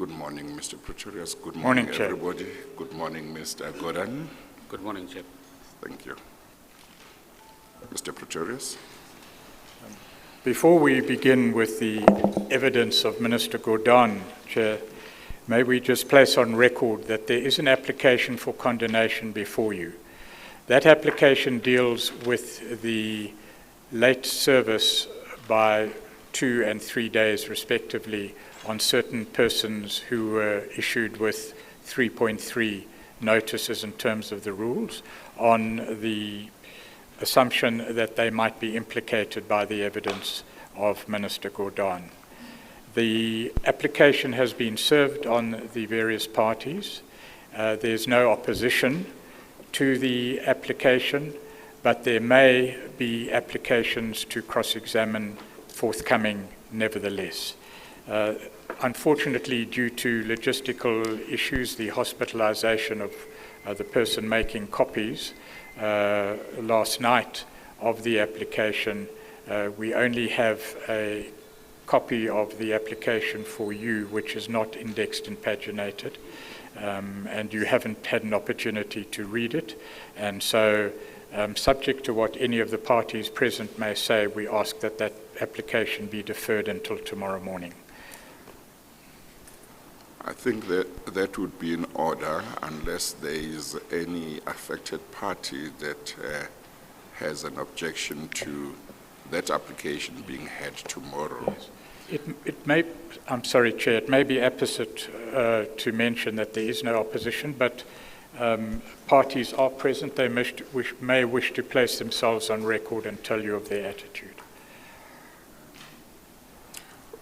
Good morning, Mr. Pretorius. Good Morning, morning, Chair. everybody. Good morning, Mr. Gordhan. Good morning, Chair. Thank you. Mr. Pretorius. Before we begin with the evidence of Minister Gordhan, Chair, may we just place on record that there is an application for condonation before you. That application deals with the late service by 2 and 3 days, respectively, on certain persons who were issued with 3.3 notices in terms of the rules, on the assumption that they might be implicated by the evidence of Minister Gordhan. The application has been served on the various parties. There's no opposition to the application, but there may be applications to cross-examine forthcoming nevertheless. Unfortunately, due to logistical issues, the hospitalization of the person making copies last night of the application, we only have a copy of the application for you, which is not indexed and paginated, and you haven't had an opportunity to read it. And so, subject to what any of the parties present may say, we ask that that application be deferred until tomorrow morning. I think that would be in order unless there is any affected party that has an objection to that application being had tomorrow. It may, I'm sorry, Chair, it may be apposite to mention that there is no opposition, but parties are present. They may wish to place themselves on record and tell you of their attitude.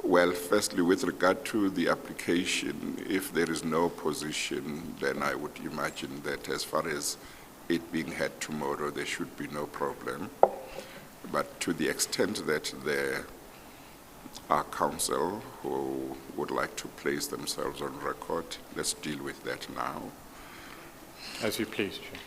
Well, firstly, with regard to the application, if there is no opposition, then I would imagine that as far as it being had tomorrow, there should be no problem. But to the extent that there are counsel who would like to place themselves on record, let's deal with that now. As you please, Chair.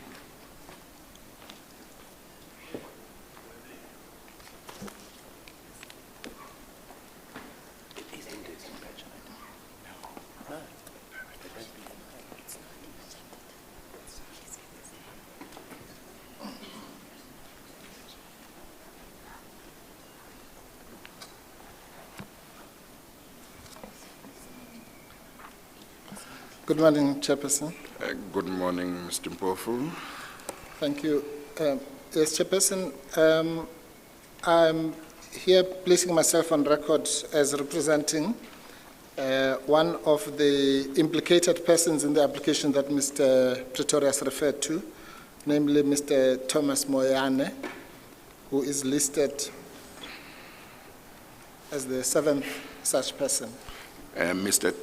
Good morning, Chairperson. Good morning, Mr. Mpofu. Thank you. Yes, Chairperson, I'm here placing myself on record as representing one of the implicated persons in the application that Mr. Pretorius referred to, namely Mr. Thomas Moyane, who is listed as the 7th such person. Mr.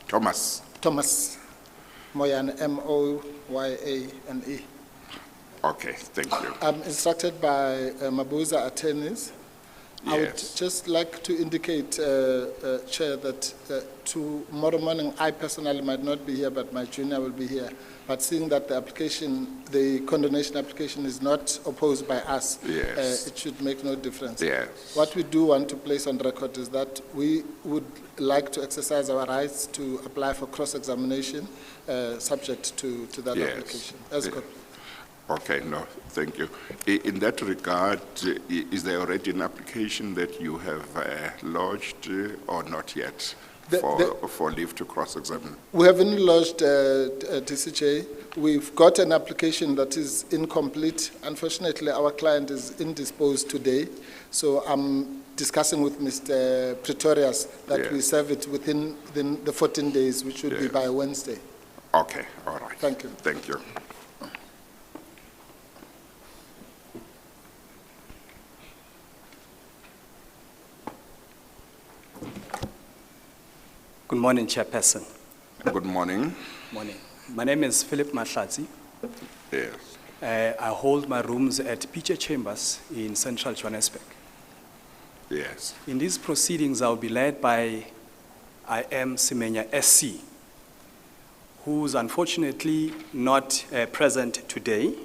Thomas. Thomas Moyane, M-O-Y-A-N-E. Okay, thank you. I'm instructed by Mabuza attorneys. Yes. I would just like to indicate, Chair, that tomorrow morning I personally might not be here, but my junior will be here. But seeing that the application, the condonation application is not opposed by us, yes, it should make no difference. Yes. What we do want to place on record is that we would like to exercise our rights to apply for cross-examination subject to that yes. application. As good. Okay, no, thank you. In that regard, is there already an application that you have lodged or not yet for leave to cross-examine? We haven't lodged DCJ. We've got an application that is incomplete. Unfortunately, our client is indisposed today, so I'm discussing with Mr. Pretorius that yes. we serve it within the 14 days, which would yes. be by Wednesday. Okay, all right. Thank you. Thank you. Good morning, Chairperson. Good morning. Morning. My name is Philip Mahlatsi. Yes. I hold my rooms at Piche Chambers in Central Johannesburg. Yes. In these proceedings, I'll be led by I.M. Semenya SC, who's unfortunately not present today.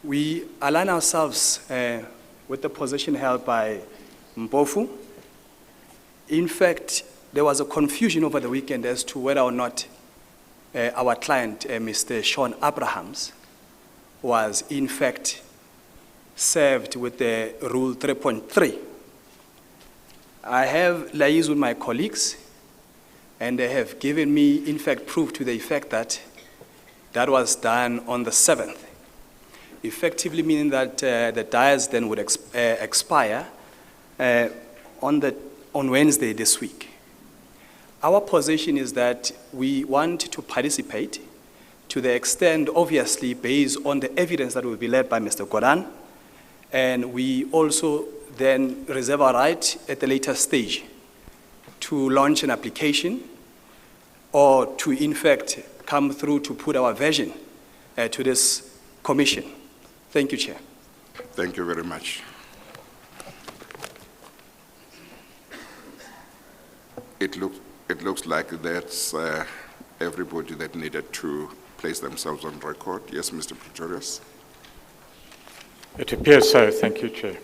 We align ourselves with the position held by Mpofu. In fact, there was a confusion over the weekend as to whether or not our client, Mr. Sean Abrahams, was in fact served with the Rule 3.3. I have liaised with my colleagues, and they have given me, in fact, proof to the effect that that was done on the 7th, effectively meaning that the diets then would expire on Wednesday this week. Our position is that we want to participate to the extent, obviously, based on the evidence that will be led by Mr. Gordhan, and we also then reserve our right at a later stage to launch an application or to, in fact, come through to put our version to this commission. Thank you, Chair. Thank you very much. It looks like that's everybody that needed to place themselves on record. Yes, Mr. Pretorius. It appears so. Thank you, Chair.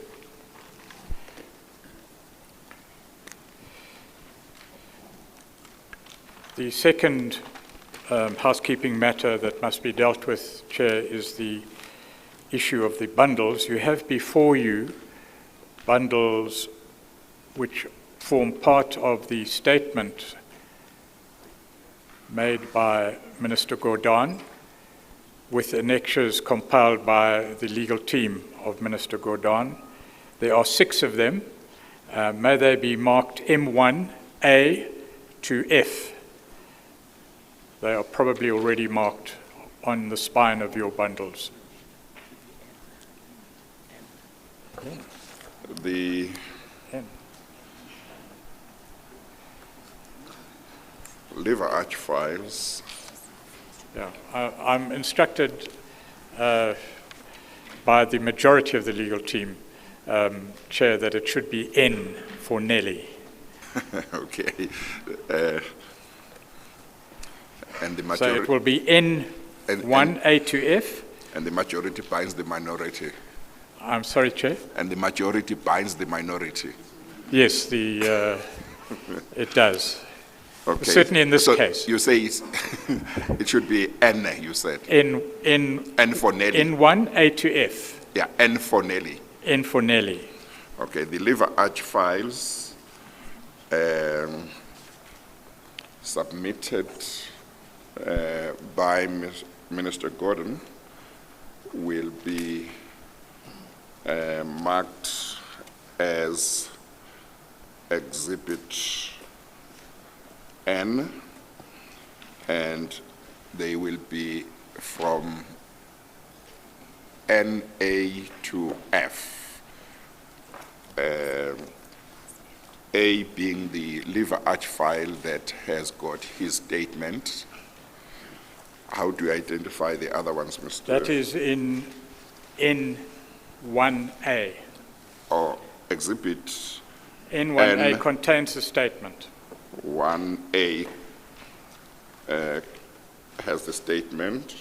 The second housekeeping matter that must be dealt with, Chair, is the issue of the bundles. You have before you bundles which form part of the statement made by Minister Gordhan with annexures compiled by the legal team of Minister Gordhan. There are 6 of them. May they be marked M1A to F. They are probably already marked on the spine of your bundles. The liver arch files. Yeah, I'm instructed by the majority of the legal team, Chair, that it should be N for Nelly. Okay. And the So majority. it will be N1A to F. And the majority binds the minority. I'm sorry, Chair. And the majority binds the minority. Yes, it does. Okay. Certainly in this case. You say it should be N, you said. N for Nelly. N1A to F. Yeah, N for Nelly. N for Nelly. Okay, the liver arch files submitted by Minister Gordhan will be marked as Exhibit N, and they will be from NA to F. A being the liver arch file that has got his statement. How do you identify the other ones, Mr.? That is in N1A. Or exhibit N1A N. contains the statement. 1A has the statement.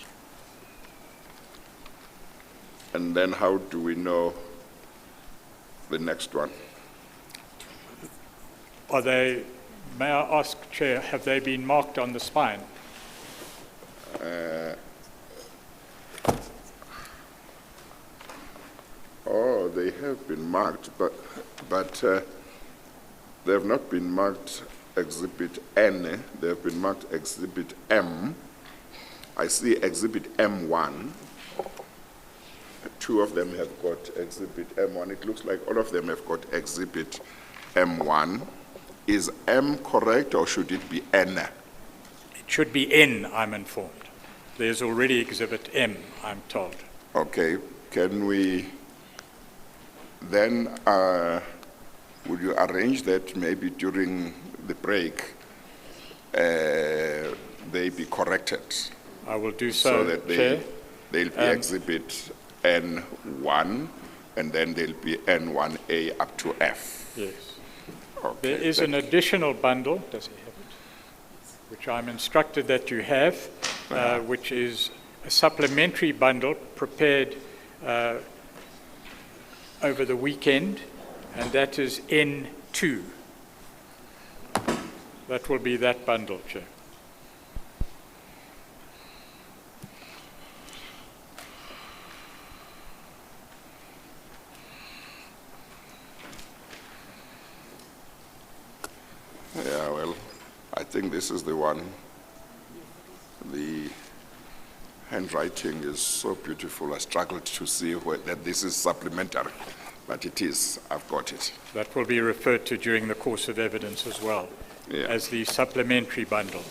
And then how do we know the next one? Are they, may I ask, Chair, have they been marked on the spine? Oh, they have been marked, but they have not been marked Exhibit N. They have been marked Exhibit M. I see Exhibit M1. 2 of them have got Exhibit M1. It looks like all of them have got Exhibit M1. Is M correct, or should it be N? It should be N, I'm informed. There's already Exhibit M, I'm told. Okay, can we then, would you arrange that maybe during the break they be corrected? I will do so, that Chair. They'll be Exhibit N1, and then they'll be N1A up to F. Yes. Okay, There is an additional bundle, does he have it? Which I'm instructed that you have, which is a supplementary bundle prepared over the weekend, and that is N2. That will be that bundle, Chair. Yeah, well, I think this is the one. The handwriting is so beautiful. I struggled to see that this is supplementary, but it is. I've got it. That will be referred to during the course of evidence as well, as the supplementary bundle.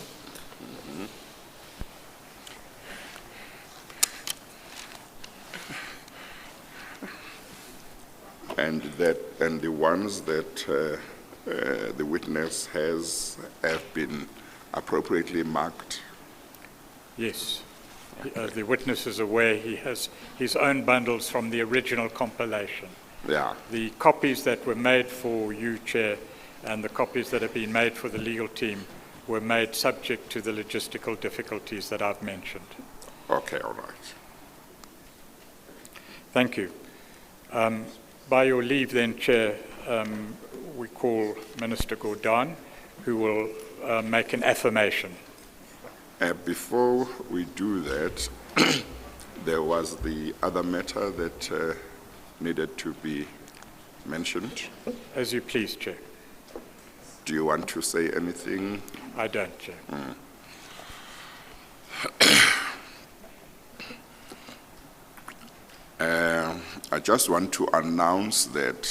And the ones that the witness have been appropriately marked. Yes. The witness is aware he has his own bundles from the original compilation. Yeah. The copies that were made for you, Chair, and the copies that have been made for the legal team were made subject to the logistical difficulties that I've mentioned. Okay, all right. Thank you. By your leave then, Chair, we call Minister Gordhan, who will make an affirmation. Before we do that, there was the other matter that needed to be mentioned. As you please, Chair. Do you want to say anything? I don't, Chair. I just want to announce that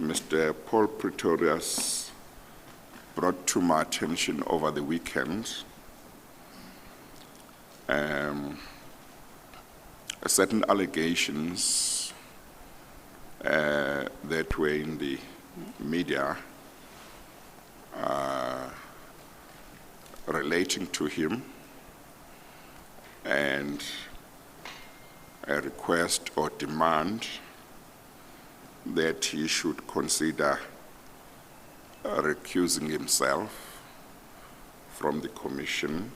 Mr. Paul Pretorius brought to my attention over the weekend certain allegations that were in the media relating to him, and a request or demand that he should consider recusing himself from the commission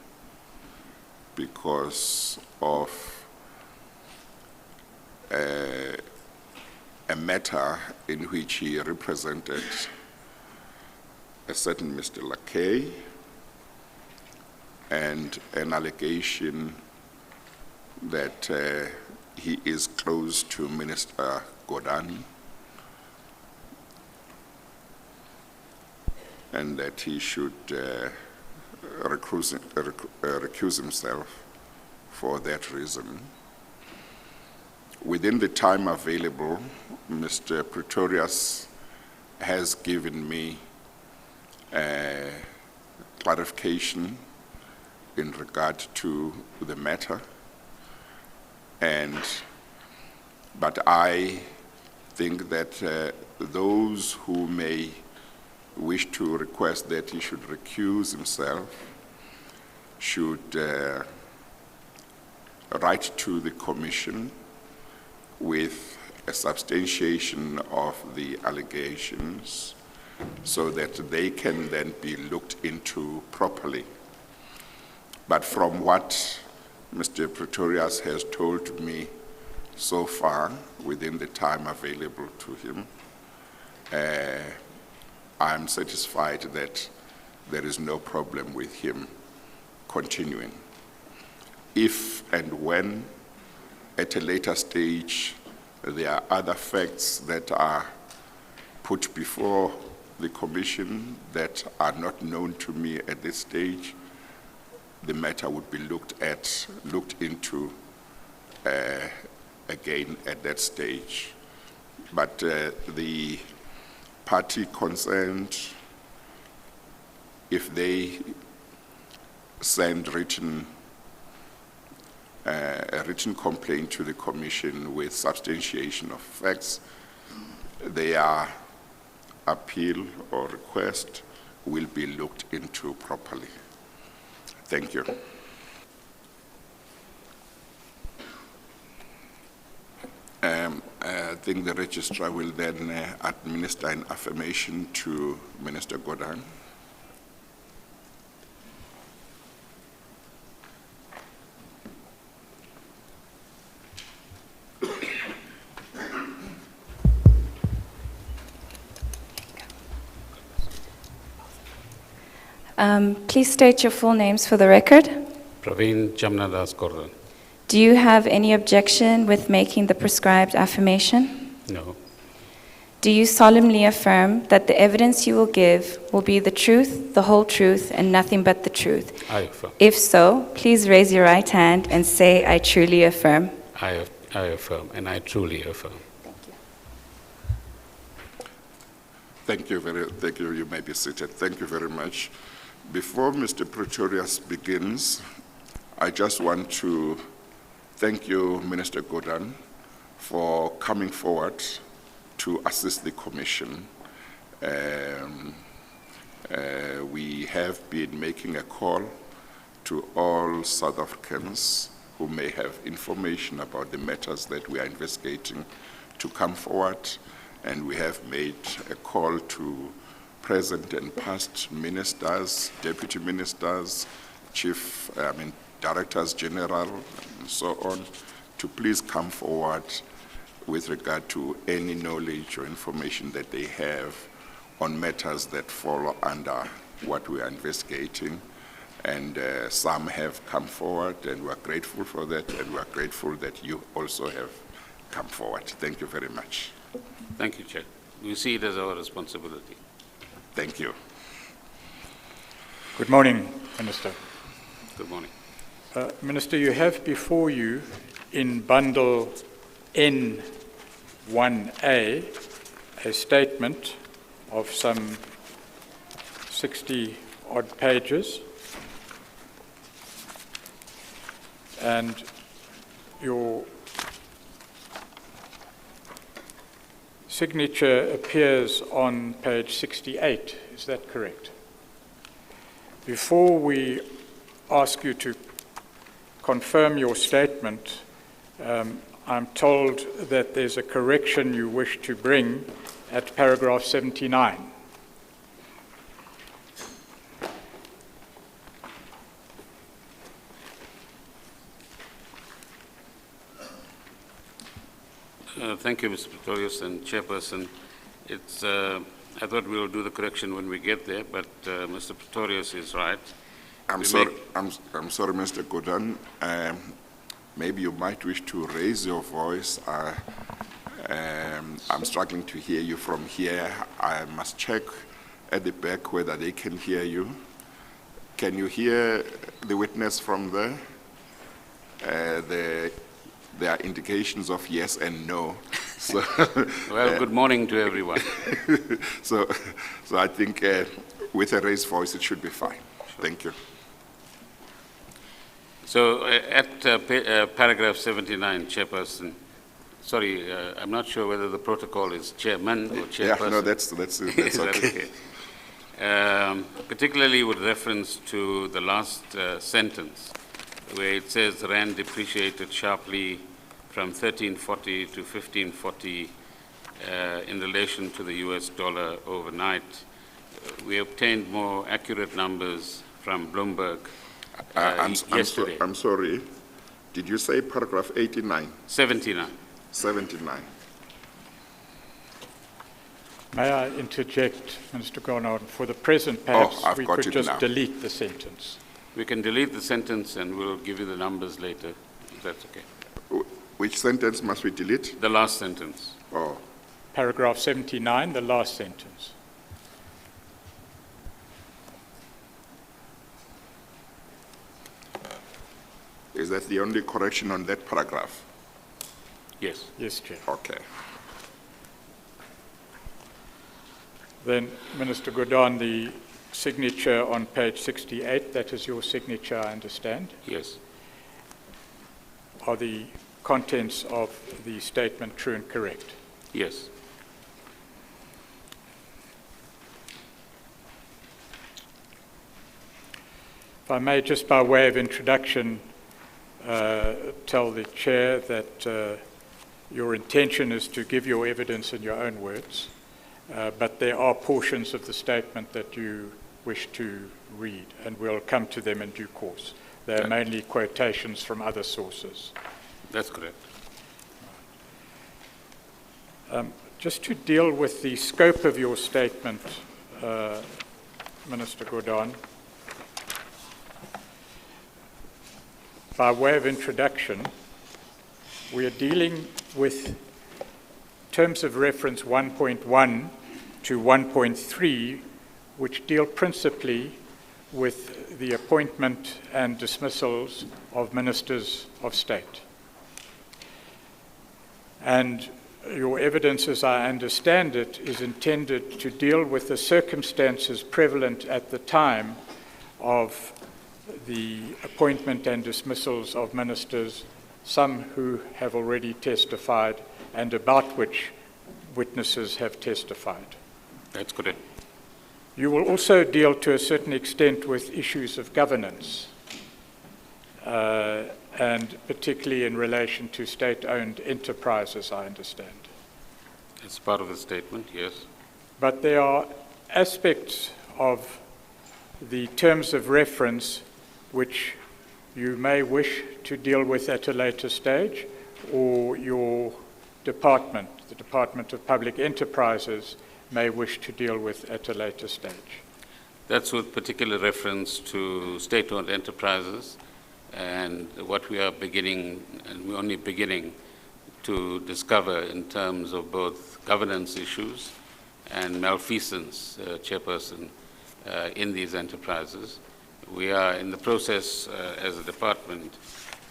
because of a matter in which he represented a certain Mr. Lakay, and an allegation that he is close to Minister Gordhan, and that he should recuse himself for that reason. Within the time available, Mr. Pretorius has given me clarification in regard to the matter, but I think that those who may wish to request that he should recuse himself should write to the Commission with a substantiation of the allegations so that they can then be looked into properly. But from what Mr. Pretorius has told me so far, within the time available to him, I'm satisfied that there is no problem with him continuing. If and when, at a later stage, there are other facts that are put before the Commission that are not known to me at this stage, the matter would be looked into again at that stage. But the party concerned, if they send a written complaint to the Commission with substantiation of facts, their appeal or request will be looked into properly. Thank you. I think the registrar will then administer an affirmation to Minister Gordhan. Please state your full names for the record. Pravin Gordhan. Do you have any objection with making the prescribed affirmation? No. Do you solemnly affirm that the evidence you will give will be the truth, the whole truth, and nothing but the truth? I affirm. If so, please raise your right hand and say, I truly affirm. I affirm, and I truly affirm. Thank you. You may be seated. Thank you very much. Before Mr. Pretorius begins, I just want to thank you, Minister Gordhan, for coming forward to assist the Commission. We have been making a call to all South Africans who may have information about the matters that we are investigating to come forward, and we have made a call to present and past ministers, deputy ministers, directors general, and so on, to please come forward with regard to any knowledge or information that they have on matters that fall under what we are investigating. And some have come forward, and we are grateful for that, and we are grateful that you also have come forward. Thank you very much. Thank you, Chair. We see it as our responsibility. Thank you. Good morning, Minister. Good morning. Minister, you have before you in bundle N1A a statement of some 60-odd pages, and your signature appears on page 68. Is that correct? Before we ask you to confirm your statement, I'm told that there's a correction you wish to bring at paragraph 79. Thank you, Mr. Pretorius and Chairperson. I thought we will do the correction when we get there, but Mr. Pretorius is right. I'm sorry, Mr. Gordhan. Maybe you might wish to raise your voice. I'm struggling to hear you from here. I must check at the back whether they can hear you. Can you hear the witness from there? There are indications of yes and no. So, well, good morning to everyone. so I think with a raised voice, it should be fine. Sure. Thank you. So at paragraph 79, Chairperson, sorry, I'm not sure whether the protocol is Chairman or Chairperson. Yeah, no, that's okay. Particularly with reference to the last sentence, where it says Rand depreciated sharply from 1340 to 1540 in relation to the US dollar overnight. We obtained more accurate numbers from Bloomberg yesterday. I'm sorry. Did you say paragraph 89? 79. 79. May I interject, Minister Gordhan? For the present, perhaps we could just delete the sentence. We can delete the sentence and we'll give you the numbers later, if that's okay. Which sentence must we delete? The last sentence. Oh. Paragraph 79, the last sentence. Is that the only correction on that paragraph? Yes. Yes, Chair. Okay. Then, Minister Gordhan, the signature on page 68, that is your signature, I understand? Yes. Are the contents of the statement true and correct? Yes. If I may, just by way of introduction, tell the Chair that your intention is to give your evidence in your own words, but there are portions of the statement that you wish to read, and we'll come to them in due course. They're mainly quotations from other sources. That's correct. Just to deal with the scope of your statement, Minister Gordhan, by way of introduction, we are dealing with terms of reference 1.1 to 1.3, which deal principally with the appointment and dismissals of ministers of state. And your evidence, as I understand it, is intended to deal with the circumstances prevalent at the time of the appointment and dismissals of ministers, some who have already testified and about which witnesses have testified. That's correct. You will also deal to a certain extent with issues of governance, and particularly in relation to state-owned enterprises, I understand. It's part of the statement, yes. But there are aspects of the terms of reference which you may wish to deal with at a later stage, or your department, the Department of Public Enterprises, may wish to deal with at a later stage. That's with particular reference to state-owned enterprises and what we are beginning, and we're only beginning to discover in terms of both governance issues and malfeasance, Chairperson, in these enterprises. We are in the process as a department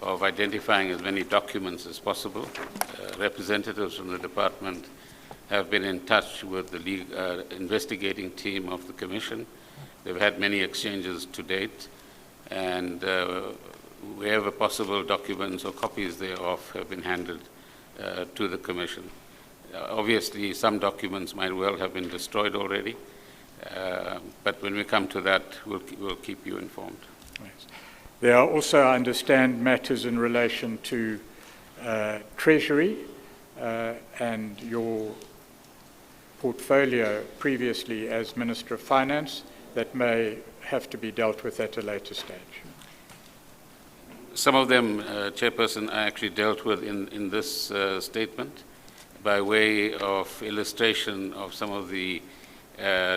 of identifying as many documents as possible. Representatives from the department have been in touch with the investigating team of the Commission. They've had many exchanges to date, and wherever possible, documents or copies thereof have been handed to the Commission. Obviously, some documents might well have been destroyed already, but when we come to that, we'll keep you informed. Yes. There are also, I understand, matters in relation to Treasury and your portfolio previously as Minister of Finance that may have to be dealt with at a later stage. Some of them, Chairperson, I actually dealt with in this statement by way of illustration of some of the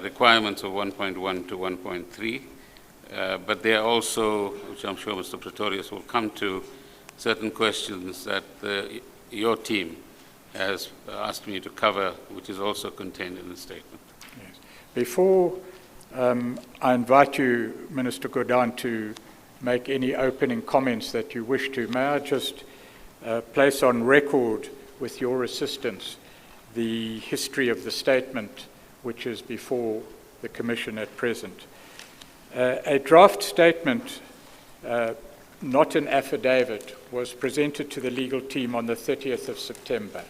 requirements of 1.1 to 1.3, but there are also, which I'm sure Mr. Pretorius will come to, certain questions that your team has asked me to cover, which is also contained in the statement. Yes. Before I invite you, Minister Gordhan, to make any opening comments that you wish to, may I just place on record, with your assistance, the history of the statement which is before the Commission at present. A draft statement, not an affidavit, was presented to the legal team on the 30th of September.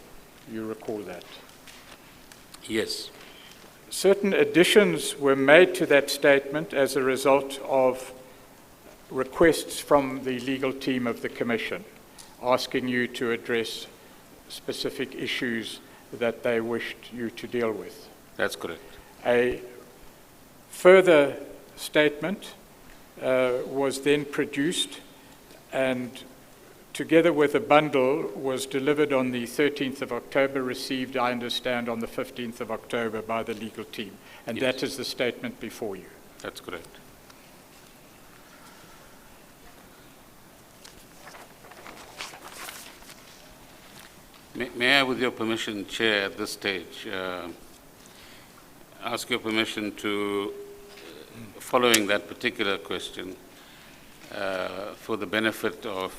You recall that? Yes. Certain additions were made to that statement as a result of requests from the legal team of the Commission, asking you to address specific issues that they wished you to deal with. That's correct. A further statement was then produced and together with a bundle was delivered on the 13th of October, received, I understand, on the 15th of October by the legal team. And Yes. that is the statement before you. That's correct. May I, with your permission, Chair, at this stage, ask your permission to, following that particular question, for the benefit of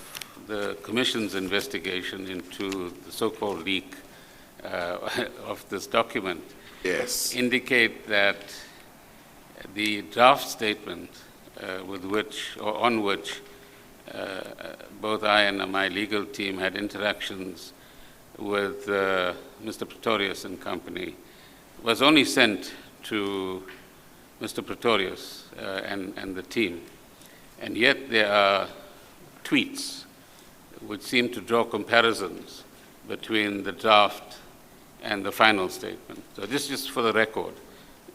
the Commission's investigation into the so-called leak of this document, Yes. indicate that the draft statement with which, or on which, both I and my legal team had interactions with Mr. Pretorius and company, was only sent to Mr. Pretorius and the team. And yet there are tweets which seem to draw comparisons between the draft and the final statement. So this is for the record.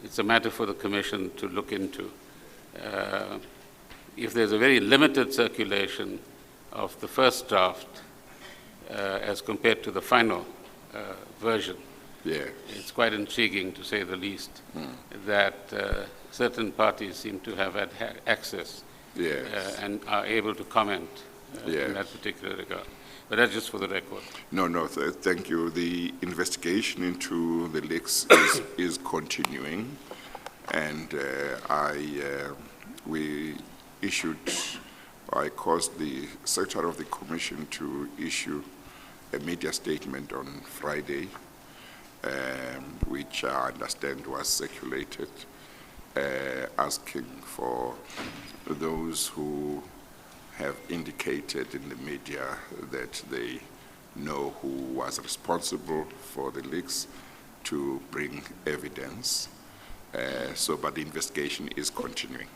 It's a matter for the Commission to look into. If there's a very limited circulation of the first draft as compared to the final version, Yeah. it's quite intriguing, to say the least, that certain parties seem to have had access Yes. and are able to comment Yes. in that particular regard. But that's just for the record. No, thank you. The investigation into the leaks is continuing, and I caused the Secretary of the Commission to issue a media statement on Friday, which I understand was circulated, asking for those who have indicated in the media that they know who was responsible for the leaks to bring evidence. But the investigation is continuing.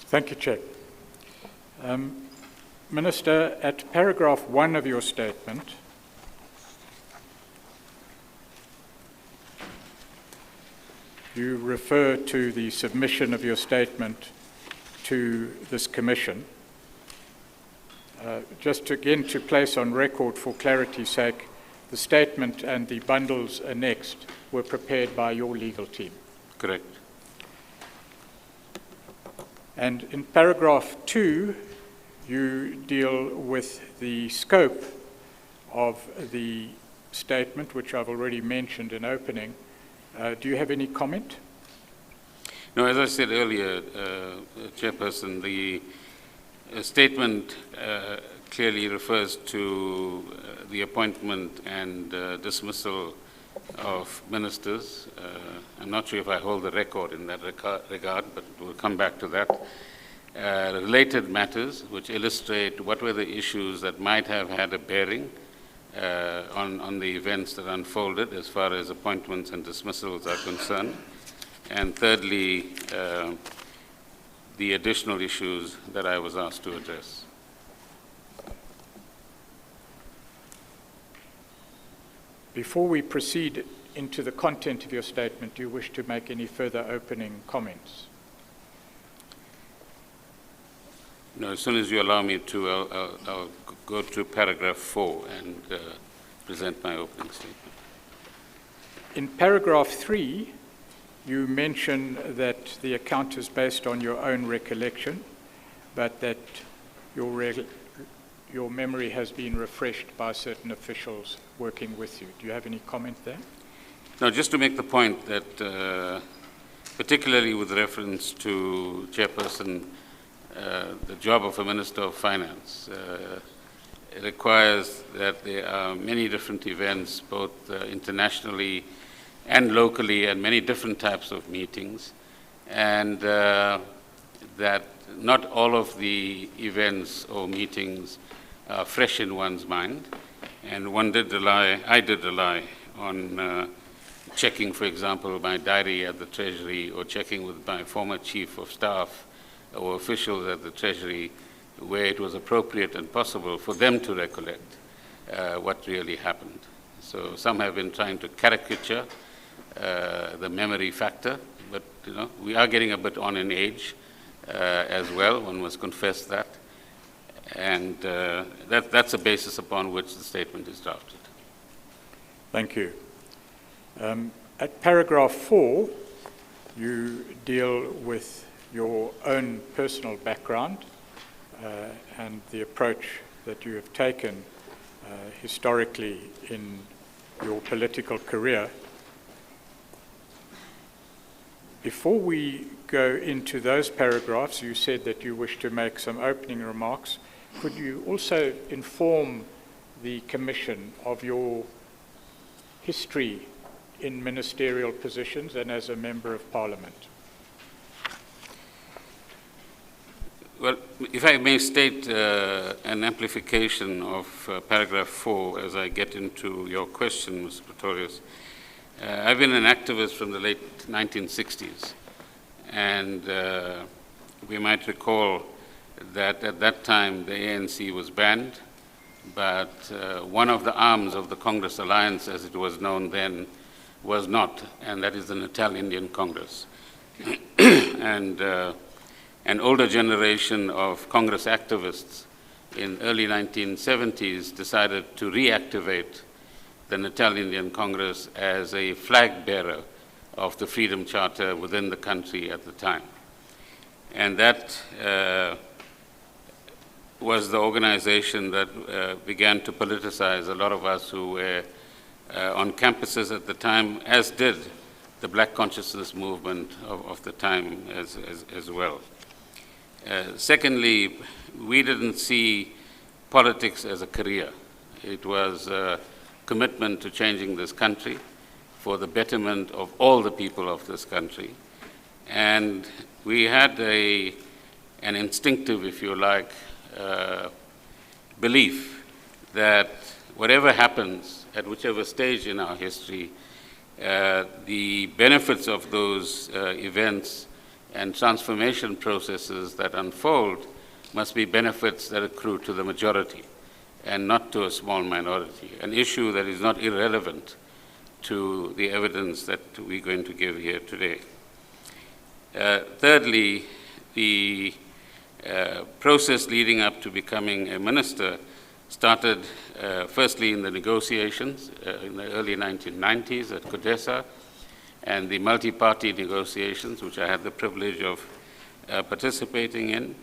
Thank you, Chair. Minister, at paragraph 1 of your statement, you refer to the submission of your statement to this commission. Just again to place on record for clarity's sake, the statement and the bundles annexed were prepared by your legal team. Correct. And in paragraph 2, you deal with the scope of the statement, which I've already mentioned in opening. Do you have any comment? No, as I said earlier, Chairperson, the statement clearly refers to the appointment and dismissal of ministers. I'm not sure if I hold the record in that regard, but we'll come back to that. Related matters which illustrate what were the issues that might have had a bearing on the events that unfolded as far as appointments and dismissals are concerned. And thirdly, the additional issues that I was asked to address. Before we proceed into the content of your statement, do you wish to make any further opening comments? No, as soon as you allow me to, I'll go to paragraph 4 and present my opening statement. In paragraph 3, you mention that the account is based on your own recollection, but that your memory has been refreshed by certain officials working with you. Do you have any comment there? Now, just to make the point that, particularly with reference to Chairperson, the job of a Minister of Finance, it requires that there are many different events, both internationally and locally, and many different types of meetings, and that not all of the events or meetings are fresh in one's mind. And I did rely on checking, for example, my diary at the Treasury, or checking with my former Chief of Staff or officials at the Treasury where it was appropriate and possible for them to recollect what really happened. So some have been trying to caricature the memory factor, but we are getting a bit on in age as well, one must confess that. And that's the basis upon which the statement is drafted. Thank you. At paragraph 4, you deal with your own personal background and the approach that you have taken historically in your political career. Before we go into those paragraphs, you said that you wish to make some opening remarks. Could you also inform the Commission of your history in ministerial positions and as a Member of Parliament? Well, if I may state an amplification of paragraph 4 as I get into your question, Mr. Pretorius. I've been an activist from the late 1960s, and we might recall that at that time the ANC was banned, but one of the arms of the Congress Alliance, as it was known then, was not, and that is the Natal Indian Congress. And an older generation of Congress activists in early 1970s decided to reactivate the Natal Indian Congress as a flag bearer of the Freedom Charter within the country at the time. And that was the organization that began to politicize a lot of us who were on campuses at the time, as did the Black consciousness movement of the time as well. Secondly, we didn't see politics as a career. It was a commitment to changing this country for the betterment of all the people of this country. And we had an instinctive, if you like, belief that whatever happens at whichever stage in our history, the benefits of those events and transformation processes that unfold must be benefits that accrue to the majority and not to a small minority, an issue that is not irrelevant to the evidence that we're going to give here today. Thirdly, the process leading up to becoming a minister started firstly in the negotiations in the early 1990s at CODESA and the multi-party negotiations, which I had the privilege of participating in.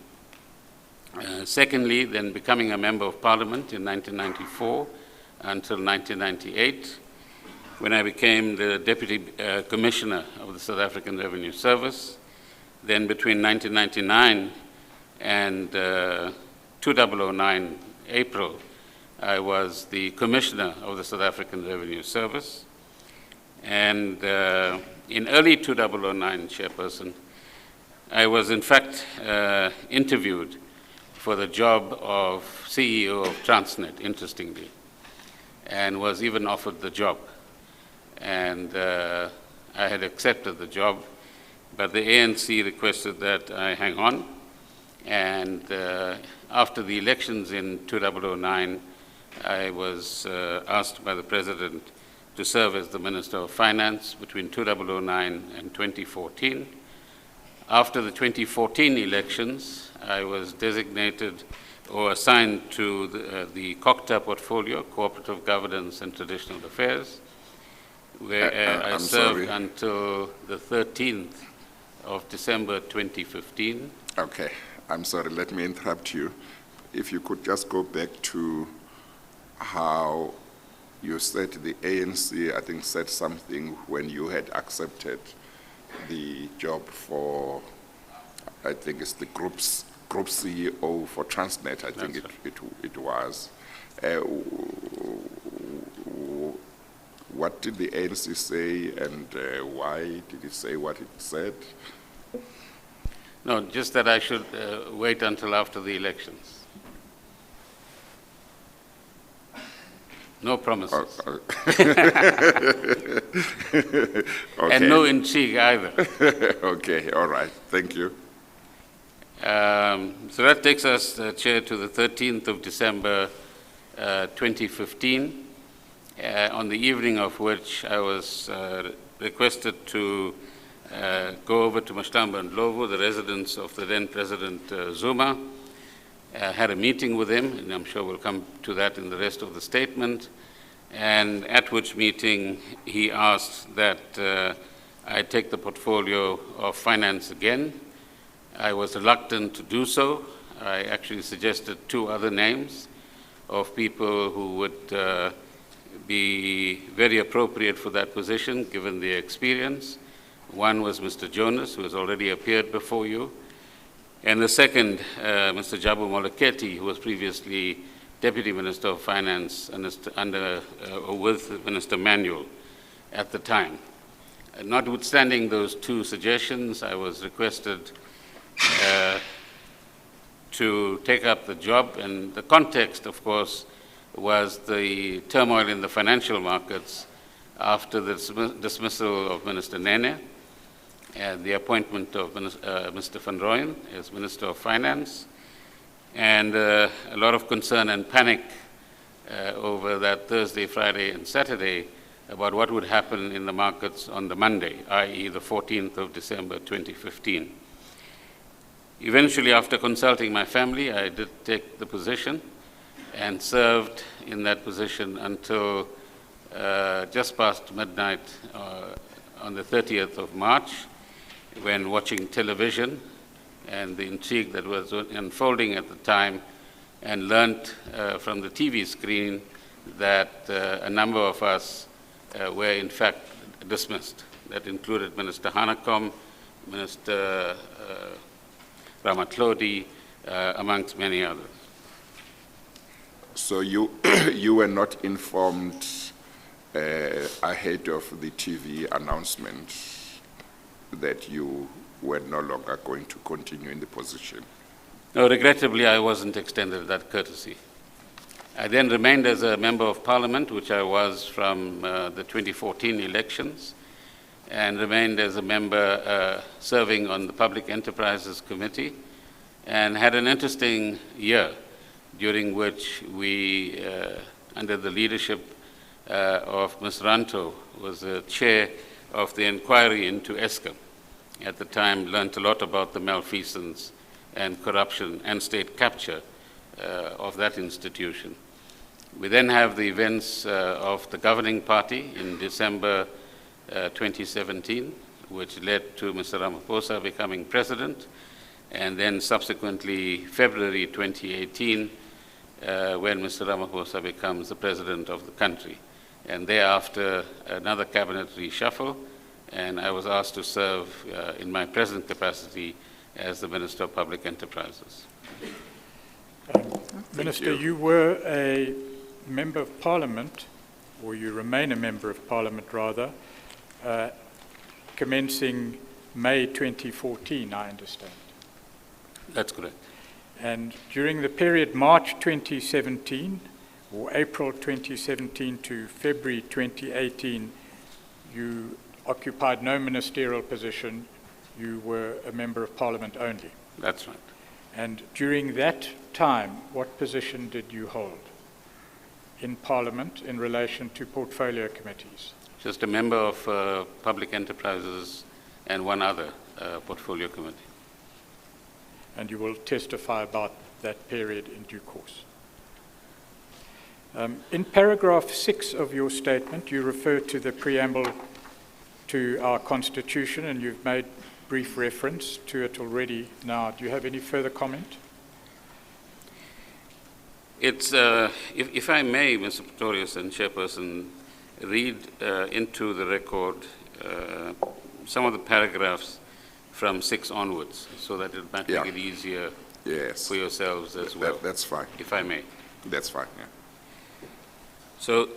Secondly, then becoming a member of parliament in 1994 until 1998, when I became the deputy commissioner of the South African Revenue Service. Then between 1999 and 2009 April, I was the commissioner of the South African Revenue Service. And in early 2009, Chairperson, I was in fact interviewed for the job of CEO of Transnet, interestingly, and was even offered the job. And I had accepted the job, but the ANC requested that I hang on. And after the elections in 2009, I was asked by the President to serve as the Minister of Finance between 2009 and 2014. After the 2014 elections, I was designated or assigned to the COCTA portfolio, Cooperative Governance and Traditional Affairs, where I served until the 13th of December 2015. Okay, I'm sorry, let me interrupt you. If you could just go back to how you said the ANC, I think, said something when you had accepted the job for, I think it's the group CEO for Transnet, I think it was. What did the ANC say, and why did it say what it said? No, just that I should wait until after the elections. No promises. Okay. And no intrigue either. Okay, all right. Thank you. So that takes us, Chair, to the 13th of December 2015, on the evening of which I was requested to go over to Mashtamba and Lovo, the residence of the then President Zuma. Had a meeting with him, and I'm sure we'll come to that in the rest of the statement, and at which meeting he asked that I take the portfolio of finance again. I was reluctant to do so. I actually suggested two other names of people who would be very appropriate for that position, given their experience. One was Mr. Jonas, who has already appeared before you, and the second, Mr. Jabu Moleketi, who was previously Deputy Minister of Finance with Minister Manuel at the time. Notwithstanding those two suggestions, I was requested to take up the job, and the context, of course, was the turmoil in the financial markets after the dismissal of Minister Nene, and the appointment of Mr. Van Rooyen as Minister of Finance, and a lot of concern and panic over that Thursday, Friday, and Saturday about what would happen in the markets on the Monday, i.e. the 14th of December 2015. Eventually, after consulting my family, I did take the position and served in that position until just past midnight on the 30th of March when watching television and the intrigue that was unfolding at the time, and learnt from the TV screen that a number of us were in fact dismissed. That included Minister Hanekom, Minister Ramatlodi, amongst many others. So you, you were not informed ahead of the TV announcement that you were no longer going to continue in the position? No, regrettably, I wasn't extended that courtesy. I then remained as a member of parliament, which I was from the 2014 elections, and remained as a member serving on the Public Enterprises Committee, and had an interesting year during which we, under the leadership of Ms. Ranto, was the chair of the inquiry into Eskom. At the time, learned a lot about the malfeasance and corruption and state capture of that institution. We then have the events of the governing party in December 2017, which led to Mr. Ramaphosa becoming president, and then subsequently February 2018, when Mr. Ramaphosa becomes the president of the country. And thereafter, another cabinet reshuffle, and I was asked to serve in my present capacity as the Minister of Public Enterprises. Minister, you were a member of Parliament, or you remain a member of Parliament rather, commencing May 2014, I understand. That's correct. And during the period March 2017, or April 2017 to February 2018, you occupied no ministerial position. You were a member of Parliament only. That's right. And during that time, what position did you hold in Parliament in relation to portfolio committees? Just a member of Public Enterprises and one other portfolio committee. And you will testify about that period in due course. In paragraph 6 of your statement, you refer to the preamble to our Constitution, and you've made brief reference to it already now. Do you have any further comment? It's, if I may, Mr. Pretorius and Chairperson, read into the record some of the paragraphs from 6 onwards, so that it might make it easier for yourselves as well. That's fine. If I may. That's fine, yeah. So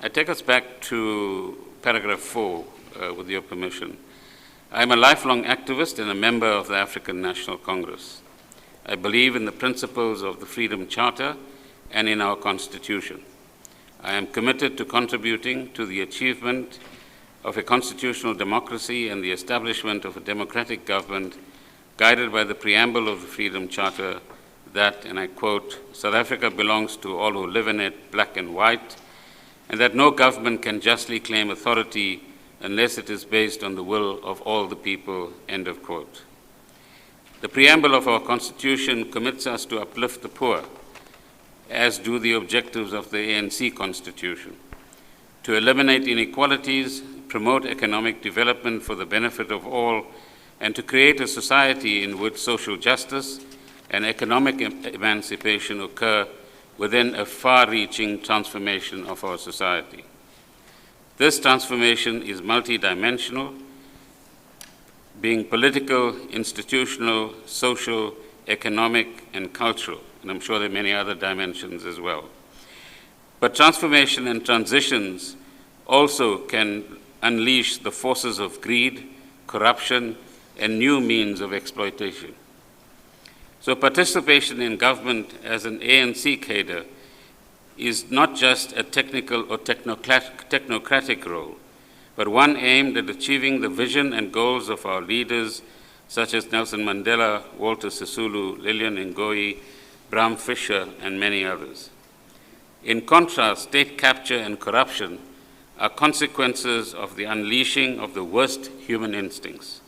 I take us back to paragraph 4, with your permission. I am a lifelong activist and a member of the African National Congress. I believe in the principles of the Freedom Charter and in our Constitution. I am committed to contributing to the achievement of a constitutional democracy and the establishment of a democratic government guided by the preamble of the Freedom Charter that, and I quote, South Africa belongs to all who live in it, black and white, and that no government can justly claim authority unless it is based on the will of all the people, end of quote. The preamble of our Constitution commits us to uplift the poor, as do the objectives of the ANC Constitution, to eliminate inequalities, promote economic development for the benefit of all, and to create a society in which social justice and economic emancipation occur within a far-reaching transformation of our society. This transformation is multidimensional, being political, institutional, social, economic, and cultural, and I'm sure there are many other dimensions as well. But transformation and transitions also can unleash the forces of greed, corruption, and new means of exploitation. So participation in government as an ANC cadre is not just a technical or technocratic role, but one aimed at achieving the vision and goals of our leaders, such as Nelson Mandela, Walter Sisulu, Lillian Ngoyi, Bram Fisher, and many others. In contrast, state capture and corruption are consequences of the unleashing of the worst human instincts: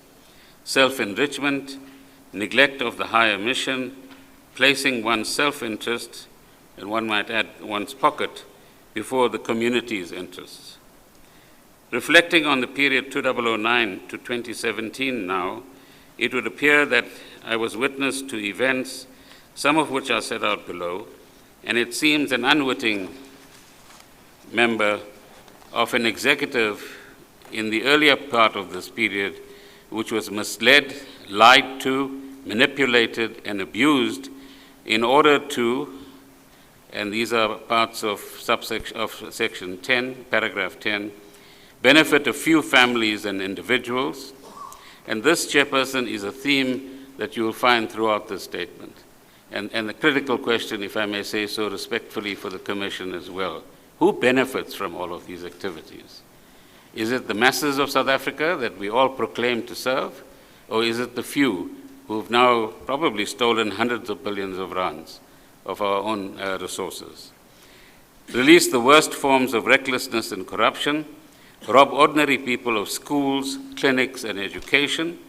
self-enrichment, neglect of the higher mission, placing one's self-interest, and one might add one's pocket, before the community's interests. Reflecting on the period 2009 to 2017 now, it would appear that I was witness to events, some of which are set out below, and it seems an unwitting member of an executive in the earlier part of this period, which was misled, lied to, manipulated, and abused in order to, and these are parts of section 10, paragraph 10, benefit a few families and individuals. And this, Chairperson, is a theme that you will find throughout this statement. And the critical question, if I may say so respectfully for the Commission as well, who benefits from all of these activities? Is it the masses of South Africa that we all proclaim to serve, or is it the few who've now probably stolen hundreds of billions of rands of our own resources? Release the worst forms of recklessness and corruption, rob ordinary people of schools, clinics, and education,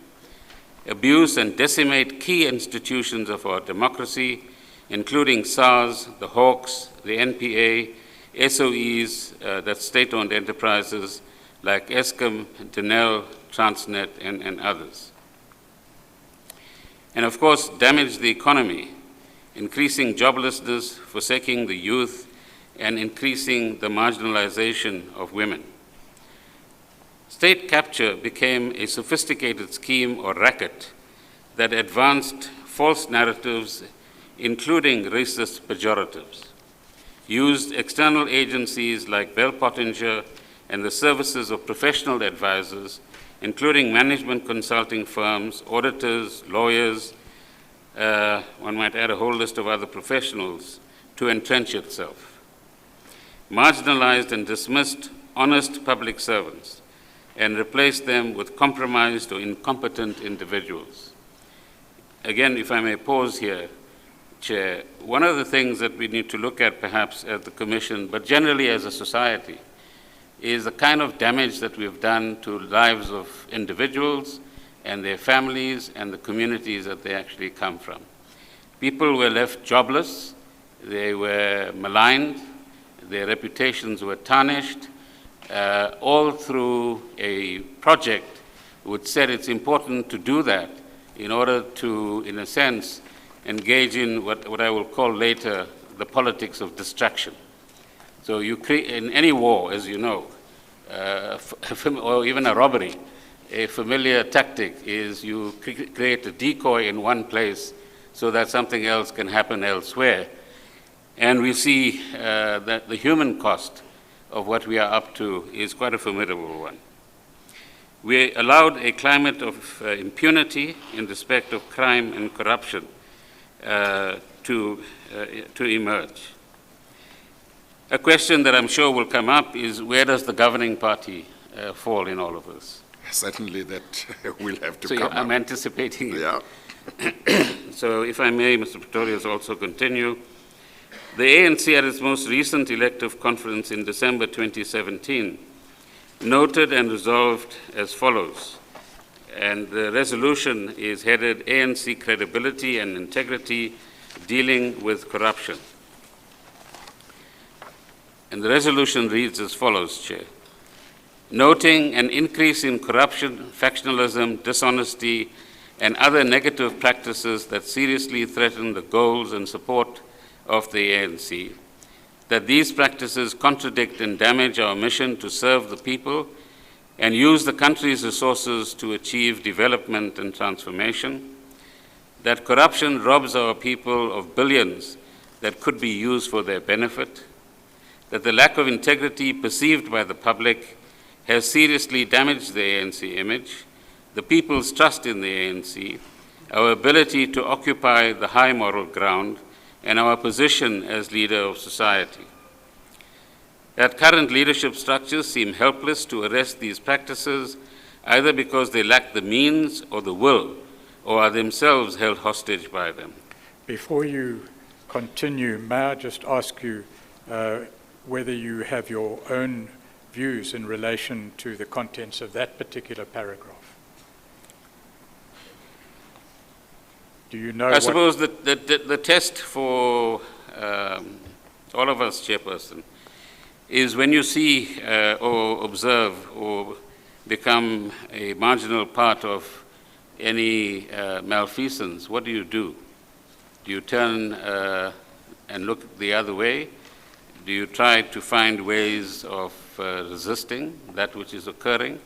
abuse and decimate key institutions of our democracy, including SARS, the Hawks, the NPA, SOEs, that's state-owned enterprises like Eskom, Denel, Transnet, and others. And of course, damage the economy, increasing joblessness, forsaking the youth, and increasing the marginalization of women. State capture became a sophisticated scheme or racket that advanced false narratives, including racist pejoratives, used external agencies like Bell Pottinger and the services of professional advisors, including management consulting firms, auditors, lawyers, one might add a whole list of other professionals, to entrench itself. Marginalized and dismissed honest public servants and replaced them with compromised or incompetent individuals. Again, if I may pause here, Chair, one of the things that we need to look at perhaps at the Commission, but generally as a society, is the kind of damage that we've done to lives of individuals and their families and the communities that they actually come from. People were left jobless, they were maligned, their reputations were tarnished, all through a project which said it's important to do that in order to, in a sense, engage in what I will call later the politics of distraction. So you create, in any war, as you know, or even a robbery, a familiar tactic is you create a decoy in one place so that something else can happen elsewhere. And we see that the human cost of what we are up to is quite a formidable one. We allowed a climate of impunity in respect of crime and corruption to emerge. A question that I'm sure will come up is, where does the governing party fall in all of this? Certainly that will have to So come I'm up. anticipating it. Yeah. So if I may, Mr. Pretorius, also continue. The ANC at its most recent elective conference in December 2017 noted and resolved as follows, and the resolution is headed ANC Credibility and Integrity Dealing with Corruption. And the resolution reads as follows, Chair. Noting an increase in corruption, factionalism, dishonesty, and other negative practices that seriously threaten the goals and support of the ANC, that these practices contradict and damage our mission to serve the people and use the country's resources to achieve development and transformation, that corruption robs our people of billions that could be used for their benefit, that the lack of integrity perceived by the public has seriously damaged the ANC image, the people's trust in the ANC, our ability to occupy the high moral ground, and our position as leader of society. That current leadership structures seem helpless to arrest these practices, either because they lack the means or the will, or are themselves held hostage by them. Before you continue, may I just ask you whether you have your own views in relation to the contents of that particular paragraph? Do you know I suppose that the test for all of us, Chairperson, is when you see or observe or become a marginal part of any malfeasance, what do? Do you turn and look the other way? Do you try to find ways of resisting that which is occurring?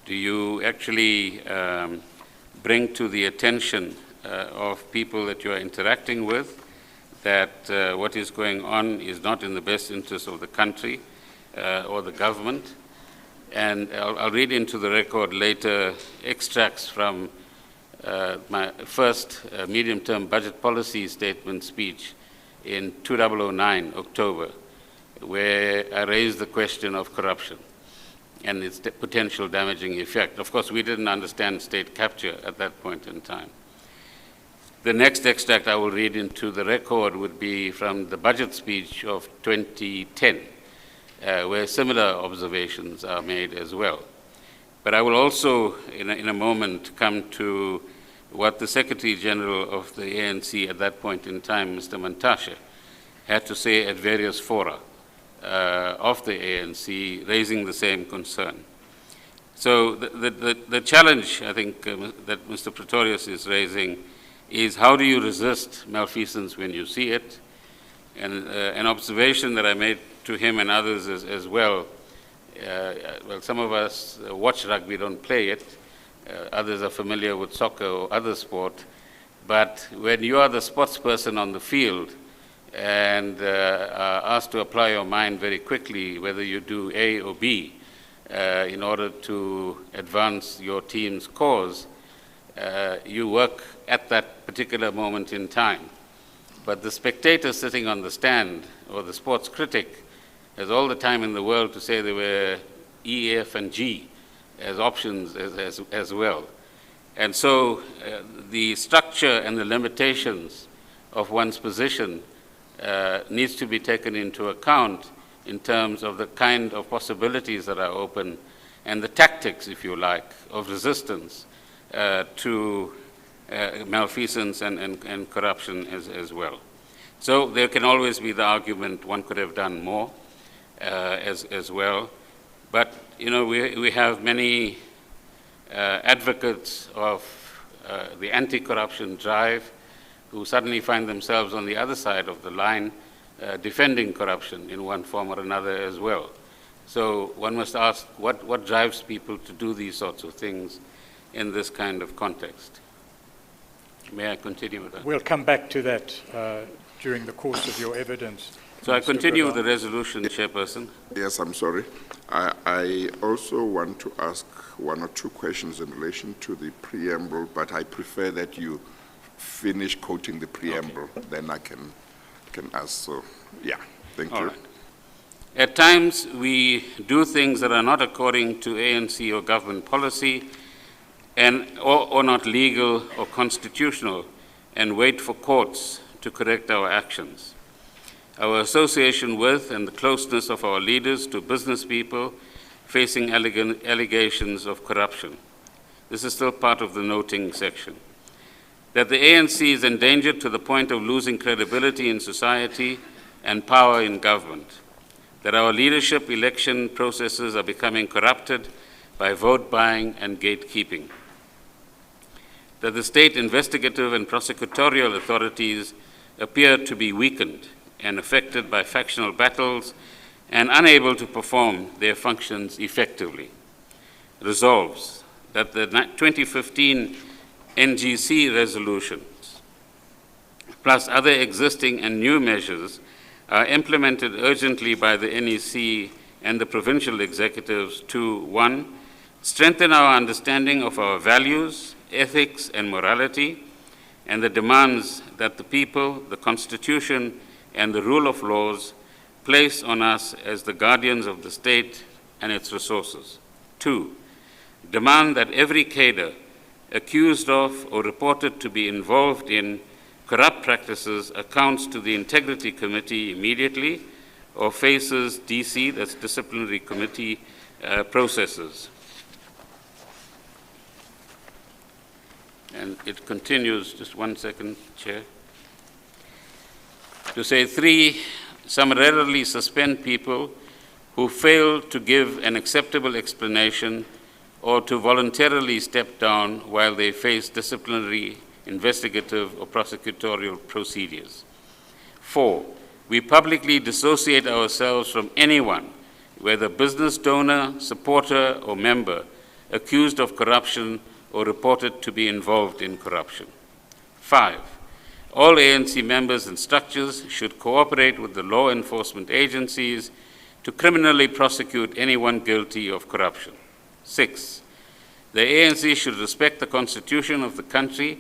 Do you actually bring to the attention of people that you are interacting with that what is going on is not in the best interest of the country or the government? And I'll read into the record later extracts from my first medium-term budget policy statement speech in 2009, October, where I raised the question of corruption and its potential damaging effect. Of course, we didn't understand state capture at that point in time. The next extract I will read into the record would be from the budget speech of 2010, where similar observations are made as well. But I will also, in a moment, come to what the Secretary General of the ANC at that point in time, Mr. Mantashe, had to say at various fora of the ANC, raising the same concern. So the challenge, I think, that Mr. Pretorius is raising is how do you resist malfeasance when you see it? And an observation that I made to him and others as well, well, some of us watch rugby, don't play it. Others are familiar with soccer or other sport. But when you are the sports person on the field and are asked to apply your mind very quickly, whether you do A or B, in order to advance your team's cause, you work at that particular moment in time. But the spectator sitting on the stand, or the sports critic, has all the time in the world to say there were E, F, and G as options as well. And so the structure and the limitations of one's position needs to be taken into account in terms of the kind of possibilities that are open and the tactics, if you like, of resistance to malfeasance and corruption as well. So there can always be the argument one could have done more as well. But, you know, we have many advocates of the anti-corruption drive who suddenly find themselves on the other side of the line defending corruption in one form or another as well. So one must ask what drives people to do these sorts of things in this kind of context. May I continue with that? We'll come back to that during the course of your evidence. So I continue with the resolution, Chairperson. Yes, I'm sorry. I also want to ask one or two questions in relation to the preamble, but I prefer that you finish quoting the preamble, okay. Then I can ask. So, yeah, thank you. Right. At times, we do things that are not according to ANC or government policy, or not legal or constitutional, and wait for courts to correct our actions. Our association with and the closeness of our leaders to business people facing allegations of corruption. This is still part of the noting section. That the ANC is endangered to the point of losing credibility in society and power in government. That our leadership election processes are becoming corrupted by vote buying and gatekeeping. That the state investigative and prosecutorial authorities appear to be weakened and affected by factional battles and unable to perform their functions effectively. Resolves that the 2015 NGC resolutions, plus other existing and new measures, are implemented urgently by the NEC and the provincial executives to, 1, strengthen our understanding of our values, ethics, and morality, and the demands that the people, the Constitution, and the rule of laws place on us as the guardians of the state and its resources. 2, demand that every cadre accused of or reported to be involved in corrupt practices accounts to the Integrity Committee immediately or faces DC, that's disciplinary committee processes. And it continues, just 1 second, Chair. To say 3, summarily suspend people who fail to give an acceptable explanation or to voluntarily step down while they face disciplinary, investigative, or prosecutorial procedures. 4, we publicly dissociate ourselves from anyone, whether business donor, supporter, or member, accused of corruption or reported to be involved in corruption. 5, all ANC members and structures should cooperate with the law enforcement agencies to criminally prosecute anyone guilty of corruption. 6, the ANC should respect the Constitution of the country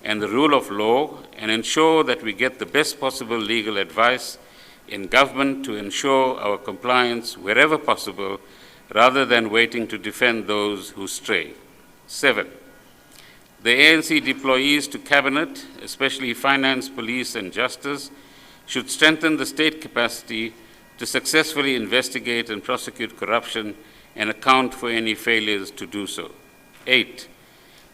and the rule of law and ensure that we get the best possible legal advice in government to ensure our compliance wherever possible, rather than waiting to defend those who stray. 7, the ANC deployees to Cabinet, especially Finance, Police, and Justice, should strengthen the state capacity to successfully investigate and prosecute corruption and account for any failures to do so. 8,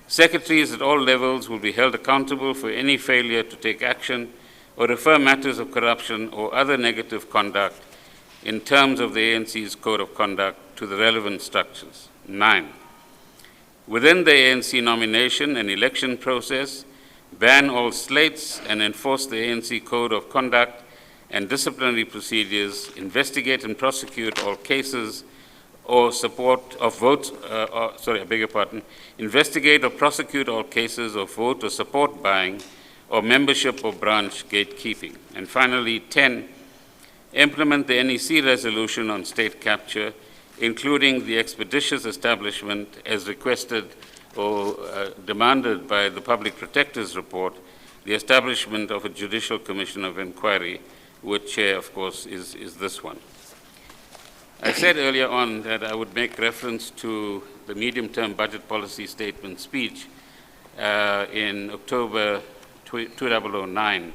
secretaries at all levels will be held accountable for any failure to take action or refer matters of corruption or other negative conduct in terms of the ANC's Code of Conduct to the relevant structures. 9, within the ANC nomination and election process, ban all slates and enforce the ANC Code of Conduct and disciplinary procedures, investigate and prosecute all cases or support of vote, investigate or prosecute all cases of vote or support buying or membership or branch gatekeeping. And finally, 10, implement the NEC resolution on state capture, including the expeditious establishment as requested or demanded by the Public Protector's report, the establishment of a Judicial Commission of Inquiry, which chair, of course, is this one. I said earlier on that I would make reference to the medium-term budget policy statement speech in October 2009,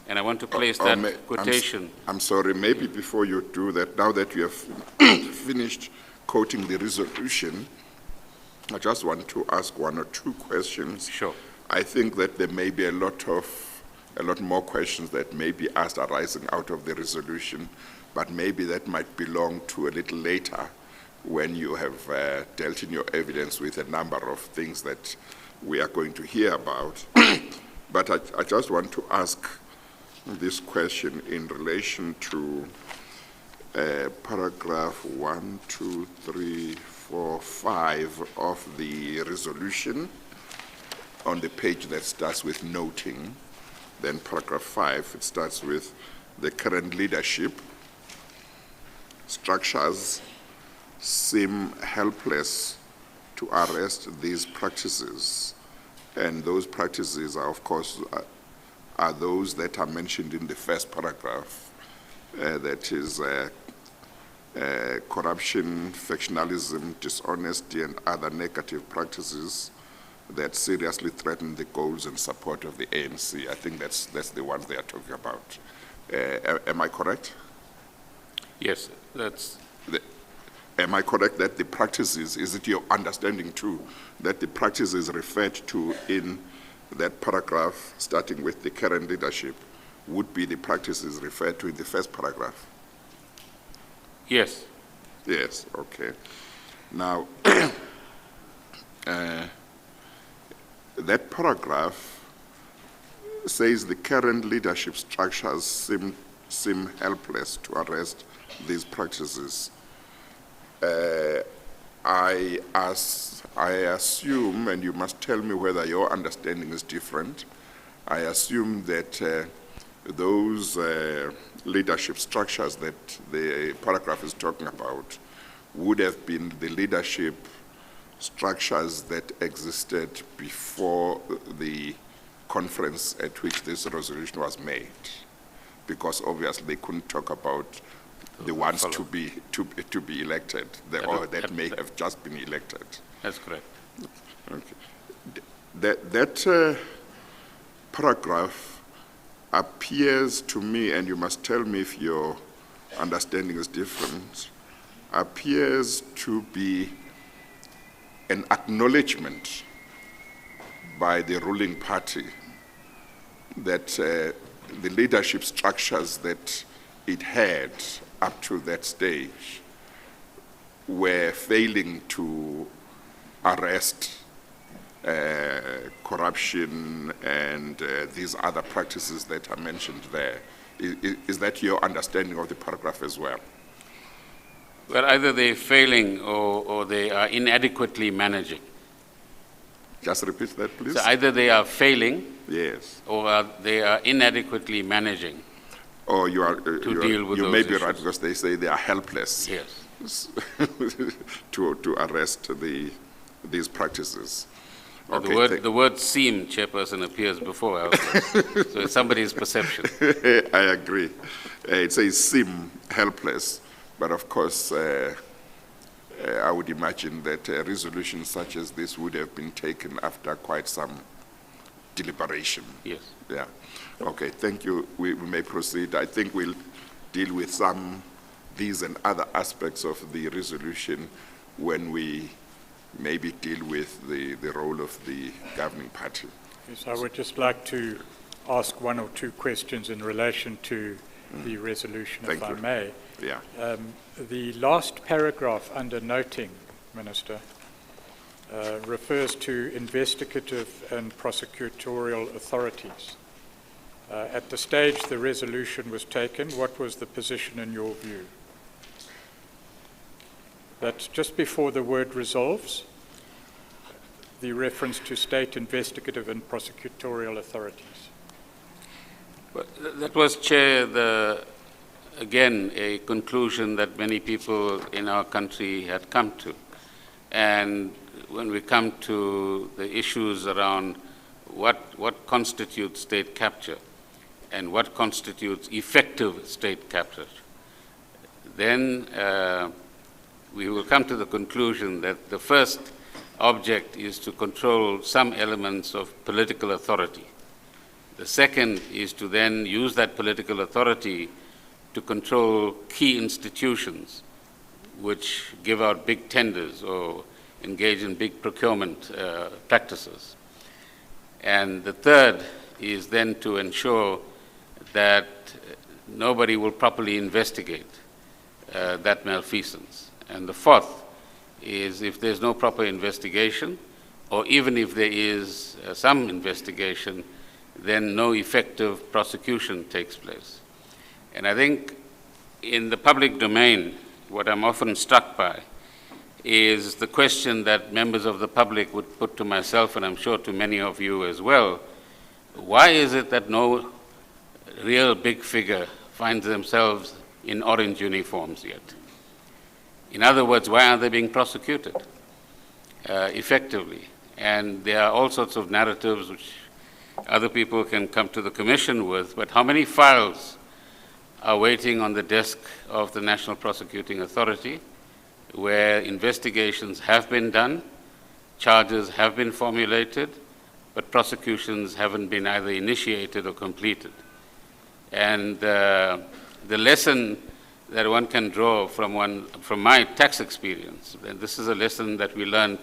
and I want to place that quotation. I'm sorry, maybe before you do that, now that you have finished quoting the resolution, I just want to ask one or two questions. Sure. I think that there may be a lot more questions that may be asked arising out of the resolution, but maybe that might belong to a little later when you have dealt in your evidence with a number of things that we are going to hear about. But I just want to ask this question in relation to paragraph 1, 2, 3, 4, 5 of the resolution on the page that starts with noting. Then paragraph 5, it starts with the current leadership structures seem helpless to arrest these practices. And those practices are, of course, are those that are mentioned in the first paragraph. That is corruption, factionalism, dishonesty, and other negative practices that seriously threaten the goals and support of the ANC. I think that's the ones they are talking about. Am I correct? Yes, that's... Am I correct that the practices, is it your understanding too, that the practices referred to in that paragraph, starting with the current leadership, would be the practices referred to in the first paragraph? Yes. Yes, okay. Now, that paragraph says the current leadership structures seem helpless to arrest these practices. I assume, and you must tell me whether your understanding is different, I assume that those leadership structures that the paragraph is talking about would have been the leadership structures that existed before the conference at which this resolution was made, because obviously they couldn't talk about the ones to be elected, or that may have just been elected. That's correct. Okay. That paragraph appears to me, and you must tell me if your understanding is different, appears to be an acknowledgement by the ruling party that the leadership structures that it had up to that stage were failing to arrest corruption and these other practices that are mentioned there. Is that your understanding of the paragraph as well? Well, either they're failing or they are inadequately managing. Just repeat that, please. So either they are failing, yes, or they are inadequately managing. Or you deal with you may those be right issues. because they say they are helpless. Yes. to arrest these practices. Now, Okay, the word seem, Chairperson, appears before helpless. So it's somebody's perception. I agree. It says seem helpless, but of course, I would imagine that a resolution such as this would have been taken after quite some deliberation. Yes. Yeah. Okay, thank you. We may proceed. I think we'll deal with these and other aspects of the resolution when we maybe deal with the role of the governing party. Yes, I would just like to ask one or two questions in relation to the resolution, Thank if I you. may. Yeah. The last paragraph under noting, Minister, refers to investigative and prosecutorial authorities. At the stage the resolution was taken, what was the position in your view? That's just before the word resolves, the reference to state investigative and prosecutorial authorities. Well, that was, Chair, again, a conclusion that many people in our country had come to. And when we come to the issues around what constitutes state capture and what constitutes effective state capture, then we will come to the conclusion that the first object is to control some elements of political authority. The second is to then use that political authority to control key institutions which give out big tenders or engage in big procurement practices. And the third is then to ensure that nobody will properly investigate that malfeasance. And the fourth is if there's no proper investigation, or even if there is some investigation, then no effective prosecution takes place. And I think in the public domain, what I'm often struck by is the question that members of the public would put to myself, and I'm sure to many of you as well: why is it that no real big figure finds themselves in orange uniforms yet? In other words, why aren't they being prosecuted effectively? And there are all sorts of narratives which other people can come to the Commission with, but how many files are waiting on the desk of the National Prosecuting Authority where investigations have been done, charges have been formulated, but prosecutions haven't been either initiated or completed? And the lesson that one can draw from my tax experience, and this is a lesson that we learned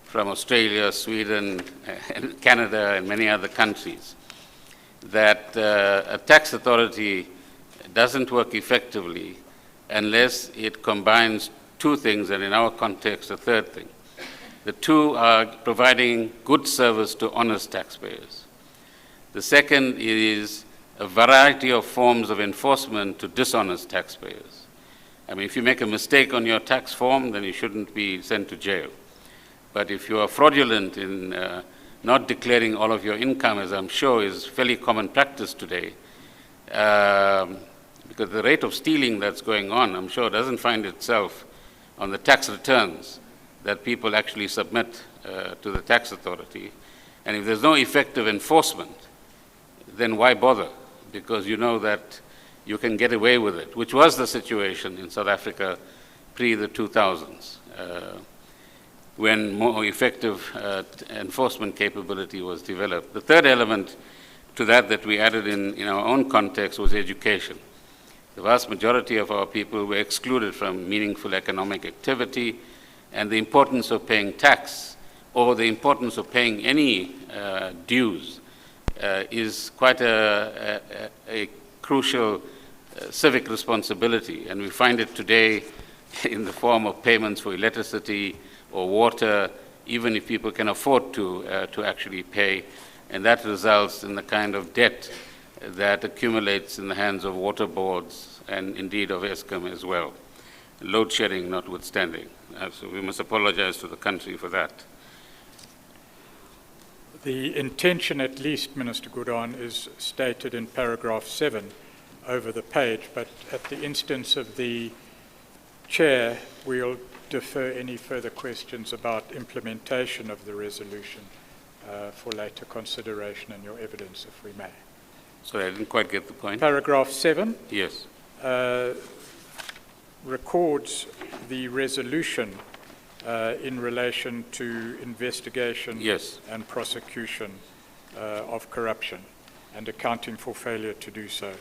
from Australia, Sweden, and Canada, and many other countries, that a tax authority doesn't work effectively unless it combines two things, and in our context, a third thing. The two are providing good service to honest taxpayers. The second is a variety of forms of enforcement to dishonest taxpayers. I mean, if you make a mistake on your tax form, then you shouldn't be sent to jail. But if you are fraudulent in not declaring all of your income, as I'm sure is fairly common practice today, because the rate of stealing that's going on, I'm sure, doesn't find itself on the tax returns that people actually submit to the tax authority. And if there's no effective enforcement, then why bother? Because you know that you can get away with it, which was the situation in South Africa pre the 2000s, when more effective enforcement capability was developed. The third element to that we added in our own context was education. The vast majority of our people were excluded from meaningful economic activity, and the importance of paying tax or the importance of paying any dues is quite a crucial civic responsibility, and we find it today in the form of payments for electricity or water, even if people can afford to actually pay. And that results in the kind of debt that accumulates in the hands of water boards and indeed of Eskom as well, load shedding notwithstanding. So we must apologize to the country for that. The intention, at least, Minister Gordhan, is stated in paragraph 7 over the page, but at the instance of the Chair, we'll defer any further questions about implementation of the resolution for later consideration in your evidence, if we may. Sorry, I didn't quite get the point. Paragraph 7 Yes. records the resolution in relation to investigation Yes. and prosecution of corruption and accounting for failure to do so.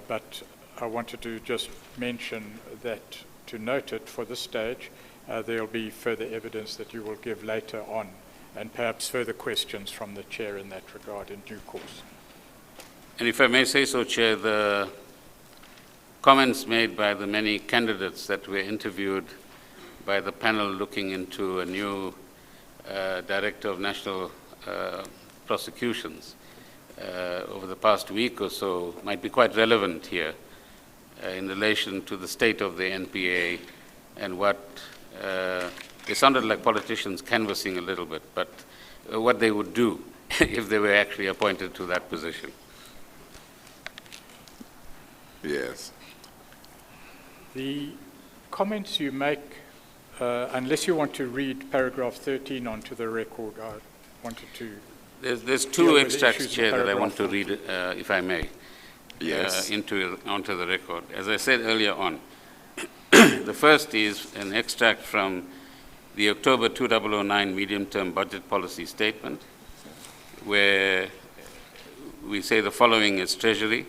But I wanted to just mention that, to note it for this stage, there will be further evidence that you will give later on, and perhaps further questions from the Chair in that regard in due course. And if I may say so, Chair, the comments made by the many candidates that were interviewed by the panel looking into a new Director of National Prosecutions over the past week or so might be quite relevant here in relation to the state of the NPA and what they sounded like politicians canvassing a little bit, but what they would do if they were actually appointed to that position. Yes. The comments you make, unless you want to read paragraph 13 onto the record, I wanted to... There's deal two with the extracts, issues in Chair, that I paragraph want to 14. read, if I may, Yes. onto the record. As I said earlier on, the first is an extract from the October 2009 medium-term budget policy statement, where we say the following as Treasury: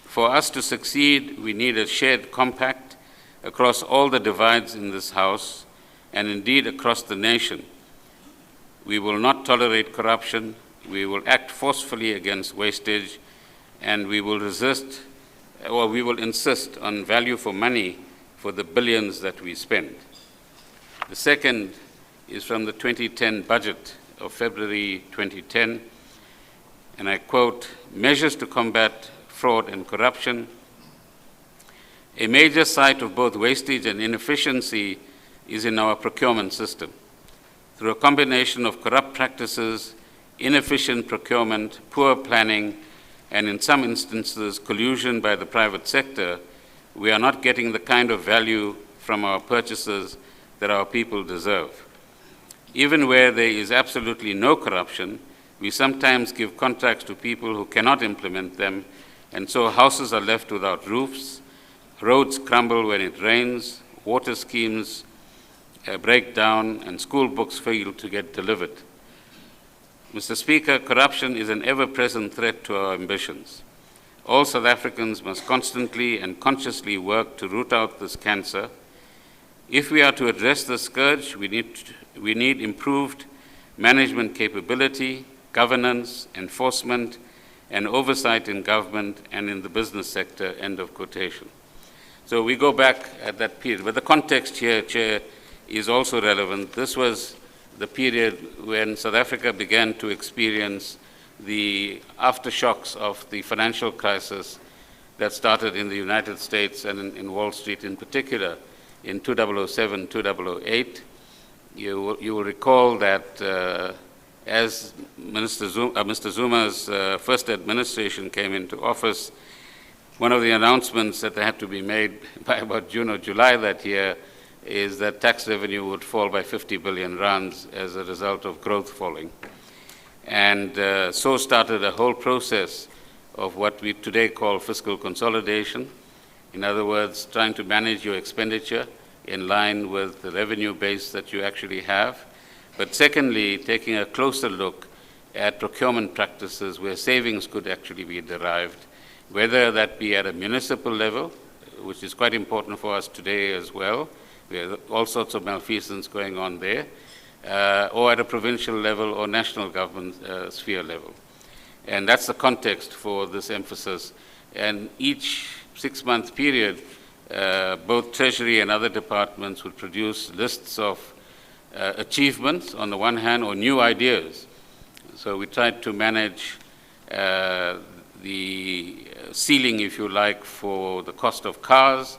for us to succeed, we need a shared compact across all the divides in this House and indeed across the nation. We will not tolerate corruption, we will act forcefully against wastage, and we will resist, or we will insist on value for money for the billions that we spend. The second is from the 2010 budget of February 2010, and I quote, "Measures to combat fraud and corruption. A major site of both wastage and inefficiency is in our procurement system. Through a combination of corrupt practices, inefficient procurement, poor planning, and in some instances collusion by the private sector, we are not getting the kind of value from our purchases that our people deserve. Even where there is absolutely no corruption, we sometimes give contracts to people who cannot implement them, and so houses are left without roofs, roads crumble when it rains, water schemes break down, and school books fail to get delivered. Mr. Speaker, corruption is an ever-present threat to our ambitions. All South Africans must constantly and consciously work to root out this cancer. If we are to address the scourge, we need improved management capability, governance, enforcement, and oversight in government and in the business sector," end of quotation. So we go back at that period. But the context here, Chair, is also relevant. This was the period when South Africa began to experience the aftershocks of the financial crisis that started in the United States and in Wall Street in particular in 2007, 2008. You will recall that as Mr. Zuma's first administration came into office, one of the announcements that had to be made by about June or July that year is that tax revenue would fall by 50 billion rands as a result of growth falling. And so started a whole process of what we today call fiscal consolidation. In other words, trying to manage your expenditure in line with the revenue base that you actually have. But secondly, taking a closer look at procurement practices where savings could actually be derived, whether that be at a municipal level, which is quite important for us today as well. We have all sorts of malfeasance going on there, or at a provincial level or national government sphere level. And that's the context for this emphasis. And each 6-month period, both Treasury and other departments would produce lists of achievements on the one hand, or new ideas. So we tried to manage the ceiling, if you like, for the cost of cars,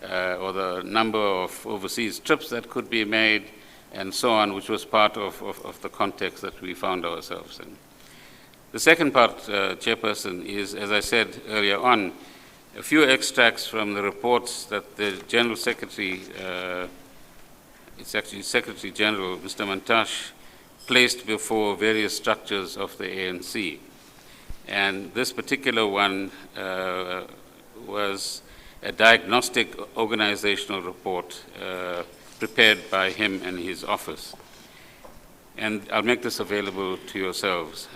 or the number of overseas trips that could be made, and so on, which was part of the context that we found ourselves in. The second part, Chairperson, is, as I said earlier on, a few extracts from the reports that the General Secretary, it's actually Secretary General, Mr. Mantash, placed before various structures of the ANC. And this particular one was a diagnostic organizational report prepared by him and his office. And I'll make this available to yourselves.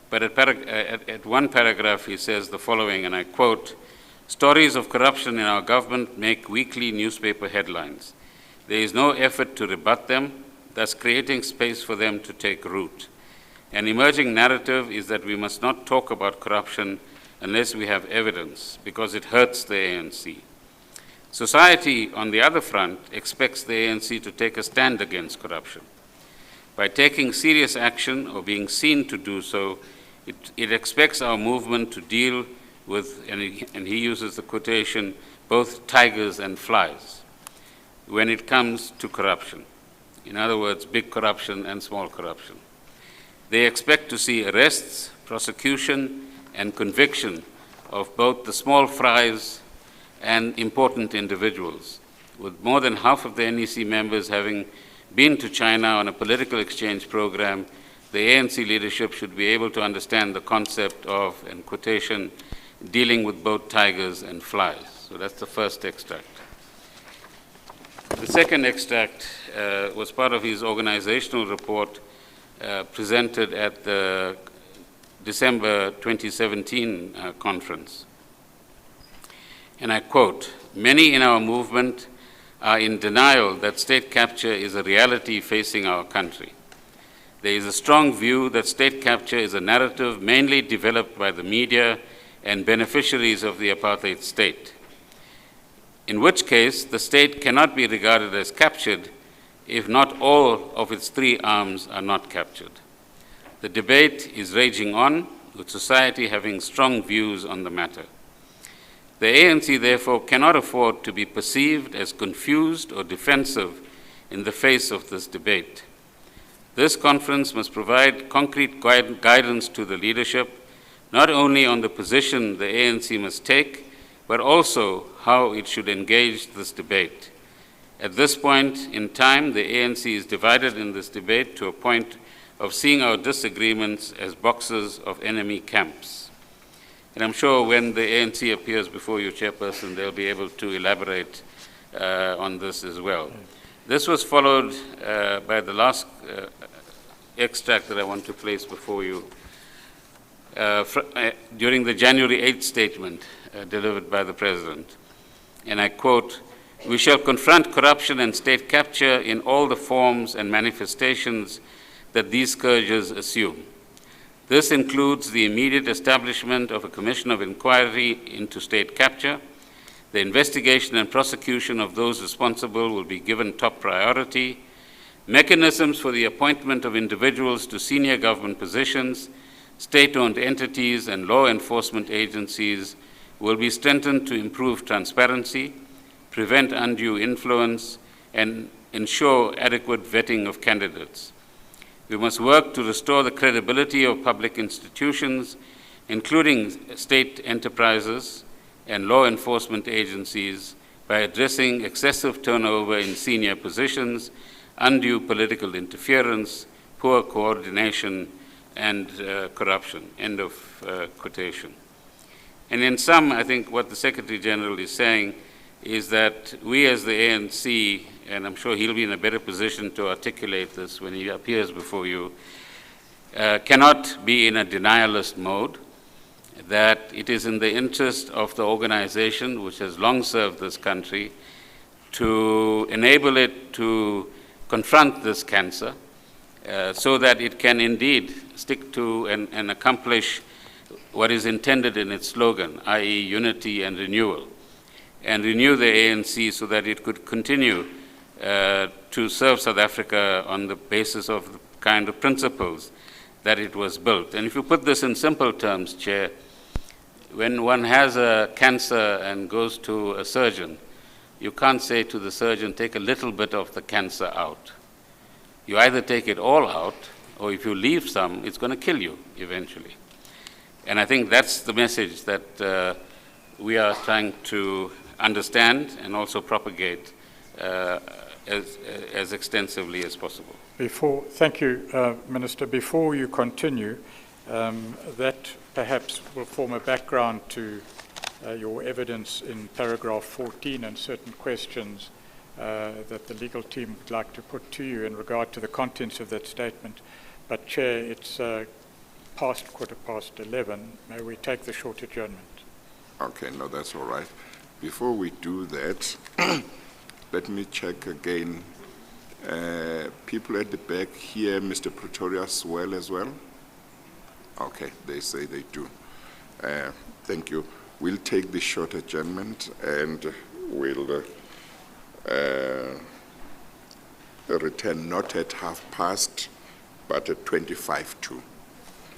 But at one paragraph, he says the following, and I quote, "Stories of corruption in our government make weekly newspaper headlines. There is no effort to rebut them, thus creating space for them to take root. An emerging narrative is that we must not talk about corruption unless we have evidence, because it hurts the ANC. Society, on the other front, expects the ANC to take a stand against corruption. By taking serious action or being seen to do so, it expects our movement to deal with, and he uses the quotation, both tigers and flies when it comes to corruption. In other words, big corruption and small corruption. They expect to see arrests, prosecution, and conviction of both the small fries and important individuals, with more than half of the NEC members having been to China on a political exchange program. The ANC leadership should be able to understand the concept of, and quotation, dealing with both tigers and flies." So that's the first extract. The second extract was part of his organizational report presented at the December 2017 conference. And I quote, "Many in our movement are in denial that state capture is a reality facing our country. There is a strong view that state capture is a narrative mainly developed by the media and beneficiaries of the apartheid state, in which case the state cannot be regarded as captured if not all of its three arms are not captured. The debate is raging on, with society having strong views on the matter. The ANC, therefore, cannot afford to be perceived as confused or defensive in the face of this debate. This conference must provide concrete guidance to the leadership, not only on the position the ANC must take, but also how it should engage this debate. At this point in time, the ANC is divided in this debate to a point of seeing our disagreements as boxes of enemy camps." And I'm sure when the ANC appears before you, Chairperson, they'll be able to elaborate on this as well. This was followed by the last extract that I want to place before you during the January 8th statement delivered by the President. And I quote, "We shall confront corruption and state capture in all the forms and manifestations that these scourges assume. This includes the immediate establishment of a commission of inquiry into state capture. The investigation and prosecution of those responsible will be given top priority. Mechanisms for the appointment of individuals to senior government positions, state-owned entities, and law enforcement agencies will be strengthened to improve transparency, prevent undue influence, and ensure adequate vetting of candidates. We must work to restore the credibility of public institutions, including state enterprises and law enforcement agencies, by addressing excessive turnover in senior positions, undue political interference, poor coordination, and corruption." End of quotation. And in sum, I think what the Secretary General is saying is that we as the ANC, and I'm sure he'll be in a better position to articulate this when he appears before you, cannot be in a denialist mode, that it is in the interest of the organization which has long served this country to enable it to confront this cancer so that it can indeed stick to and accomplish what is intended in its slogan, i.e. unity and renewal. and renew the ANC so that it could continue to serve South Africa on the basis of the kind of principles that it was built. And if you put this in simple terms, Chair, when one has a cancer and goes to a surgeon, you can't say to the surgeon, take a little bit of the cancer out. You either take it all out, or if you leave some, it's going to kill you eventually. And I think that's the message that we are trying to understand and also propagate as extensively as possible. Thank you, Minister. Before you continue, that perhaps will form a background to your evidence in paragraph 14 and certain questions that the legal team would like to put to you in regard to the contents of that statement. But Chair, it's past 11:15. May we take the short adjournment? Okay, no, that's all right. Before we do that, let me check again. People at the back here, Mr. Pretorius well as well? Okay, they say they do. Thank you. We'll take the short adjournment and we'll return not at past, but at 25 to.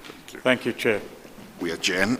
Thank you. Thank you, Chair. We adjourn.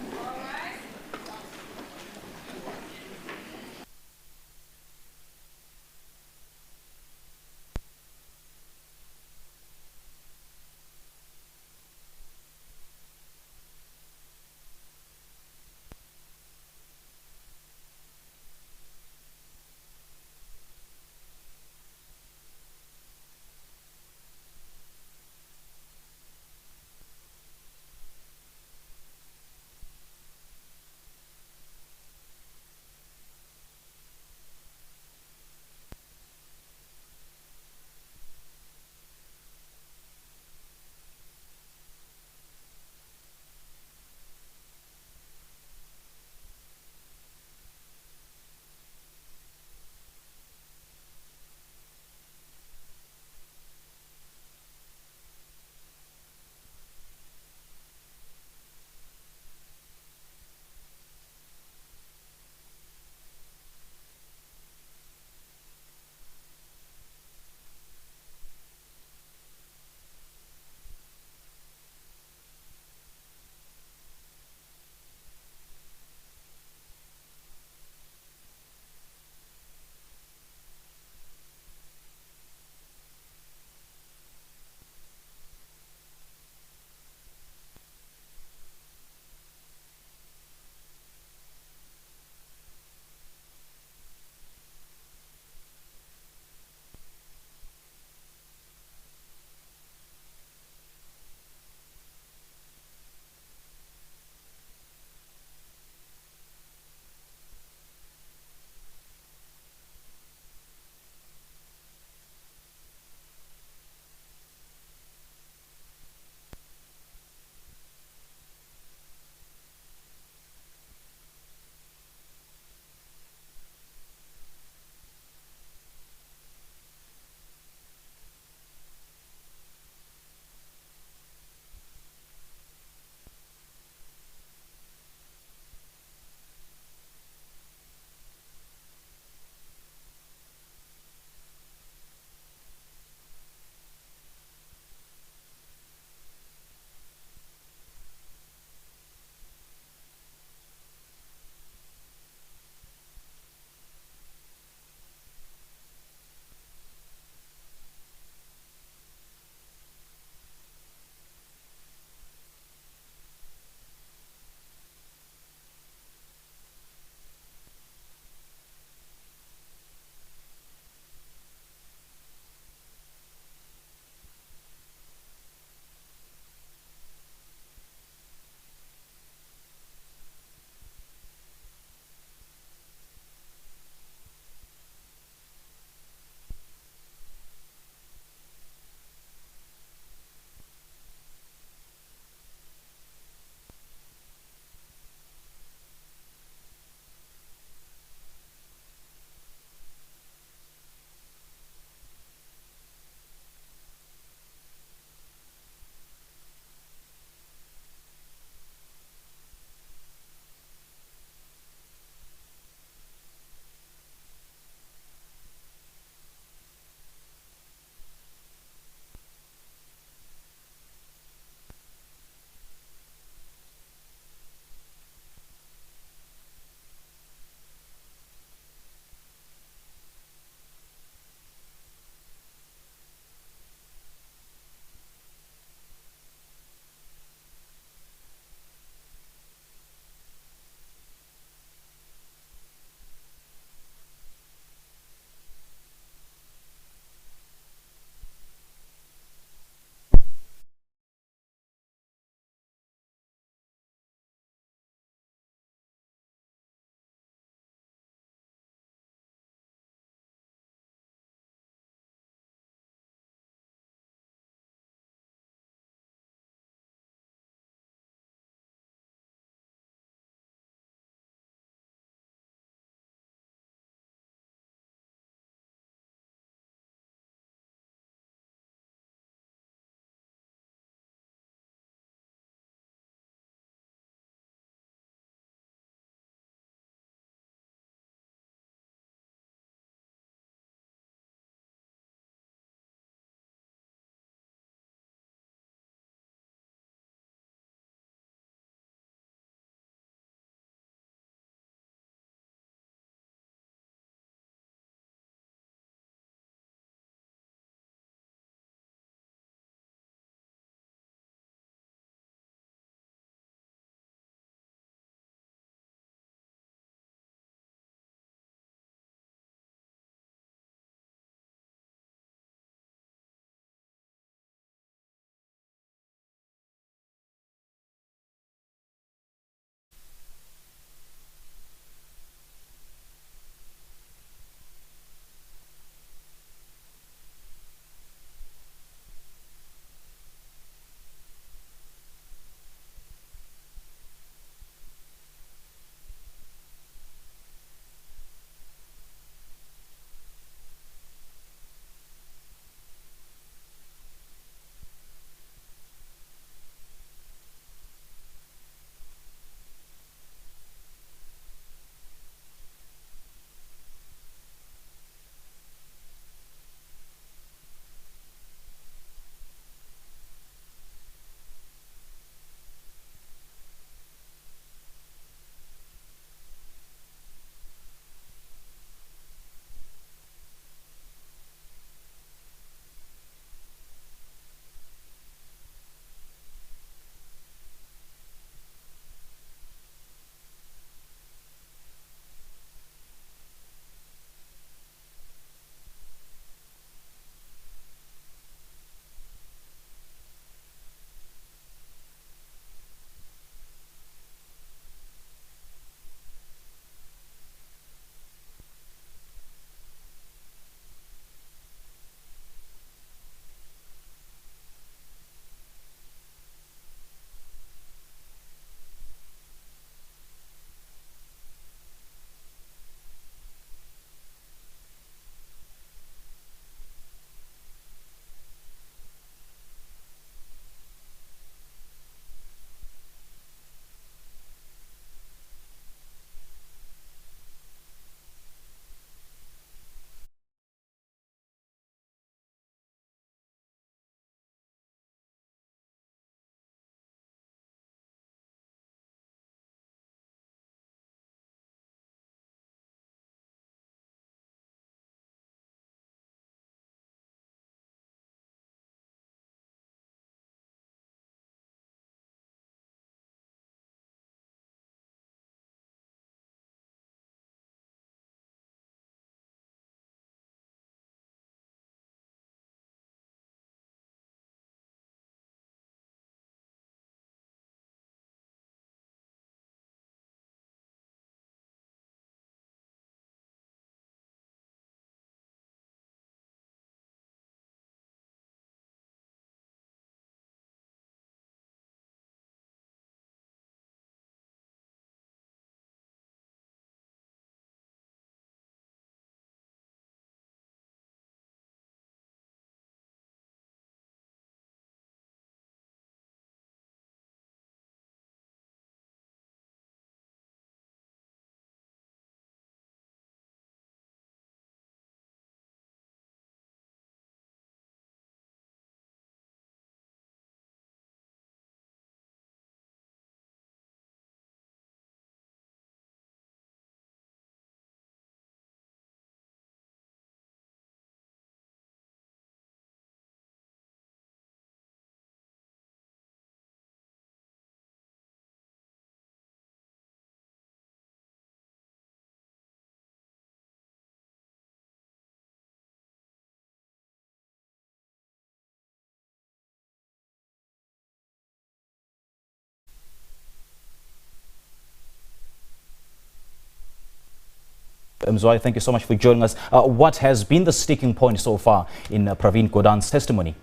Mzwai, thank you so much for joining us. What has been the sticking point so far in Pravin Gordhan's testimony?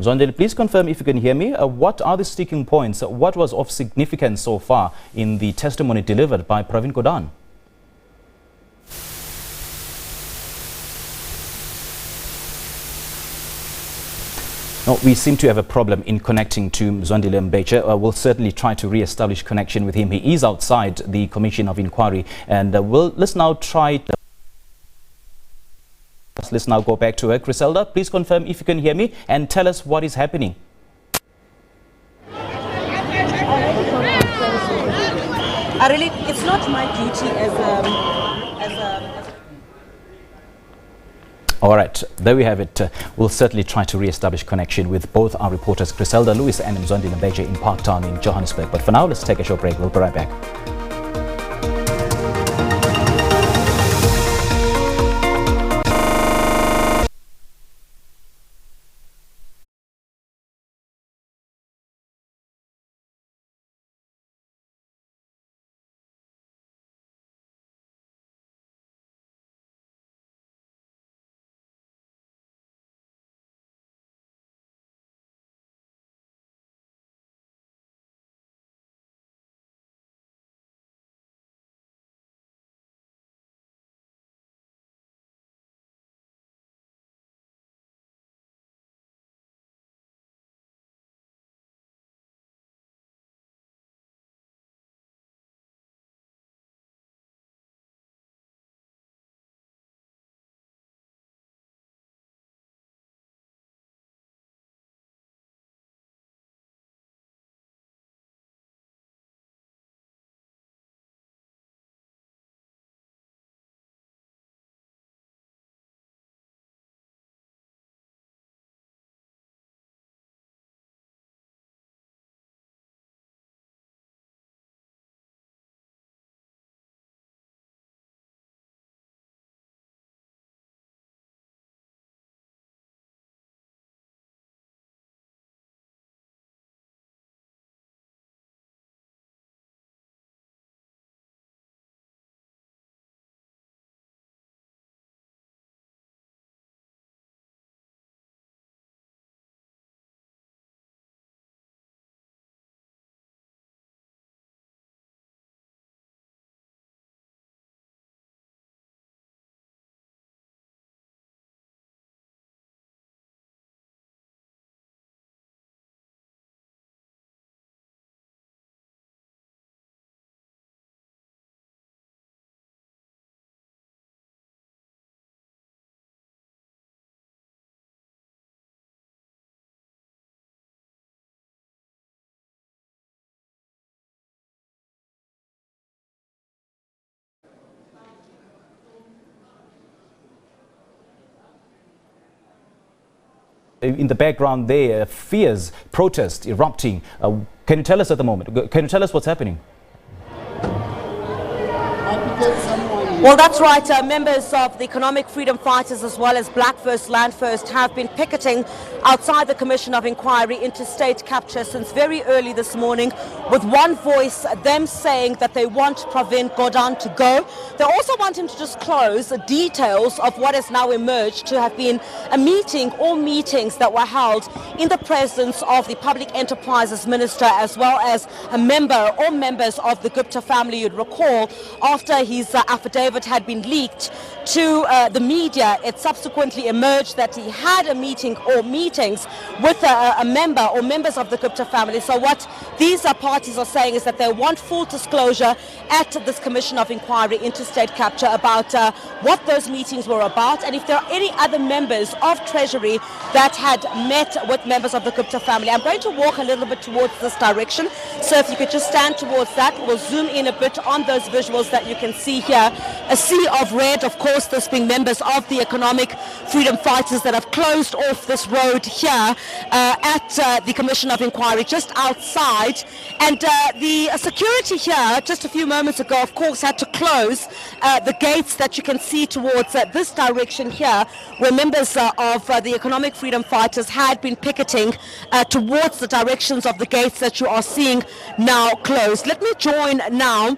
Zondeli, please confirm if you can hear me. What are the sticking points? What was of significance so far in the testimony delivered by Pravin Gordhan? No, we seem to have a problem in connecting to Zondile Mbeche. We'll certainly try to re-establish connection with him. He is outside the Commission of Inquiry, and let's now try. Let's now go back to her. Griselda, please confirm if you can hear me and tell us what is happening. It's not my duty as All right, there we have it. We'll certainly try to re-establish connection with both our reporters, Griselda Lewis and Mzondile Mbeche in Parktown in Johannesburg. But for now, let's take a short break. We'll be right back. In the background there, fears, protest erupting. Can you tell us at the moment? Can you tell us what's happening? Well, that's right. Members of the Economic Freedom Fighters as well as Black First, Land First have been picketing outside the Commission of Inquiry into state capture since very early this morning, with one voice, them saying that they want Pravin Gordhan to go. They also want him to disclose the details of what has now emerged to have been a meeting or meetings that were held in the presence of the Public Enterprises Minister as well as a member or members of the Gupta family. You'd recall after his affidavit had been leaked to the media, it subsequently emerged that he had a meeting or meetings with a member or members of the Gupta family. So what these parties are saying is that they want full disclosure at this Commission of Inquiry into state capture about what those meetings were about, and if there are any other members of Treasury that had met with members of the Gupta family. I'm going to walk a little bit towards this direction, so if you could just stand towards that, we'll zoom in a bit on those visuals that you can see here. a sea of red, of course, this being members of the economic freedom fighters that have closed off this road here at the Commission of Inquiry, just outside. And the security here, just a few moments ago, of course, had to close the gates that you can see towards this direction here, where members of the economic freedom fighters had been picketing towards the directions of the gates that you are seeing now closed. Let me join now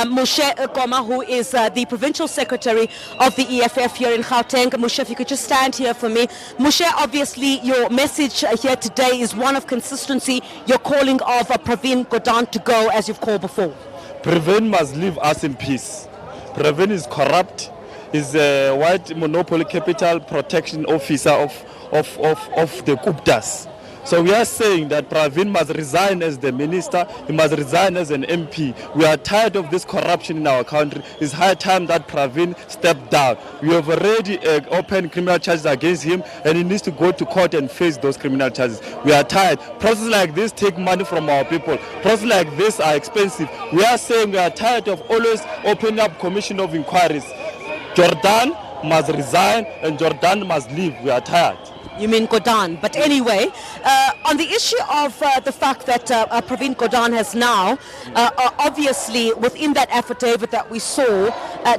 Moshe Koma, who is the Provincial Secretary of the EFF here in Gauteng. Moshe, if you could just stand here for me. Moshe, obviously your message here today is one of consistency. You're calling of Pravin Gordhan to go, as you've called before. Pravin must leave us in peace. Pravin is corrupt. He's a white monopoly capital protection officer of the Guptas. So we are saying that Pravin must resign as the minister, he must resign as an MP. We are tired of this corruption in our country. It's high time that Pravin step down. We have already opened criminal charges against him, and he needs to go to court and face those criminal charges. We are tired. Processes like this take money from our people. Processes like this are expensive. We are saying we are tired of always opening up commission of inquiries. Gordhan must resign and Gordhan must leave. We are tired. You mean Gordhan. But anyway, on the issue of the fact that Pravin Gordhan has now, obviously within that affidavit that we saw,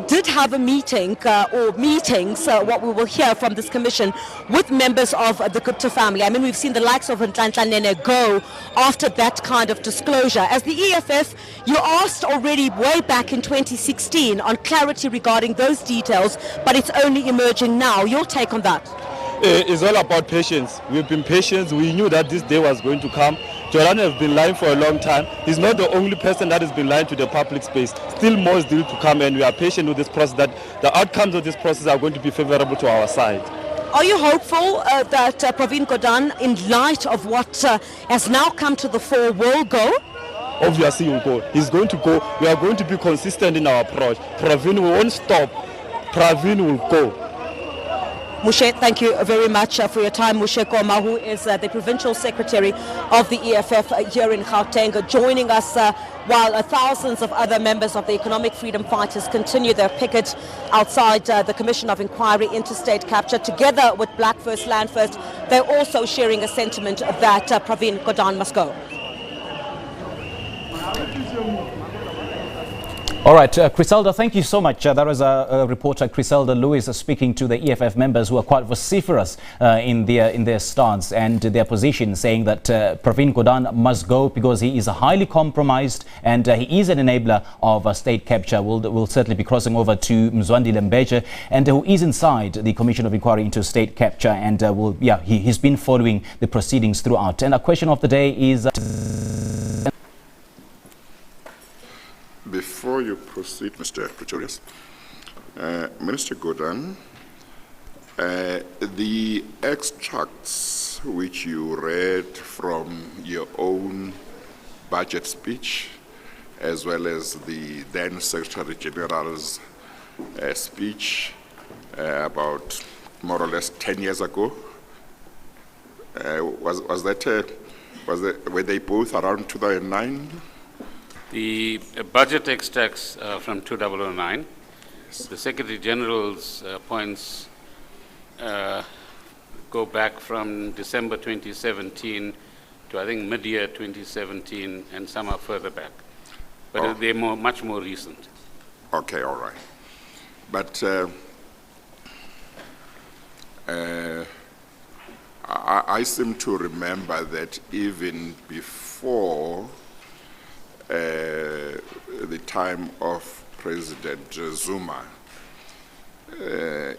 did have a meeting or meetings, what we will hear from this commission, with members of the Gupta family. I mean, we've seen the likes of Nhlanhla go after that kind of disclosure. As the EFF, you asked already way back in 2016 on clarity regarding those details, but it's only emerging now. Your take on that? It's all about patience. We've been patient. We knew that this day was going to come. Gordhan has been lying for a long time. He's not the only person that has been lying to the public space. Still more is due to come, and we are patient with this process, that the outcomes of this process are going to be favorable to our side. Are you hopeful that Pravin Gordhan, in light of what has now come to the fore, will go? Obviously he will go. He's going to go. We are going to be consistent in our approach. Pravin won't stop. Pravin will go. Moshe, thank you very much for your time. Moshe Koma, who is the Provincial Secretary of the EFF here in Gauteng, joining us while thousands of other members of the Economic Freedom Fighters continue their picket outside the Commission of Inquiry into state capture. Together with Black First, Land First, they're also sharing a sentiment that Pravin Gordhan must go. All right, Griselda, thank you so much. That was a reporter, Griselda Lewis, speaking to the EFF members who are quite vociferous in their stance and their position, saying that Pravin Gordhan must go because he is highly compromised and he is an enabler of state capture. We'll certainly be crossing over to Mzwandile Mbeje, and who is inside the Commission of Inquiry into State Capture, and he's been following the proceedings throughout. And our question of the day is... Before you proceed, Mr. Pretorius, Minister Gordhan, the extracts which you read from your own budget speech, as well as the then Secretary General's speech about more or less 10 years ago, were they both around 2009? The budget extracts from 2009, the Secretary General's points go back from December 2017 to I think mid-year 2017, and some are further back. But they're much more recent. Okay, all right. But I seem to remember that even before the time of President Zuma,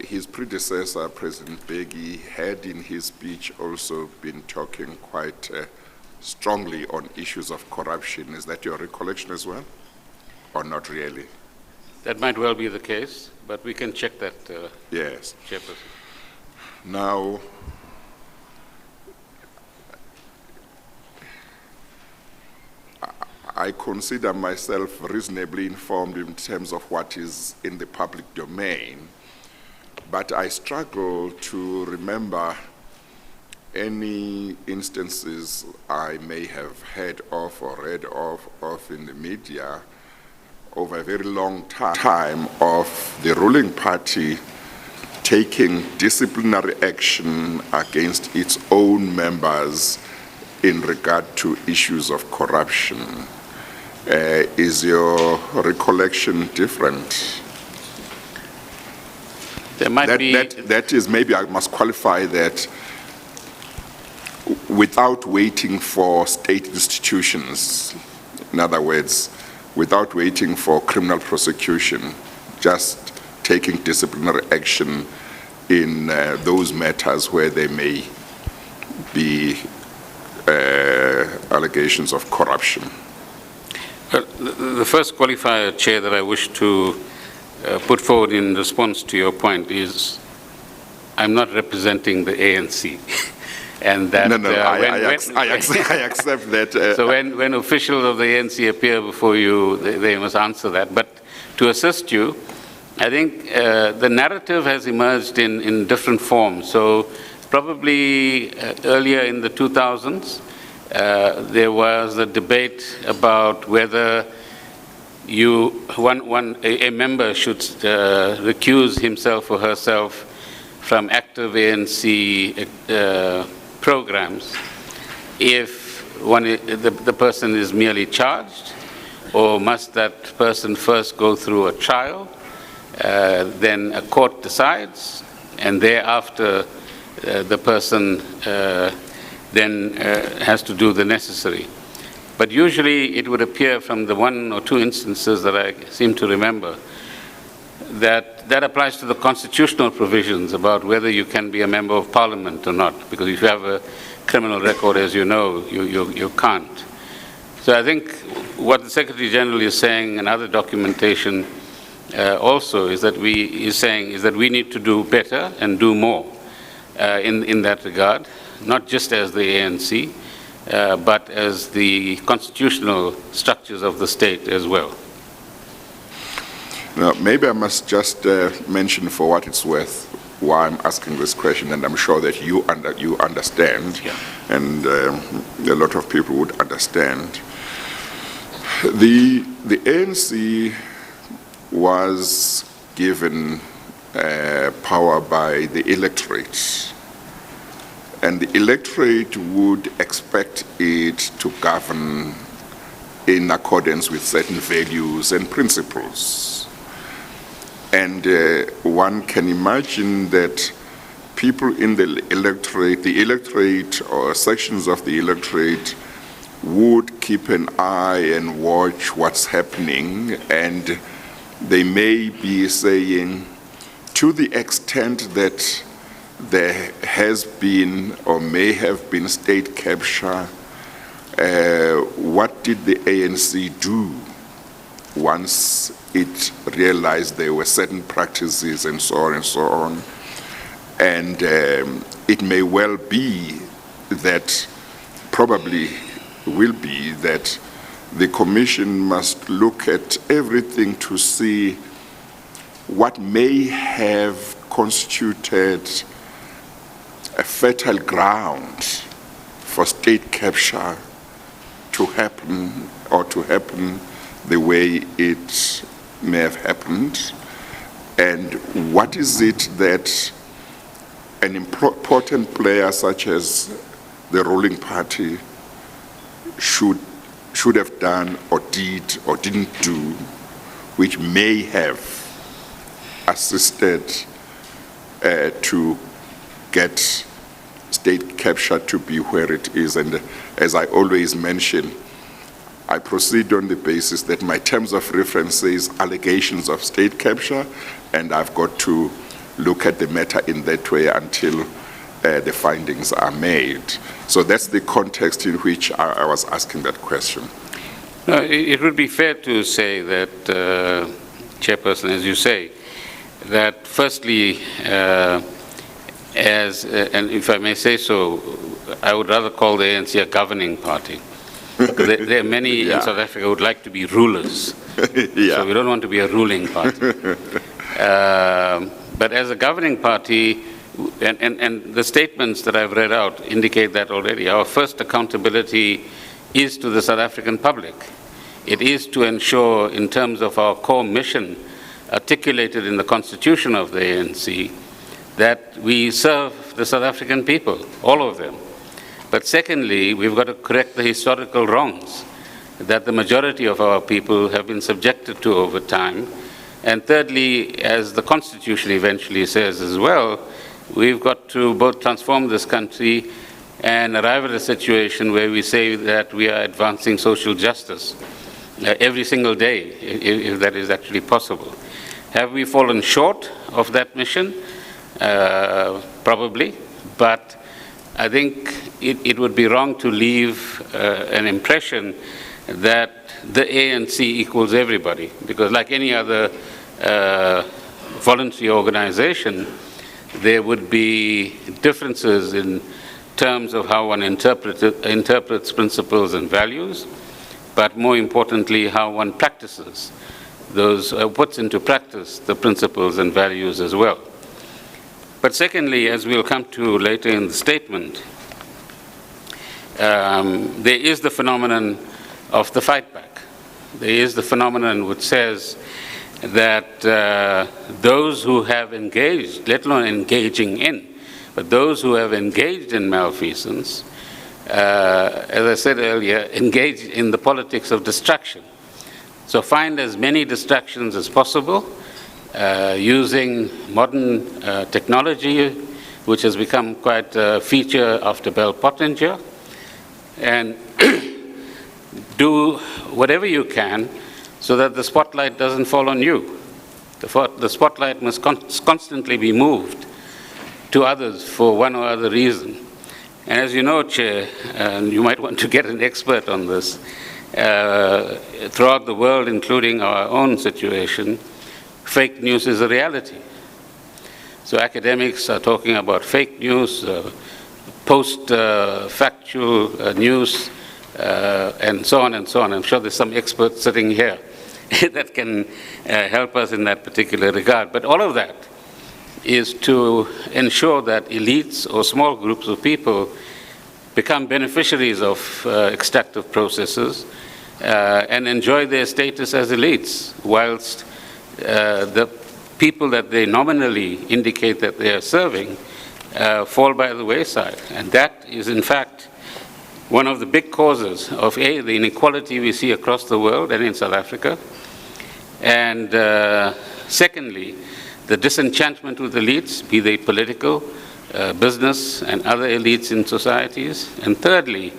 his predecessor, President Begi, had in his speech also been talking quite strongly on issues of corruption. Is that your recollection as well, or not really? That might well be the case, but we can check that, yes. Chairperson. Now, I consider myself reasonably informed in terms of what is in the public domain, but I struggle to remember any instances I may have heard of or read of in the media over a very long time of the ruling party taking disciplinary action against its own members in regard to issues of corruption. Is your recollection different? There might be... That is, maybe I must qualify that without waiting for state institutions, in other words, without waiting for criminal prosecution, just taking disciplinary action in those matters where there may be allegations of corruption. The first qualifier, Chair, that I wish to put forward in response to your point is I'm not representing the ANC. And that, I accept that. So when officials of the ANC appear before you, they must answer that. But to assist you, I think the narrative has emerged in different forms. So probably earlier in the 2000s, there was a debate about whether a member should recuse himself or herself from active ANC programs if the person is merely charged, or must that person first go through a trial, then a court decides, and thereafter the person then has to do the necessary. But usually it would appear from the one or two instances that I seem to remember that applies to the constitutional provisions about whether you can be a member of parliament or not, because if you have a criminal record, as you know, you can't. So I think what the Secretary General is saying and other documentation also is that we need to do better and do more in that regard, not just as the ANC, but as the constitutional structures of the state as well. Now, maybe I must just mention for what it's worth why I'm asking this question, and I'm sure that you understand, yeah, and a lot of people would understand. The ANC was given power by the electorate, and the electorate would expect it to govern in accordance with certain values and principles. And one can imagine that people in the electorate or sections of the electorate would keep an eye and watch what's happening, and they may be saying, to the extent that there has been or may have been state capture, what did the ANC do once it realized there were certain practices and so on and so on? And it may well be that, probably will be that the Commission must look at everything to see what may have constituted a fertile ground for state capture to happen, or to happen the way it may have happened, and what is it that an important player such as the ruling party should have done or did or didn't do, which may have assisted to get state capture to be where it is. And as I always mention, I proceed on the basis that my terms of reference says allegations of state capture, and I've got to look at the matter in that way until the findings are made. So that's the context in which I was asking that question. No, it would be fair to say that, Chairperson, as you say, that firstly, and if I may say so, I would rather call the ANC a governing party. There are many in South Africa who would like to be rulers. Yeah. So we don't want to be a ruling party. But as a governing party, and the statements that I've read out indicate that already, our first accountability is to the South African public. It is to ensure, in terms of our core mission articulated in the constitution of the ANC, that we serve the South African people, all of them. But secondly, we've got to correct the historical wrongs that the majority of our people have been subjected to over time. And thirdly, as the Constitution eventually says as well, we've got to both transform this country and arrive at a situation where we say that we are advancing social justice every single day, if that is actually possible. Have we fallen short of that mission? Probably, but I think it would be wrong to leave an impression that the ANC equals everybody, because like any other voluntary organization, there would be differences in terms of how one interprets principles and values, but more importantly, how one practices those, puts into practice the principles and values as well. But secondly, as we'll come to later in the statement, there is the phenomenon of the fight back. There is the phenomenon which says that those who have engaged, let alone engaging in, but those who have engaged in malfeasance, as I said earlier, engage in the politics of distraction. So find as many distractions as possible, using modern technology, which has become quite a feature after Bell Pottinger, and do whatever you can so that the spotlight doesn't fall on you. The spotlight must constantly be moved to others for one or other reason. And as you know, Chair, and you might want to get an expert on this, throughout the world, including our own situation, fake news is a reality. So academics are talking about fake news, post-factual news, and so on and so on. I'm sure there's some experts sitting here that can help us in that particular regard. But all of that is to ensure that elites or small groups of people become beneficiaries of extractive processes and enjoy their status as elites, whilst the people that they nominally indicate that they are serving fall by the wayside. And that is, in fact, one of the big causes of the inequality we see across the world and in South Africa. And secondly, the disenchantment with elites, be they political, business, and other elites in societies. And thirdly,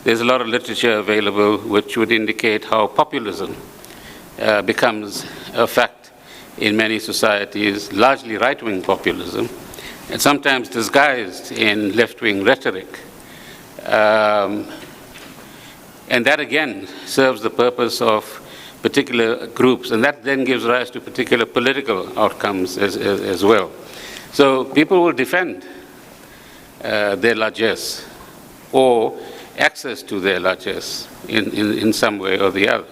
there's a lot of literature available which would indicate how populism becomes a fact in many societies, largely right-wing populism, and sometimes disguised in left-wing rhetoric. And that again serves the purpose of particular groups, and that then gives rise to particular political outcomes as well. So people will defend their largesse or access to their largesse in some way or the other.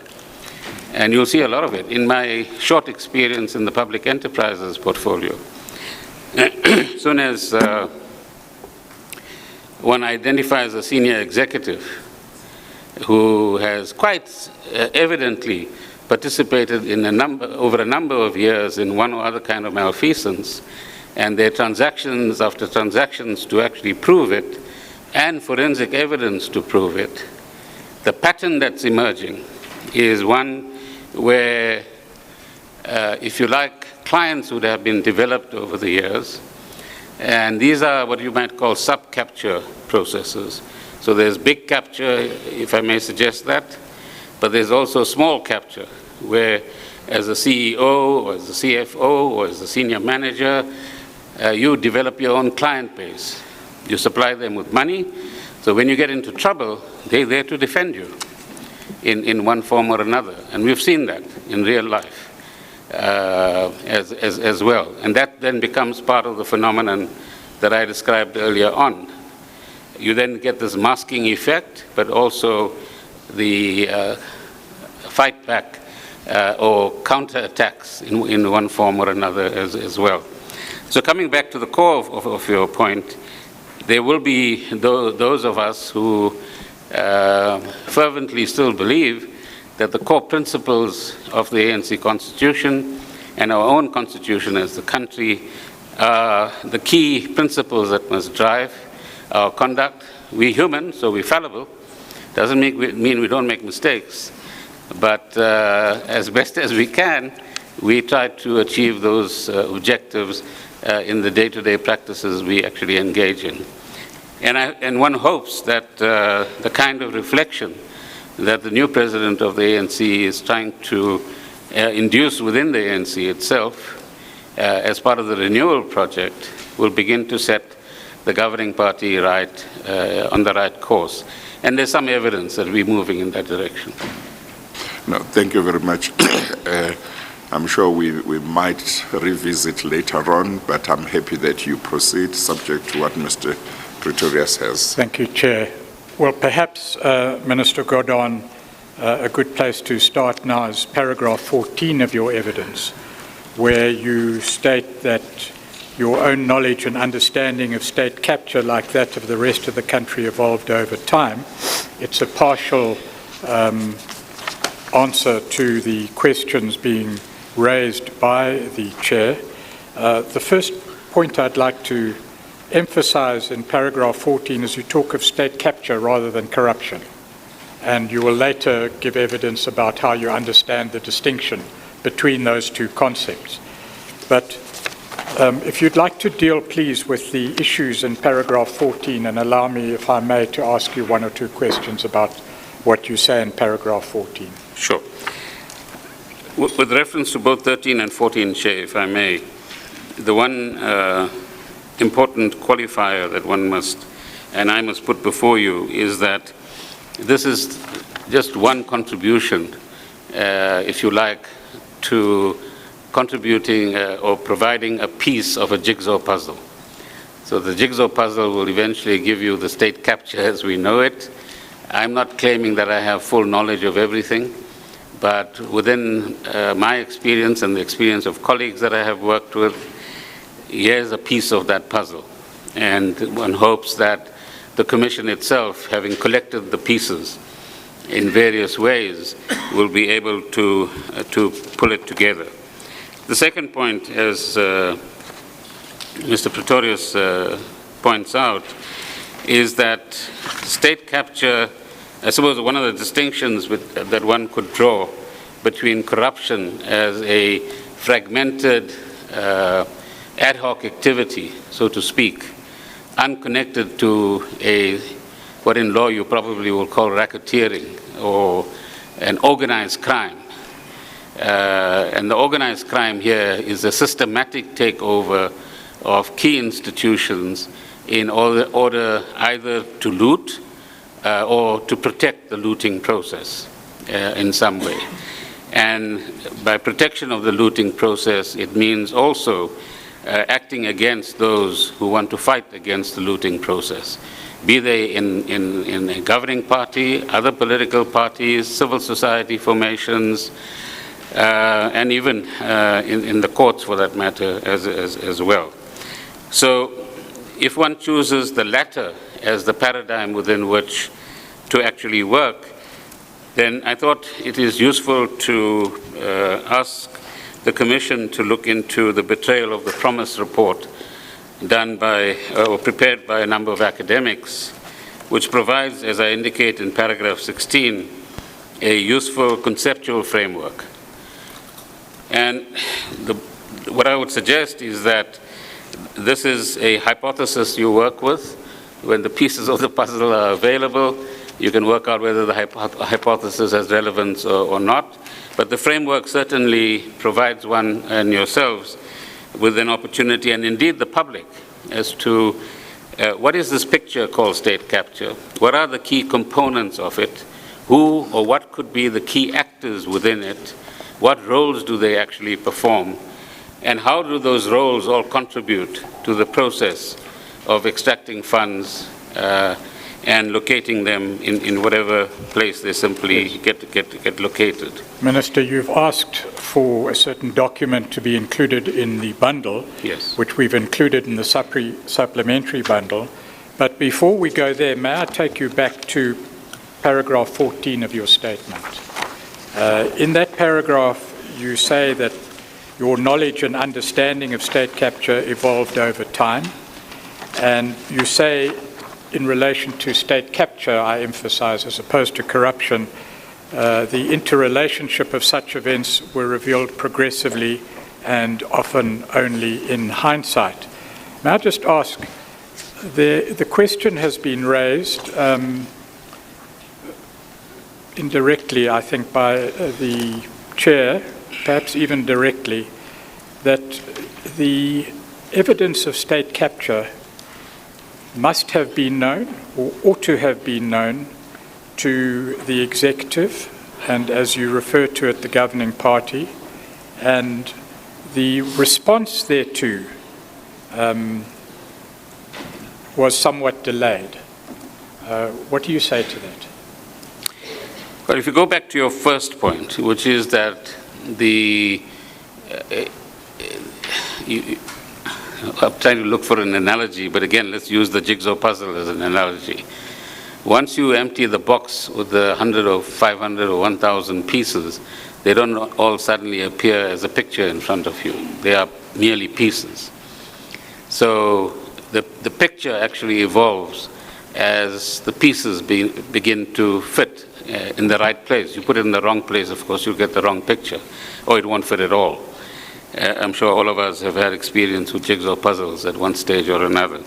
And you'll see a lot of it. In my short experience in the public enterprises portfolio, as soon as one identifies a senior executive who has quite evidently participated in over a number of years in one or other kind of malfeasance, and their transactions after transactions to actually prove it, and forensic evidence to prove it, the pattern that's emerging is one where, if you like, clients would have been developed over the years, and these are what you might call sub-capture processes. So there's big capture, if I may suggest that, but there's also small capture, where as a CEO or as a CFO or as a senior manager, you develop your own client base. You supply them with money, so when you get into trouble, they're there to defend you in one form or another. And we've seen that in real life as well. And that then becomes part of the phenomenon that I described earlier on. You then get this masking effect, but also the fight back or counterattacks in one form or another as well. So coming back to the core of your point, there will be those of us who fervently still believe that the core principles of the ANC Constitution and our own Constitution as the country are the key principles that must drive our conduct. We're human, so we're fallible. Doesn't mean we don't make mistakes, but as best as we can, we try to achieve those objectives in the day-to-day practices we actually engage in. And one hopes that the kind of reflection that the new president of the ANC is trying to induce within the ANC itself as part of the renewal project will begin to set the governing party right on the right course. And there's some evidence that we're moving in that direction. No, thank you very much. I'm sure we might revisit later on, but I'm happy that you proceed subject to what Mr. Pretorius has. Thank you, Chair. Well, perhaps, Minister Gordhan, a good place to start now is paragraph 14 of your evidence, where you state that your own knowledge and understanding of state capture, like that of the rest of the country, evolved over time. It's a partial answer to the questions being raised by the Chair. The first point I'd like to emphasize in paragraph 14 is you talk of state capture rather than corruption. And you will later give evidence about how you understand the distinction between those two concepts. But if you'd like to deal, please, with the issues in paragraph 14 and allow me, if I may, to ask you one or two questions about what you say in paragraph 14. Sure. With reference to both 13 and 14, Chair, if I may, the one important qualifier that one must, and I must put before you, is that this is just one contribution, if you like, to contributing or providing a piece of a jigsaw puzzle. So the jigsaw puzzle will eventually give you the state capture as we know it. I'm not claiming that I have full knowledge of everything, but within my experience and the experience of colleagues that I have worked with, here's a piece of that puzzle. And one hopes that the Commission itself, having collected the pieces in various ways, will be able to pull it together. The second point, as Mr. Pretorius points out, is that state capture, I suppose one of the distinctions that one could draw between corruption as a fragmented ad hoc activity, so to speak, unconnected to what in law you probably will call racketeering or an organized crime. And the organized crime here is a systematic takeover of key institutions in order either to loot or to protect the looting process in some way. And by protection of the looting process, it means also acting against those who want to fight against the looting process, be they in a governing party, other political parties, civil society formations, and even in the courts for that matter as well. So if one chooses the latter as the paradigm within which to actually work, then I thought it is useful to ask the Commission to look into the betrayal of the promise report done by, or prepared by a number of academics, which provides, as I indicate in paragraph 16, a useful conceptual framework. And what I would suggest is that this is a hypothesis you work with. When the pieces of the puzzle are available, you can work out whether the hypothesis has relevance or not. But the framework certainly provides one and yourselves with an opportunity, and indeed the public, as to what is this picture called state capture? What are the key components of it? Who or what could be the key actors within it? What roles do they actually perform? And how do those roles all contribute to the process of extracting funds and locating them in whatever place they simply get located? Minister, you've asked for a certain document to be included in the bundle, yes, which we've included in the supplementary bundle. But before we go there, may I take you back to paragraph 14 of your statement? In that paragraph, you say that your knowledge and understanding of state capture evolved over time, and you say in relation to state capture, I emphasize, as opposed to corruption, the interrelationship of such events were revealed progressively and often only in hindsight. May I just ask, the question has been raised indirectly, I think, by the chair, perhaps even directly, that the evidence of state capture must have been known or ought to have been known to the executive and, as you refer to it, the governing party, and the response thereto was somewhat delayed. What do you say to that? Well, if you go back to your first point, which is that I'm trying to look for an analogy, but again, let's use the jigsaw puzzle as an analogy. Once you empty the box with the 100 or 500 or 1,000 pieces, they don't all suddenly appear as a picture in front of you. They are merely pieces. So the picture actually evolves as the pieces begin to fit in the right place. You put it in the wrong place, of course, you'll get the wrong picture, or it won't fit at all. I'm sure all of us have had experience with jigsaw puzzles at one stage or another.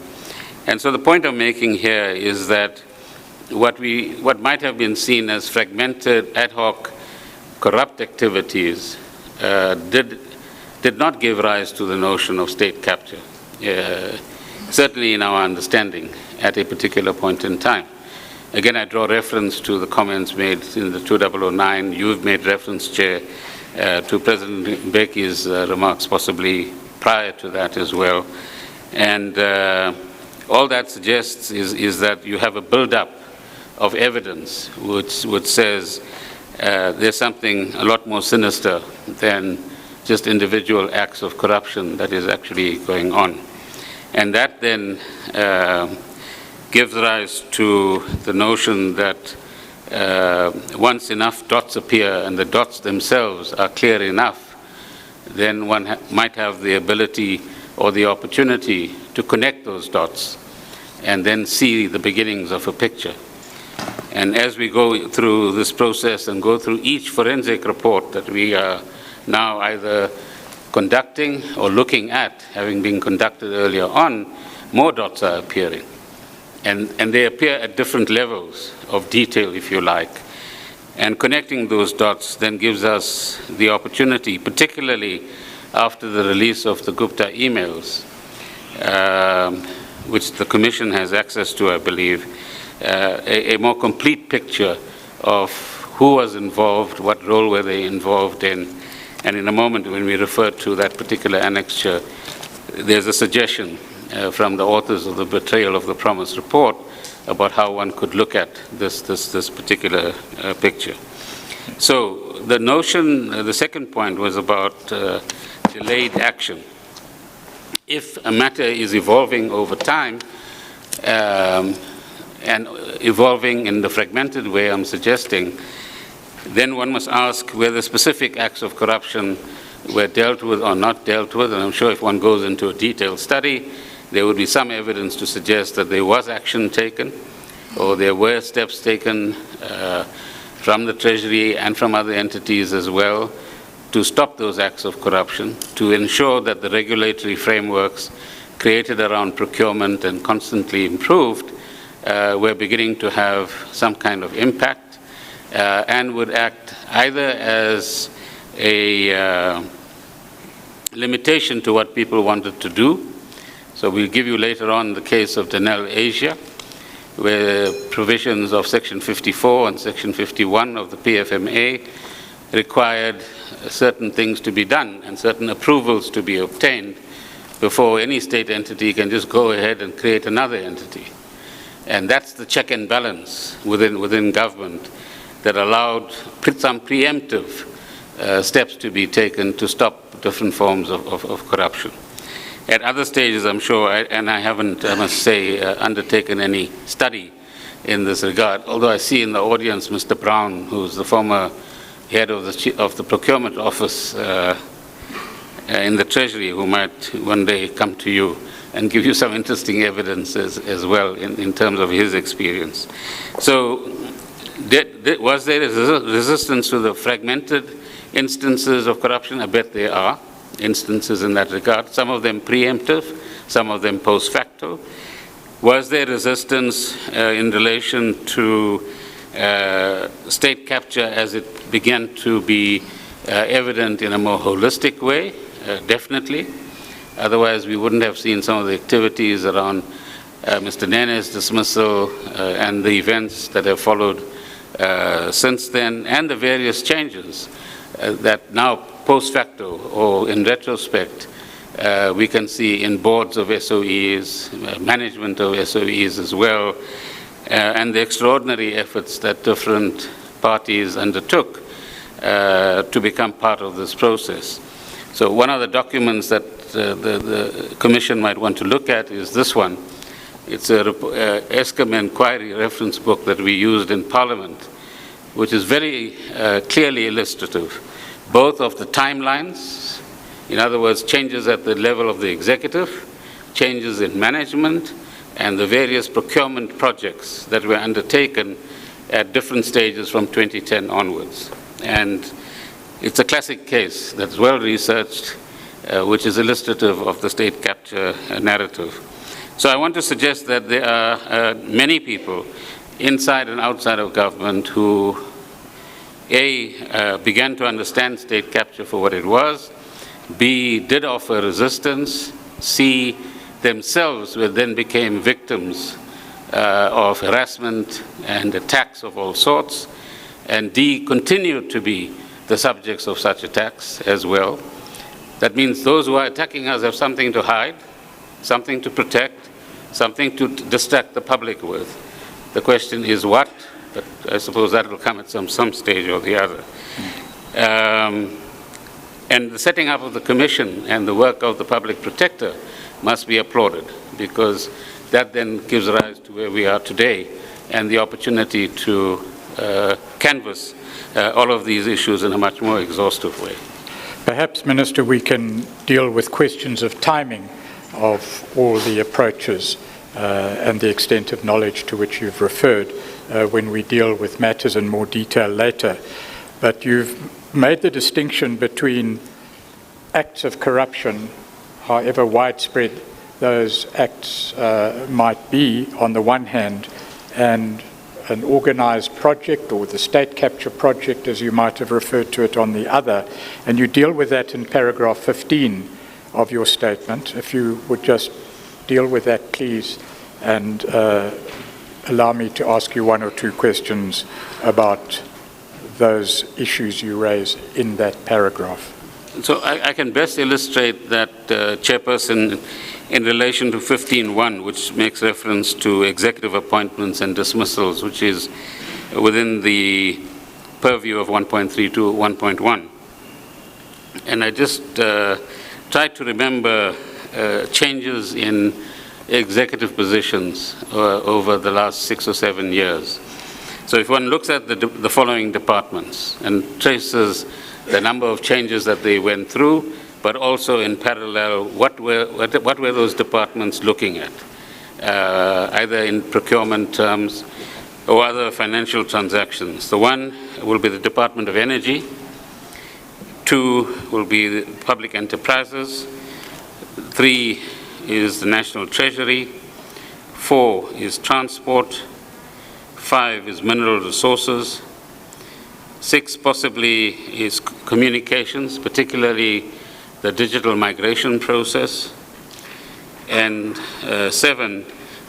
And so the point I'm making here is that what might have been seen as fragmented, ad hoc, corrupt activities did not give rise to the notion of state capture, certainly in our understanding at a particular point in time. Again, I draw reference to the comments made in the 2009. You've made reference, Chair, to President Mbeki's remarks, possibly prior to that as well. And all that suggests is that you have a build-up of evidence which says there's something a lot more sinister than just individual acts of corruption that is actually going on. And that then gives rise to the notion that once enough dots appear and the dots themselves are clear enough, then one might have the ability or the opportunity to connect those dots and then see the beginnings of a picture. And as we go through this process and go through each forensic report that we are now either conducting or looking at, having been conducted earlier on, more dots are appearing. And they appear at different levels of detail, if you like. And connecting those dots then gives us the opportunity, particularly after the release of the Gupta emails, which the Commission has access to, I believe, a more complete picture of who was involved, what role were they involved in. And in a moment, when we refer to that particular annexure, there's a suggestion from the authors of the Betrayal of the Promise report about how one could look at this particular picture. So the notion, the second point was about delayed action. If a matter is evolving over time and evolving in the fragmented way I'm suggesting, then one must ask whether specific acts of corruption were dealt with or not dealt with. And I'm sure if one goes into a detailed study, there would be some evidence to suggest that there was action taken or there were steps taken from the Treasury and from other entities as well to stop those acts of corruption, to ensure that the regulatory frameworks created around procurement and constantly improved were beginning to have some kind of impact and would act either as a limitation to what people wanted to do. So we'll give you later on the case of Denel Asia, where provisions of Section 54 and Section 51 of the PFMA required certain things to be done and certain approvals to be obtained before any state entity can just go ahead and create another entity. And that's the check and balance within government that allowed some preemptive steps to be taken to stop different forms of corruption. At other stages, I'm sure, and I haven't, I must say, undertaken any study in this regard, although I see in the audience Mr. Brown, who's the former head of the Procurement Office in the Treasury, who might one day come to you and give you some interesting evidence as well in terms of his experience. So was there a resistance to the fragmented instances of corruption? I bet there are instances in that regard, some of them preemptive, some of them post facto. Was there resistance in relation to state capture as it began to be evident in a more holistic way? Definitely. Otherwise, we wouldn't have seen some of the activities around Mr. Nene's dismissal and the events that have followed since then, and the various changes that now post facto or in retrospect we can see in boards of SOEs, management of SOEs as well, and the extraordinary efforts that different parties undertook to become part of this process. So one of the documents that the Commission might want to look at is this one. It's a ESCOM inquiry reference book that we used in Parliament, which is very clearly illustrative, both of the timelines, in other words, changes at the level of the executive, changes in management, and the various procurement projects that were undertaken at different stages from 2010 onwards. And it's a classic case that's well researched, which is illustrative of the state capture narrative. So I want to suggest that there are many people inside and outside of government who, A, began to understand state capture for what it was, B, did offer resistance, C, themselves then became victims of harassment and attacks of all sorts, and D, continued to be the subjects of such attacks as well. That means those who are attacking us have something to hide, something to protect, something to distract the public with. The question is what, but I suppose that will come at some stage or the other. And the setting up of the Commission and the work of the Public Protector must be applauded, because that then gives rise to where we are today and the opportunity to canvass all of these issues in a much more exhaustive way. Perhaps, Minister, we can deal with questions of timing of all the approaches and the extent of knowledge to which you've referred when we deal with matters in more detail later. But you've made the distinction between acts of corruption, however widespread those acts might be on the one hand, and an organized project, or the state capture project as you might have referred to it, on the other. And you deal with that in paragraph 15 of your statement. If you would just deal with that, please, and allow me to ask you one or two questions about those issues you raise in that paragraph. So I can best illustrate that, Chairperson, in relation to 15.1, which makes reference to executive appointments and dismissals, which is within the purview of 1.3 to 1.1. And I just tried to remember changes in executive positions over the last 6 or 7 years. So if one looks at the following departments and traces the number of changes that they went through, but also in parallel, what were those departments looking at, either in procurement terms or other financial transactions. The one will be the Department of Energy, 2 will be the Public Enterprises, 3 is the National Treasury, 4 is Transport, 5 is Mineral Resources, 6 possibly is Communications, particularly the digital migration process, and 7,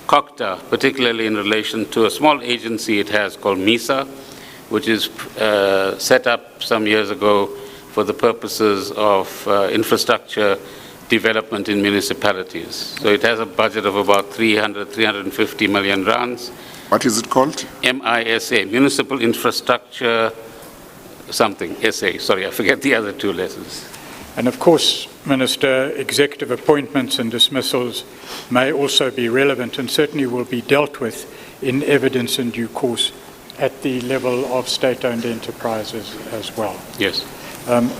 COCTA, particularly in relation to a small agency it has called MISA, which is set up some years ago for the purposes of infrastructure development in municipalities. So it has a budget of about 350 million rands. What is it called? MISA, Municipal Infrastructure something, SA, sorry, I forget the other 2 letters. And of course, Minister, executive appointments and dismissals may also be relevant and certainly will be dealt with in evidence in due course at the level of state-owned enterprises as well. Yes.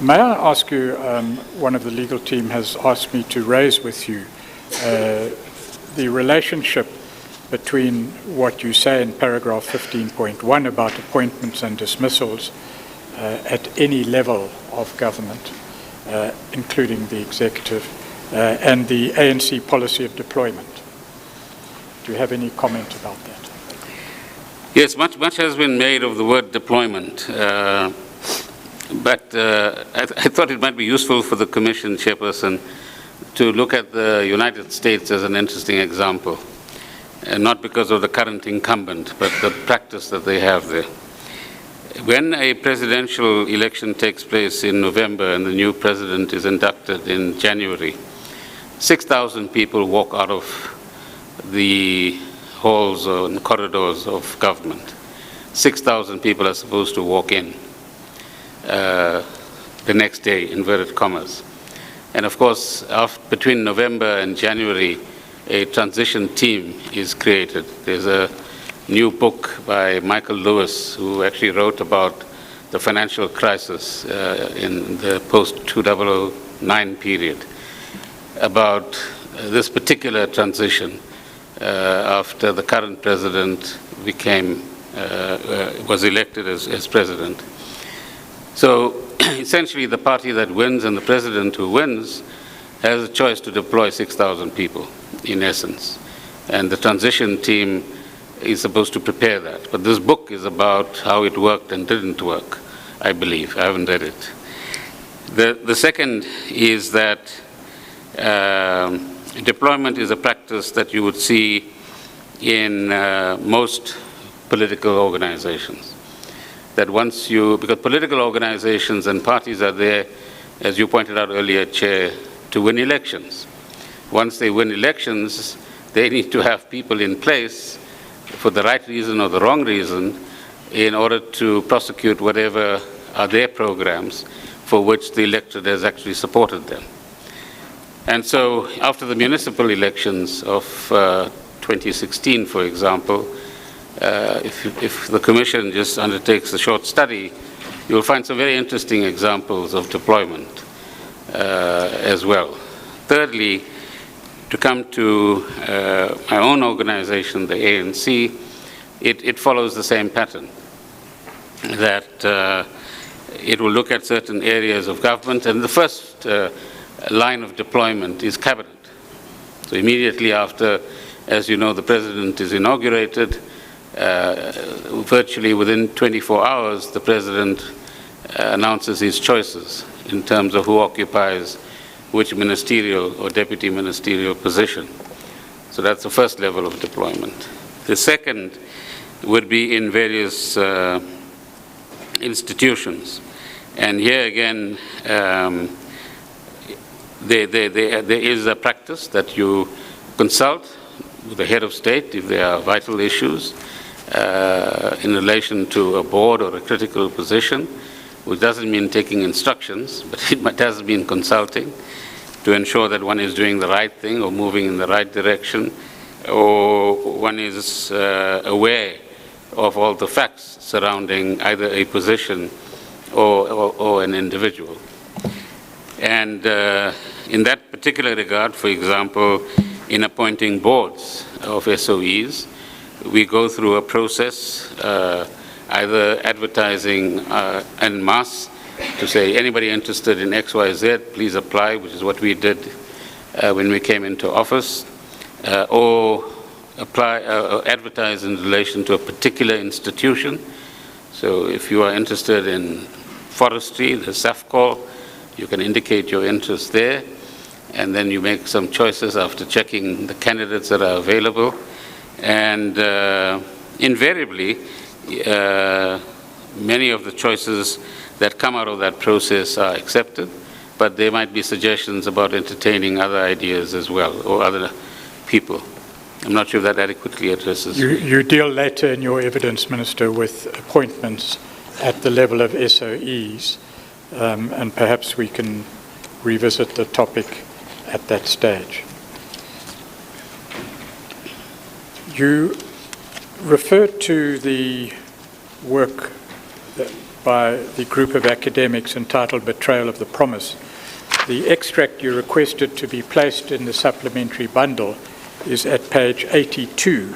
May I ask you, one of the legal team has asked me to raise with you the relationship between what you say in paragraph 15.1 about appointments and dismissals at any level of government, including the executive, and the ANC policy of deployment. Do you have any comment about that? Yes, much has been made of the word deployment, but I thought it might be useful for the Commission chairperson to look at the United States as an interesting example, not because of the current incumbent, but the practice that they have there. When a presidential election takes place in November and the new president is inducted in January, 6,000 people walk out of the halls and corridors of government. 6,000 people are supposed to walk in the next day, inverted commas. And of course, between November and January, a transition team is created. There's a new book by Michael Lewis, who actually wrote about the financial crisis in the post-2009 period, about this particular transition after the current president was elected as president. So essentially the party that wins and the president who wins has a choice to deploy 6,000 people, in essence. And the transition team is supposed to prepare that. But this book is about how it worked and didn't work, I believe. I haven't read it. The second is that deployment is a practice that you would see in most political organizations. That because political organizations and parties are there, as you pointed out earlier, Chair, to win elections. Once they win elections, they need to have people in place for the right reason or the wrong reason in order to prosecute whatever are their programs for which the electorate has actually supported them. And so after the municipal elections of 2016, for example, if the Commission just undertakes a short study, you'll find some very interesting examples of deployment as well. Thirdly, to come to my own organization, the ANC, it follows the same pattern, that it will look at certain areas of government, and the first line of deployment is cabinet. So immediately after, as you know, the president is inaugurated, virtually within 24 hours, the president announces his choices in terms of who occupies which ministerial or deputy ministerial position. So that's the first level of deployment. The second would be in various institutions. And here again, there is a practice that you consult with the head of state if there are vital issues in relation to a board or a critical position, which doesn't mean taking instructions, but it does mean consulting to ensure that one is doing the right thing or moving in the right direction, or one is aware of all the facts surrounding either a position or an individual. And in that particular regard, for example, in appointing boards of SOEs, we go through a process, either advertising en masse to say anybody interested in XYZ, please apply, which is what we did when we came into office, or advertise in relation to a particular institution. So if you are interested in forestry, the SAFCOL, you can indicate your interest there, and then you make some choices after checking the candidates that are available. And invariably, many of the choices that come out of that process are accepted, but there might be suggestions about entertaining other ideas as well, or other people. I'm not sure if that adequately addresses. You deal later in your evidence, Minister, with appointments at the level of SOEs, and perhaps we can revisit the topic at that stage. You referred to the work by the group of academics entitled Betrayal of the Promise. The extract you requested to be placed in the supplementary bundle is at page 82.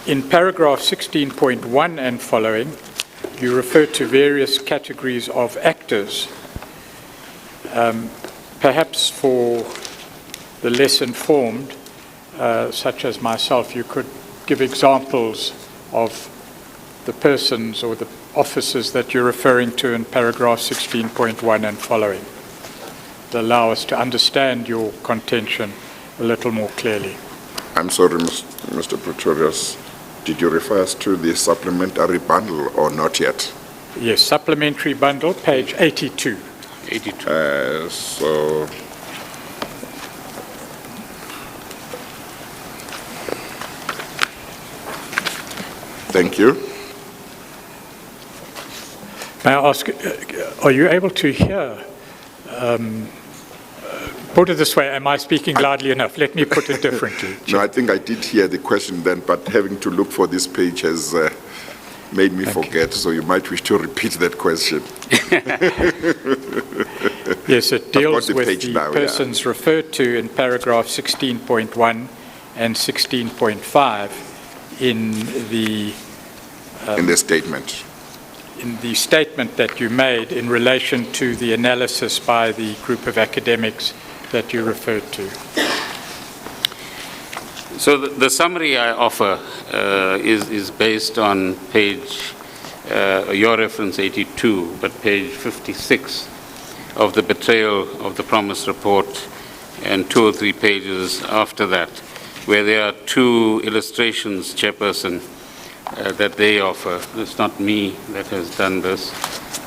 In paragraph 16.1 and following, you refer to various categories of actors. Perhaps for the less informed, such as myself, you could give examples of the persons or the officers that you're referring to in paragraph 16.1 and following. To allow us to understand your contention a little more clearly. I'm sorry, Mr. Pretorius. Did you refer us to the supplementary bundle or not yet? Yes, supplementary bundle, page 82. 82. So, thank you. May I ask, are you able to hear? Put it this way, am I speaking loudly enough? Let me put it differently. No, I think I did hear the question then, but having to look for this page has made me forget, so you might wish to repeat that question. Yes, it deals the with page the now, persons referred to in paragraph 16.1 and 16.5 in the statement. In the statement that you made in relation to the analysis by the group of academics that you referred to. So the summary I offer is based on page, your reference 82, but page 56 of the Betrayal of the Promise report and 2 or 3 pages after that, where there are 2 illustrations, Chairperson, that they offer. It's not me that has done this.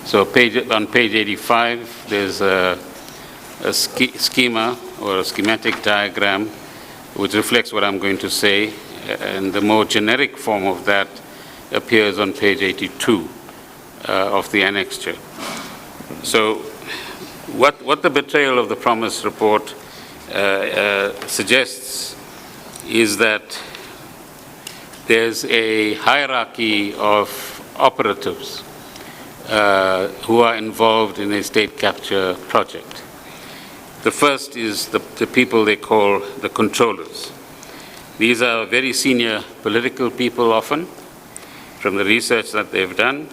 So on page 85, there's a schema or a schematic diagram which reflects what I'm going to say, and the more generic form of that appears on page 82 of the annexure. So what the Betrayal of the Promise report suggests is that there's a hierarchy of operatives who are involved in a state capture project. The first is the people they call the controllers. These are very senior political people often, from the research that they've done,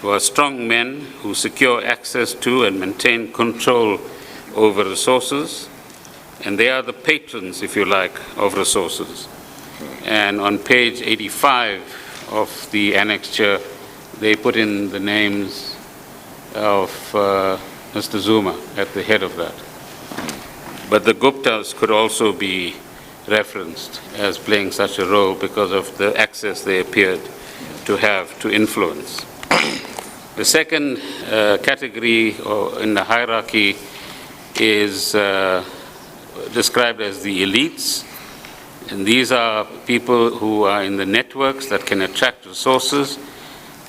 who are strong men who secure access to and maintain control over resources, and they are the patrons, if you like, of resources. And on page 85 of the annexure, they put in the names of Mr. Zuma at the head of that. But the Guptas could also be referenced as playing such a role because of the access they appeared to have to influence. The second category in the hierarchy is described as the elites. And these are people who are in the networks that can attract resources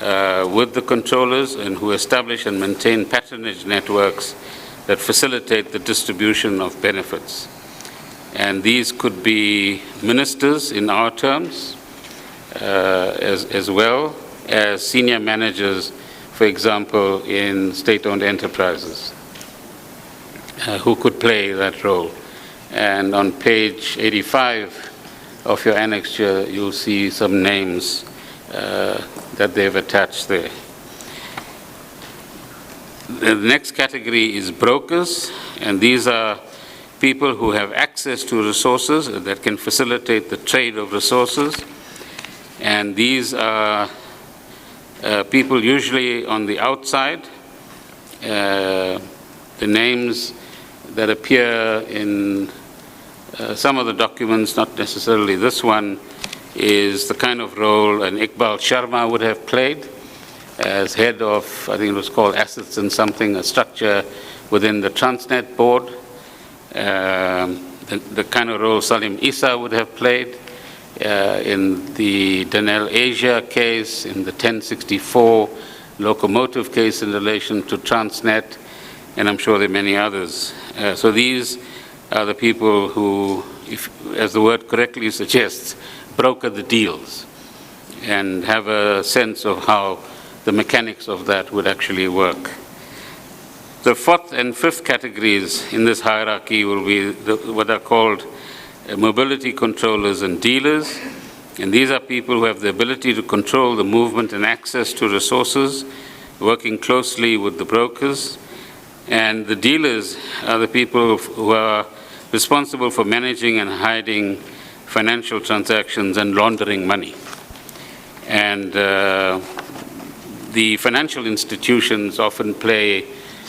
with the controllers and who establish and maintain patronage networks that facilitate the distribution of benefits. And these could be ministers in our terms, as well as senior managers, for example, in state-owned enterprises, who could play that role. And on page 85 of your annexure, you'll see some names that they've attached there. The next category is brokers, and these are people who have access to resources that can facilitate the trade of resources. And these are people usually on the outside. The names that appear in some of the documents, not necessarily this one, is the kind of role an Iqbal Sharma would have played as head of, I think it was called Assets and Something, a structure within the Transnet board. The kind of role Salim Issa would have played in the Danel Asia case, in the 1064 locomotive case in relation to Transnet, and I'm sure there are many others. So these are the people who, as the word correctly suggests, broker the deals. and have a sense of how the mechanics of that would actually work. The fourth and fifth categories in this hierarchy will be what are called mobility controllers and dealers. And these are people who have the ability to control the movement and access to resources, working closely with the brokers. And the dealers are the people who are responsible for managing and hiding financial transactions and laundering money. And the financial institutions often play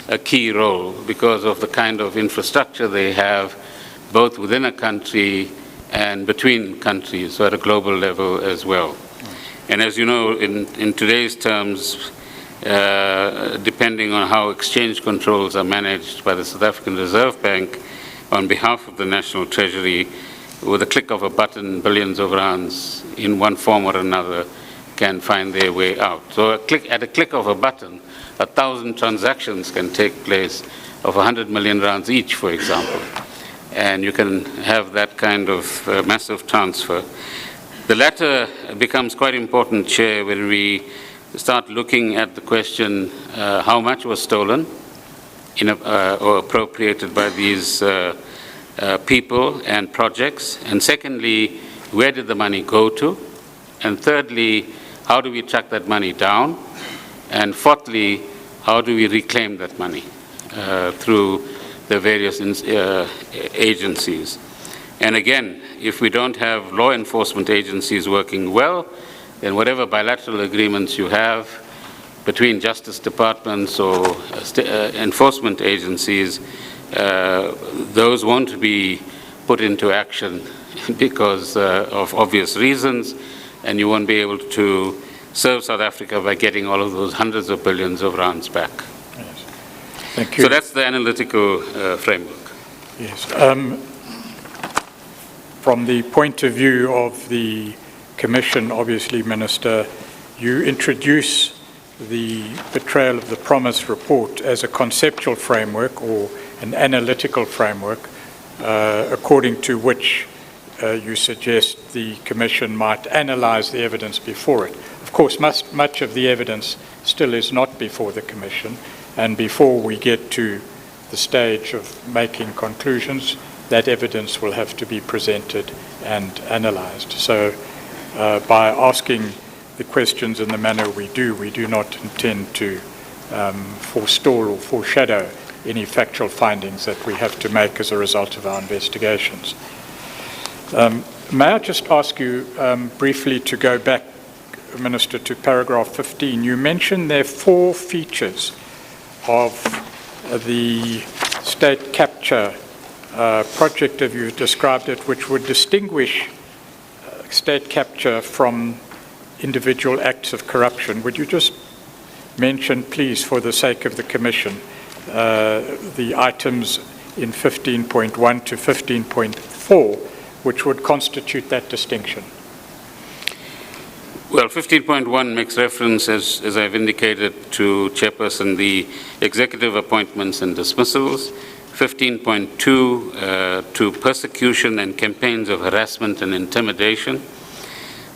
a key role because of the kind of infrastructure they have, both within a country and between countries, so at a global level as well. And as you know, in today's terms, depending on how exchange controls are managed by the South African Reserve Bank on behalf of the National Treasury, with a click of a button, billions of rands in one form or another can find their way out. So at a click of a button, 1,000 transactions can take place of 100 million rands each, for example. And you can have that kind of massive transfer. The latter becomes quite important, Chair, when we start looking at the question, how much was stolen or appropriated by these people and projects? And secondly, where did the money go to? And thirdly, how do we track that money down? And fourthly, how do we reclaim that money through the various agencies? And again, if we don't have law enforcement agencies working well, then whatever bilateral agreements you have between justice departments or enforcement agencies, those won't be put into action because of obvious reasons, and you won't be able to serve South Africa by getting all of those hundreds of billions of rands back. Yes. Thank you. So that's the analytical framework. Yes. From the point of view of the Commission, obviously, Minister, you introduce the Betrayal of the Promise report as a conceptual framework or an analytical framework, according to which you suggest the Commission might analyze the evidence before it. Of course, much of the evidence still is not before the Commission, and before we get to the stage of making conclusions, that evidence will have to be presented and analyzed. So by asking the questions in the manner we do not intend to forestall or foreshadow any factual findings that we have to make as a result of our investigations. May I just ask you briefly to go back, Minister, to paragraph 15. You mentioned there are 4 features of the state capture project, as you described it, which would distinguish state capture from individual acts of corruption. Would you just mention, please, for the sake of the Commission, the items in 15.1 to 15.4, which would constitute that distinction? Well, 15.1 makes reference, as I've indicated, to Chairperson, the executive appointments and dismissals. 15.2 to persecution and campaigns of harassment and intimidation.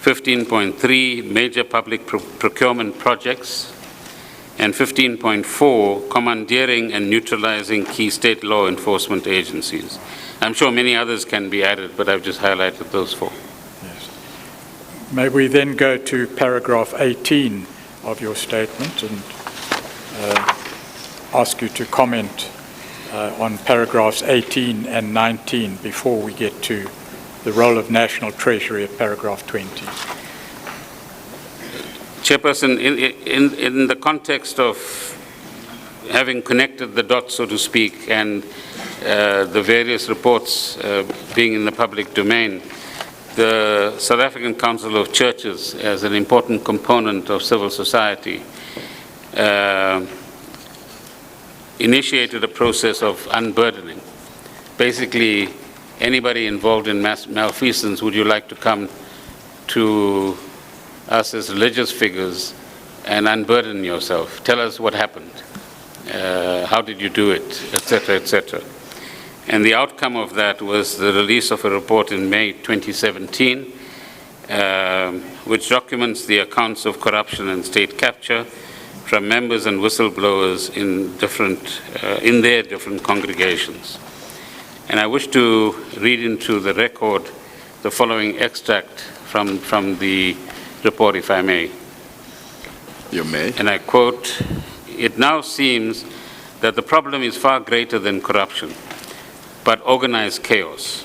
15.3, major public procurement projects. And 15.4, commandeering and neutralizing key state law enforcement agencies. I'm sure many others can be added, but I've just highlighted those 4. Yes. May we then go to paragraph 18 of your statement and ask you to comment on paragraphs 18 and 19 before we get to the role of National Treasury at paragraph 20. Chairperson, in the context of having connected the dots, so to speak, and the various reports being in the public domain, the South African Council of Churches, as an important component of civil society, initiated a process of unburdening. Basically, anybody involved in malfeasance, would you like to come to us as religious figures and unburden yourself? Tell us what happened. How did you do it, etc., etc. And the outcome of that was the release of a report in May 2017, which documents the accounts of corruption and state capture from members and whistleblowers in their different congregations. And I wish to read into the record the following extract from the report, if I may. You may. And I quote, "It now seems that the problem is far greater than corruption, but organized chaos.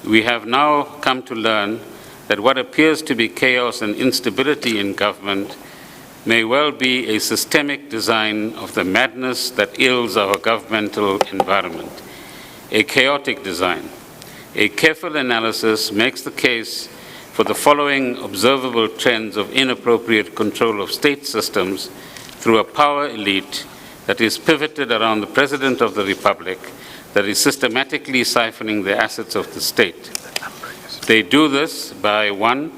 We have now come to learn that what appears to be chaos and instability in government may well be a systemic design of the madness that ills our governmental environment, a chaotic design. A careful analysis makes the case for the following observable trends of inappropriate control of state systems through a power elite that is pivoted around the President of the Republic, that is systematically siphoning the assets of the state. They do this by, 1,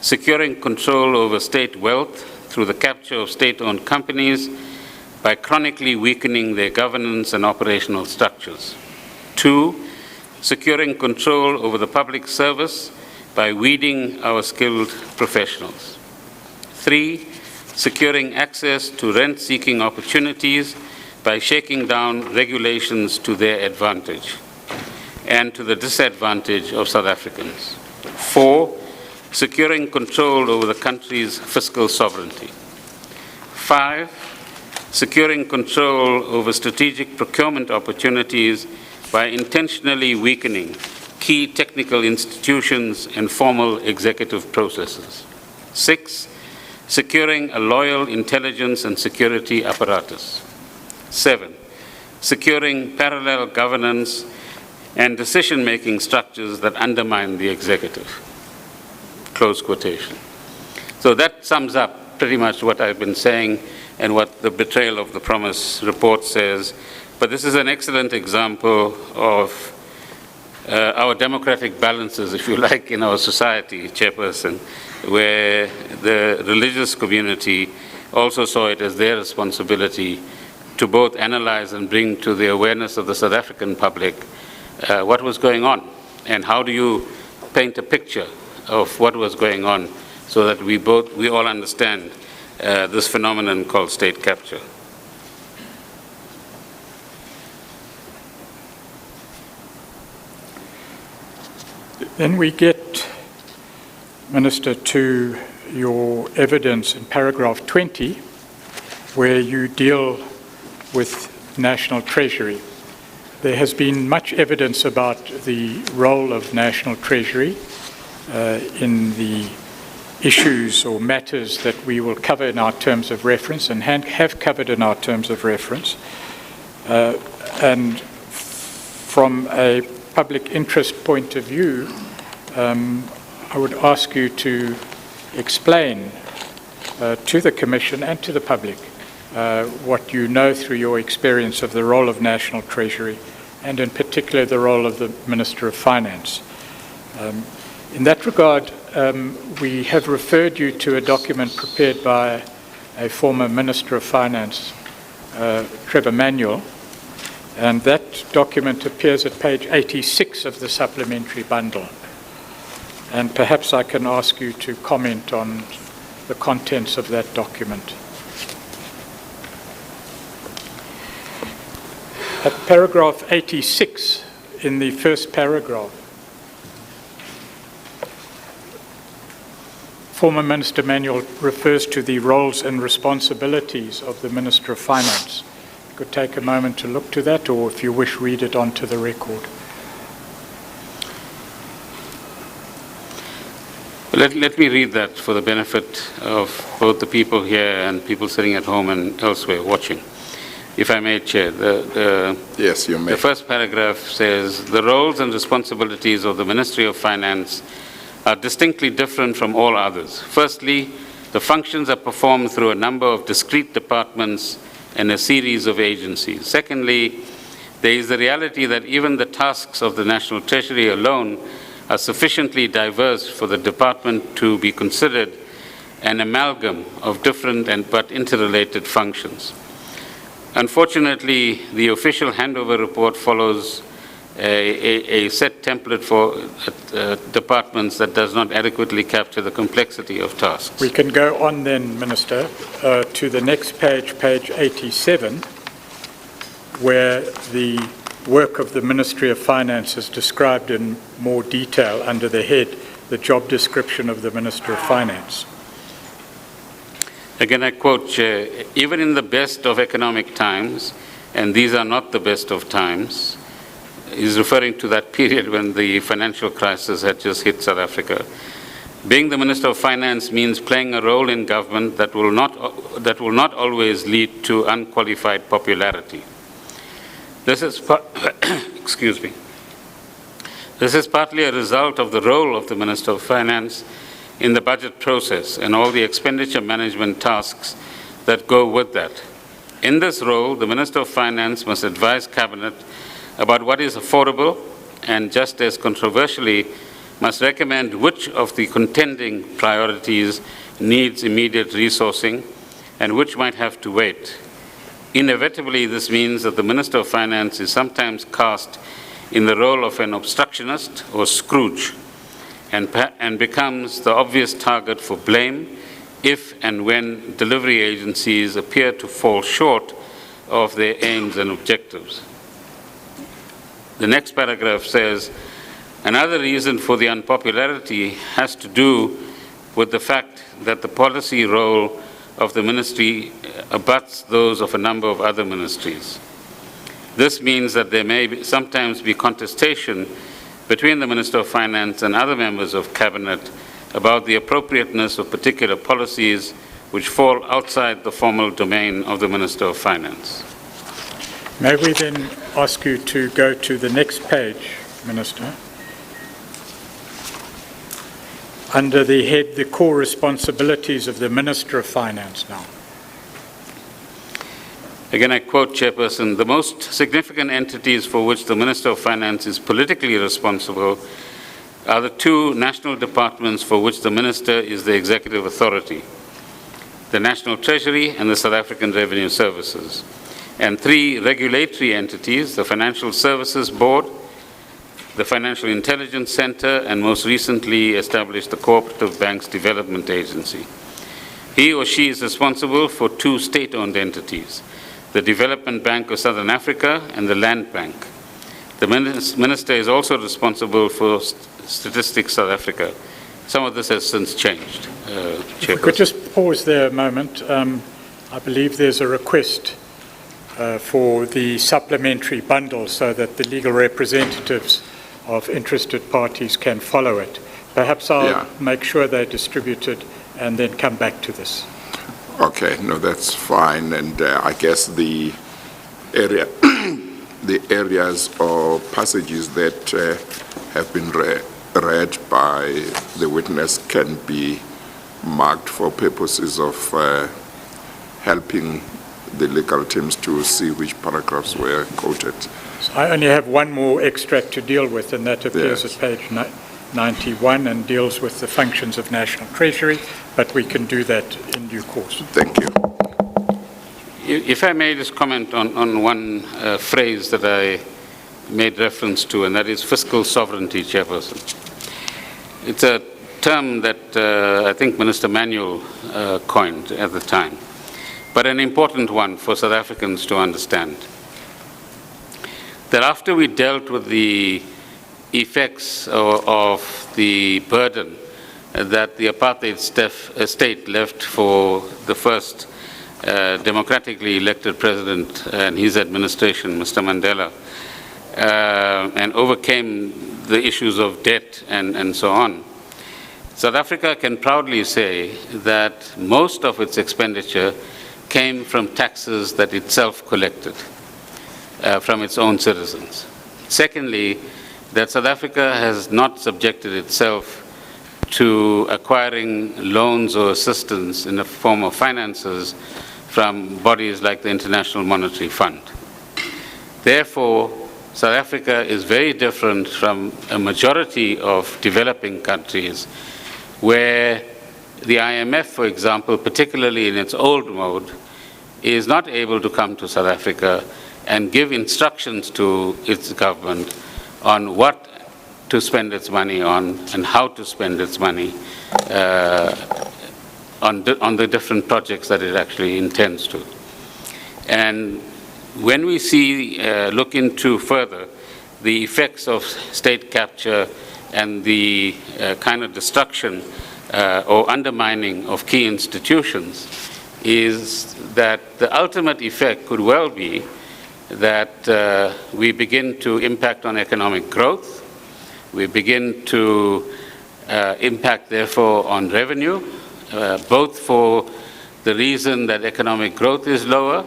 securing control over state wealth through the capture of state-owned companies by chronically weakening their governance and operational structures. 2, securing control over the public service by weeding our skilled professionals. 3, securing access to rent-seeking opportunities by shaking down regulations to their advantage and to the disadvantage of South Africans. 4, securing control over the country's fiscal sovereignty. 5, securing control over strategic procurement opportunities by intentionally weakening key technical institutions and formal executive processes. 6, securing a loyal intelligence and security apparatus. 7, securing parallel governance and decision-making structures that undermine the executive." Close quotation. So that sums up pretty much what I've been saying and what the Betrayal of the Promise report says. But this is an excellent example of our democratic balances, if you like, in our society, Chairperson, where the religious community also saw it as their responsibility to both analyze and bring to the awareness of the South African public what was going on, and how do you paint a picture of what was going on so that we all understand this phenomenon called state capture. Then we get, Minister, to your evidence in paragraph 20, where you deal with National Treasury. There has been much evidence about the role of National Treasury in the issues or matters that we will cover in our terms of reference and have covered in our terms of reference. And from a public interest point of view, I would ask you to explain to the Commission and to the public what you know through your experience of the role of National Treasury, and in particular the role of the Minister of Finance. In that regard, we have referred you to a document prepared by a former Minister of Finance, Trevor Manuel, and that document appears at page 86 of the supplementary bundle. And perhaps I can ask you to comment on the contents of that document. At paragraph 86, in the first paragraph, former Minister Manuel refers to the roles and responsibilities of the Minister of Finance. You could take a moment to look to that, or if you wish, read it onto the record. Let me read that for the benefit of both the people here and people sitting at home and elsewhere watching. If I may, Chair, yes, you may. The first paragraph says, "The roles and responsibilities of the Ministry of Finance are distinctly different from all others. Firstly, the functions are performed through a number of discrete departments and a series of agencies. Secondly, there is the reality that even the tasks of the National Treasury alone are sufficiently diverse for the department to be considered an amalgam of different but interrelated functions. Unfortunately, the official handover report follows a set template for departments that does not adequately capture the complexity of tasks. We can go on then, Minister, to the next page, page 87, where the work of the Ministry of Finance is described in more detail under the head, the job description of the Minister of Finance. Again, I quote, Chair, even in the best of economic times, and these are not the best of times, is referring to that period when the financial crisis had just hit South Africa. Being the Minister of Finance means playing a role in government that will not always lead to unqualified popularity. This is excuse me. This is partly a result of the role of the Minister of Finance in the budget process and all the expenditure management tasks that go with that. In this role, the Minister of Finance must advise Cabinet about what is affordable and, just as controversially, must recommend which of the contending priorities needs immediate resourcing and which might have to wait. Inevitably, this means that the Minister of Finance is sometimes cast in the role of an obstructionist or Scrooge and becomes the obvious target for blame if and when delivery agencies appear to fall short of their aims and objectives. The next paragraph says, another reason for the unpopularity has to do with the fact that the policy role of the ministry abuts those of a number of other ministries. This means that there may sometimes be contestation between the Minister of Finance and other members of Cabinet about the appropriateness of particular policies which fall outside the formal domain of the Minister of Finance. May we then ask you to go to the next page, Minister? Under the head, the core responsibilities of the Minister of Finance now. Again, I quote, Chairperson, the most significant entities for which the Minister of Finance is politically responsible are the two national departments for which the Minister is the executive authority, the National Treasury and the South African Revenue Services, and three regulatory entities, the Financial Services Board, the Financial Intelligence Center, and most recently established the Cooperative Banks Development Agency. He or she is responsible for two state-owned entities, the Development Bank of Southern Africa and the Land Bank. The Minister is also responsible for Statistics South Africa. Some of this has since changed. If we could just pause there a moment. I believe there's a request for the supplementary bundle so that the legal representatives of interested parties can follow it. Perhaps I'll make sure they're distributed and then come back to this. Okay, no, that's fine. And I guess the areas or passages that have been read by the witness can be marked for purposes of helping the legal teams to see which paragraphs were quoted. So I only have one more extract to deal with, and that appears at page 91 and deals with the functions of National Treasury, but we can do that in due course. Thank you. If I may just comment on one phrase that I made reference to, and that is fiscal sovereignty, Chairperson. It's a term that I think Minister Manuel coined at the time, but an important one for South Africans to understand. That after we dealt with the effects of the burden that the apartheid state left for the first democratically elected president and his administration, Mr. Mandela, and overcame the issues of debt and so on, South Africa can proudly say that most of its expenditure came from taxes that itself collected from its own citizens. Secondly, that South Africa has not subjected itself to acquiring loans or assistance in the form of finances from bodies like the International Monetary Fund. Therefore, South Africa is very different from a majority of developing countries where the IMF, for example, particularly in its old mode, is not able to come to South Africa and give instructions to its government on what to spend its money on and how to spend its money on the different projects that it actually intends to. And when we look into further the effects of state capture and the kind of destruction or undermining of key institutions, is that the ultimate effect could well be that we begin to impact on economic growth, we begin to impact, therefore, on revenue, both for the reason that economic growth is lower,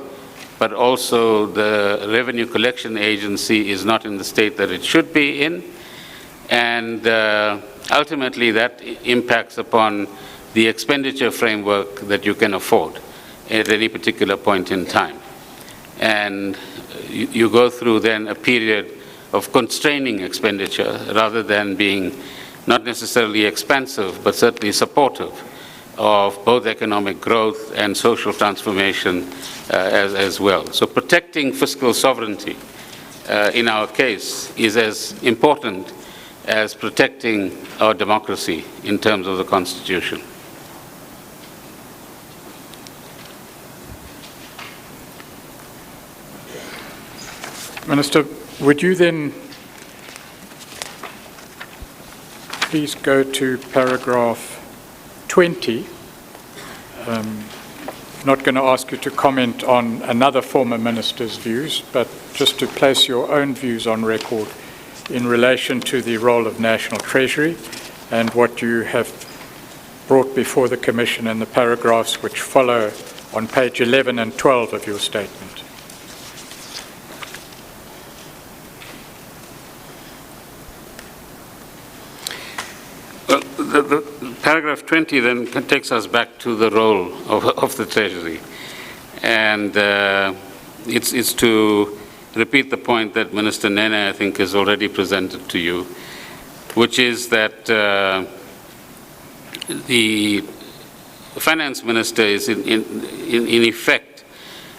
but also the revenue collection agency is not in the state that it should be in. And ultimately, that impacts upon the expenditure framework that you can afford at any particular point in time. And you go through then a period of constraining expenditure rather than being not necessarily expansive, but certainly supportive of both economic growth and social transformation as well. So protecting fiscal sovereignty in our case is as important as protecting our democracy in terms of the Constitution. Minister, would you then please go to paragraph 20? Not going to ask you to comment on another former minister's views, but just to place your own views on record in relation to the role of National Treasury and what you have brought before the Commission in the paragraphs which follow on page 11 and 12 of your statement. The paragraph 20 then takes us back to the role of the Treasury. And it's to repeat the point that Minister Nene, I think, has already presented to you, which is that the Finance Minister is in effect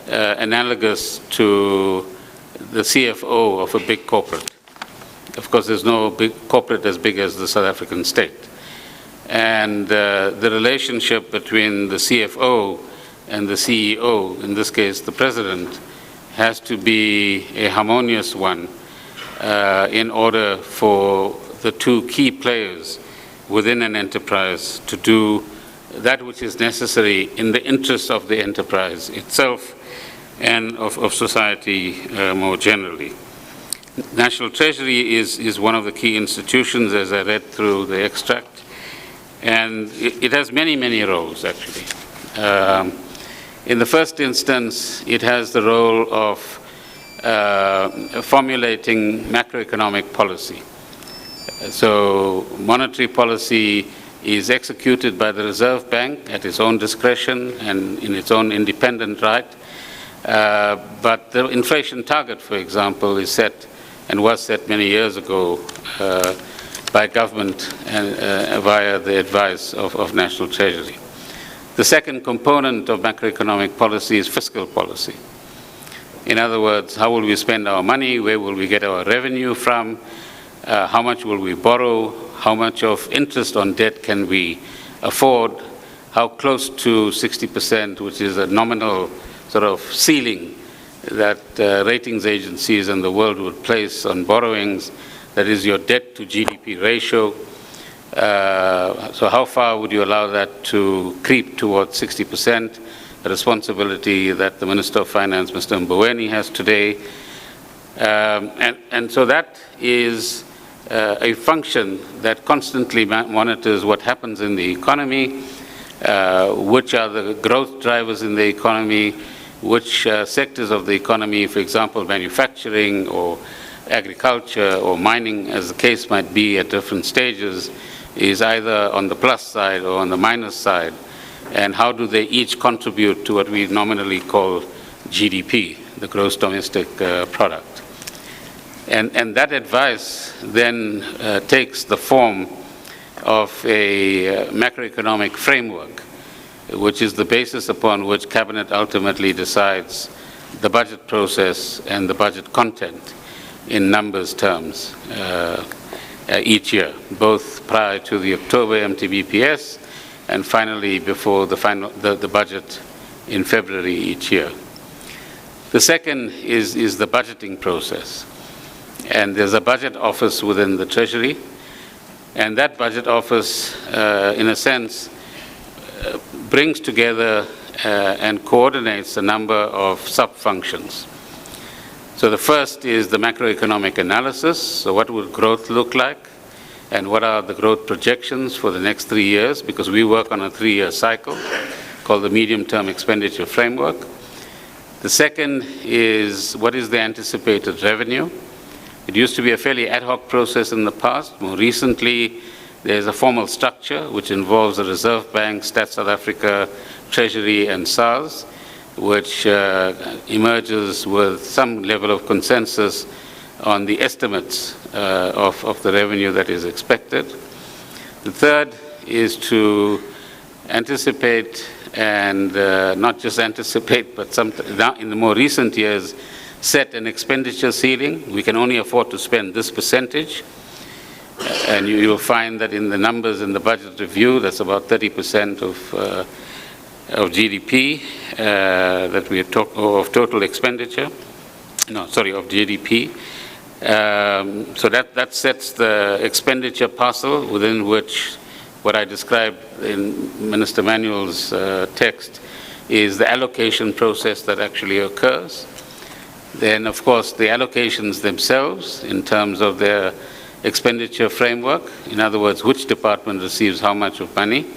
analogous to the CFO of a big corporate. Of course, there's no big corporate as big as the South African state. And the relationship between the CFO and the CEO, in this case the President, has to be a harmonious one in order for the two key players within an enterprise to do that which is necessary in the interest of the enterprise itself and of society more generally. National Treasury is one of the key institutions, as I read through the extract, and it has many, many roles, actually. In the first instance, it has the role of formulating macroeconomic policy. So monetary policy is executed by the Reserve Bank at its own discretion and in its own independent right. But the inflation target, for example, is set and was set many years ago by government and via the advice of National Treasury. The second component of macroeconomic policy is fiscal policy. In other words, how will we spend our money? Where will we get our revenue from? How much will we borrow? How much of interest on debt can we afford? How close to 60%, which is a nominal sort of ceiling that ratings agencies in the world would place on borrowings, that is your debt to GDP ratio. So how far would you allow that to creep towards 60%? A responsibility that the Minister of Finance, Mr. Mboweni, has today. And so that is a function that constantly monitors what happens in the economy, which are the growth drivers in the economy, which sectors of the economy, for example, manufacturing or agriculture or mining, as the case might be at different stages, is either on the plus side or on the minus side, and how do they each contribute to what we nominally call GDP, the gross domestic product. And that advice then takes the form of a macroeconomic framework, which is the basis upon which Cabinet ultimately decides the budget process and the budget content. in numbers terms each year, both prior to the October MTBPS and finally before the budget in February each year. The second is the budgeting process. And there's a budget office within the Treasury, and that budget office, in a sense, brings together and coordinates a number of sub-functions. So the first is the macroeconomic analysis. So what will growth look like? And what are the growth projections for the next 3 years? Because we work on a 3-year cycle called the medium-term expenditure framework. The second is what is the anticipated revenue? It used to be a fairly ad hoc process in the past. More recently, there's a formal structure which involves the Reserve Bank, Stats South Africa, Treasury, and SARS, which emerges with some level of consensus on the estimates of the revenue that is expected. The third is to anticipate and not just anticipate, but now in the more recent years, set an expenditure ceiling. We can only afford to spend this percentage. And you will find that in the numbers in the budget review, that's about 30% of GDP that we are of total expenditure. No, sorry, of GDP. So that sets the expenditure parcel within which what I described in Minister Manuel's text is the allocation process that actually occurs. Then, of course, the allocations themselves in terms of their expenditure framework. In other words, which department receives how much of money.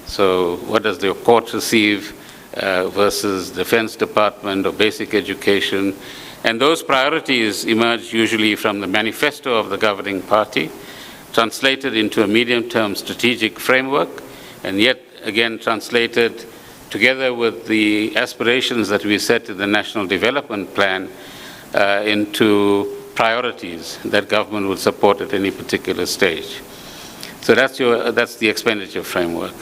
So what does the court receive versus Defense Department or basic education. And those priorities emerge usually from the manifesto of the governing party, translated into a medium-term strategic framework, and yet again translated together with the aspirations that we set in the National Development Plan into priorities that government will support at any particular stage. So that's the expenditure framework.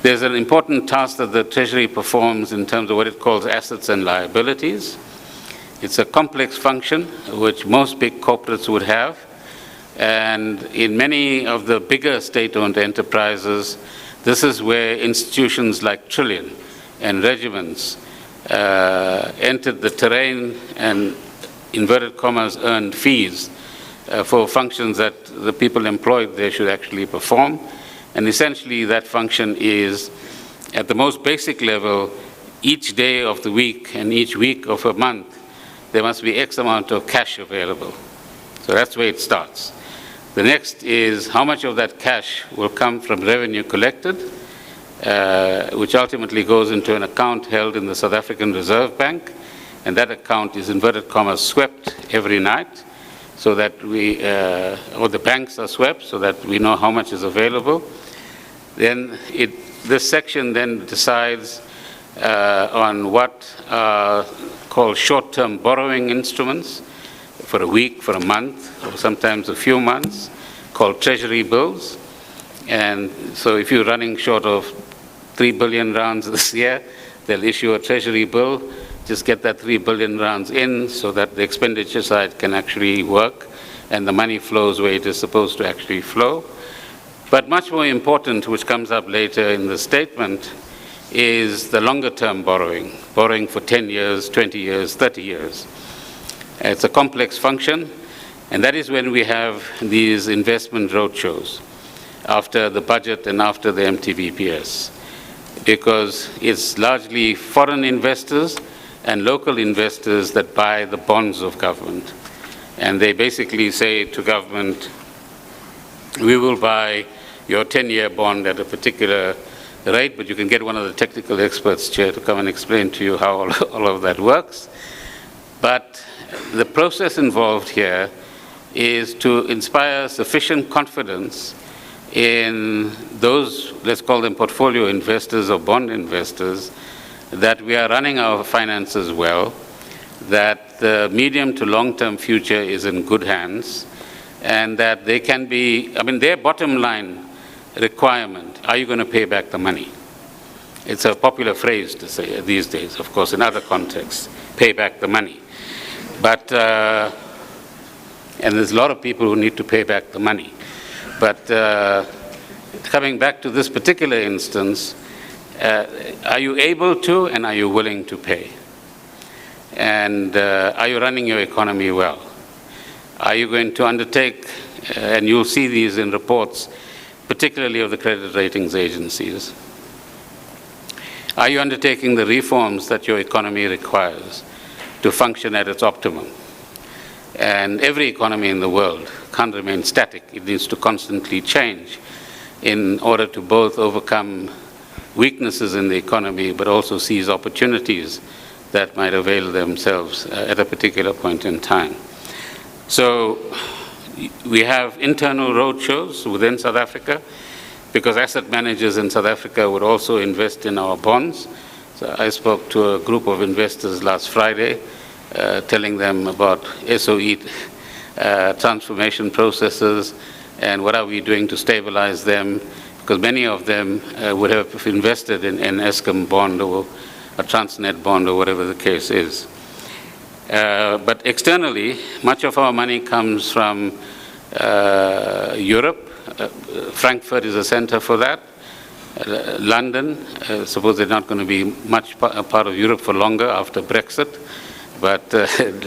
There's an important task that the Treasury performs in terms of what it calls assets and liabilities. It's a complex function which most big corporates would have, and in many of the bigger state-owned enterprises, this is where institutions like Trillion and regiments entered the terrain and, inverted commas, earned fees for functions that the people employed there should actually perform. And essentially that function is, at the most basic level, each day of the week and each week of a month, there must be X amount of cash available. So that's where it starts. The next is how much of that cash will come from revenue collected, which ultimately goes into an account held in the South African Reserve Bank, and that account is, inverted commas, swept every night, so that or the banks are swept so that we know how much is available. Then this section then decides on what are called short-term borrowing instruments for a week, for a month, or sometimes a few months, called Treasury bills. And so if you're running short of 3 billion rands this year, they'll issue a Treasury bill, just get that 3 billion rands in so that the expenditure side can actually work and the money flows where it is supposed to actually flow. But much more important, which comes up later in the statement, is the longer-term borrowing for 10 years, 20 years, 30 years. It's a complex function, and that is when we have these investment roadshows after the budget and after the MTBPS, because it's largely foreign investors and local investors that buy the bonds of government. And they basically say to government, we will buy your 10-year bond at a particular rate, but you can get one of the technical experts, Chair, to come and explain to you how all of that works. But the process involved here is to inspire sufficient confidence in those, let's call them portfolio investors or bond investors, that we are running our finances well, that the medium to long-term future is in good hands, and that they can be, I mean, their bottom line requirement, are you going to pay back the money? It's a popular phrase to say these days, of course, in other contexts, pay back the money. But And there's a lot of people who need to pay back the money. But coming back to this particular instance, are you able to and are you willing to pay? And are you running your economy well? Are you going to undertake, and you'll see these in reports, particularly of the credit ratings agencies, are you undertaking the reforms that your economy requires to function at its optimum? And every economy in the world can't remain static. It needs to constantly change in order to both overcome weaknesses in the economy, but also seize opportunities that might avail themselves at a particular point in time. So we have internal roadshows within South Africa, because asset managers in South Africa would also invest in our bonds. So I spoke to a group of investors last Friday, telling them about SOE transformation processes and what are we doing to stabilize them, because many of them would have invested in an Eskom bond or a Transnet bond or whatever the case is. But externally, much of our money comes from Europe. Frankfurt is a center for that. London, suppose they're not going to be much a part of Europe for longer after Brexit, but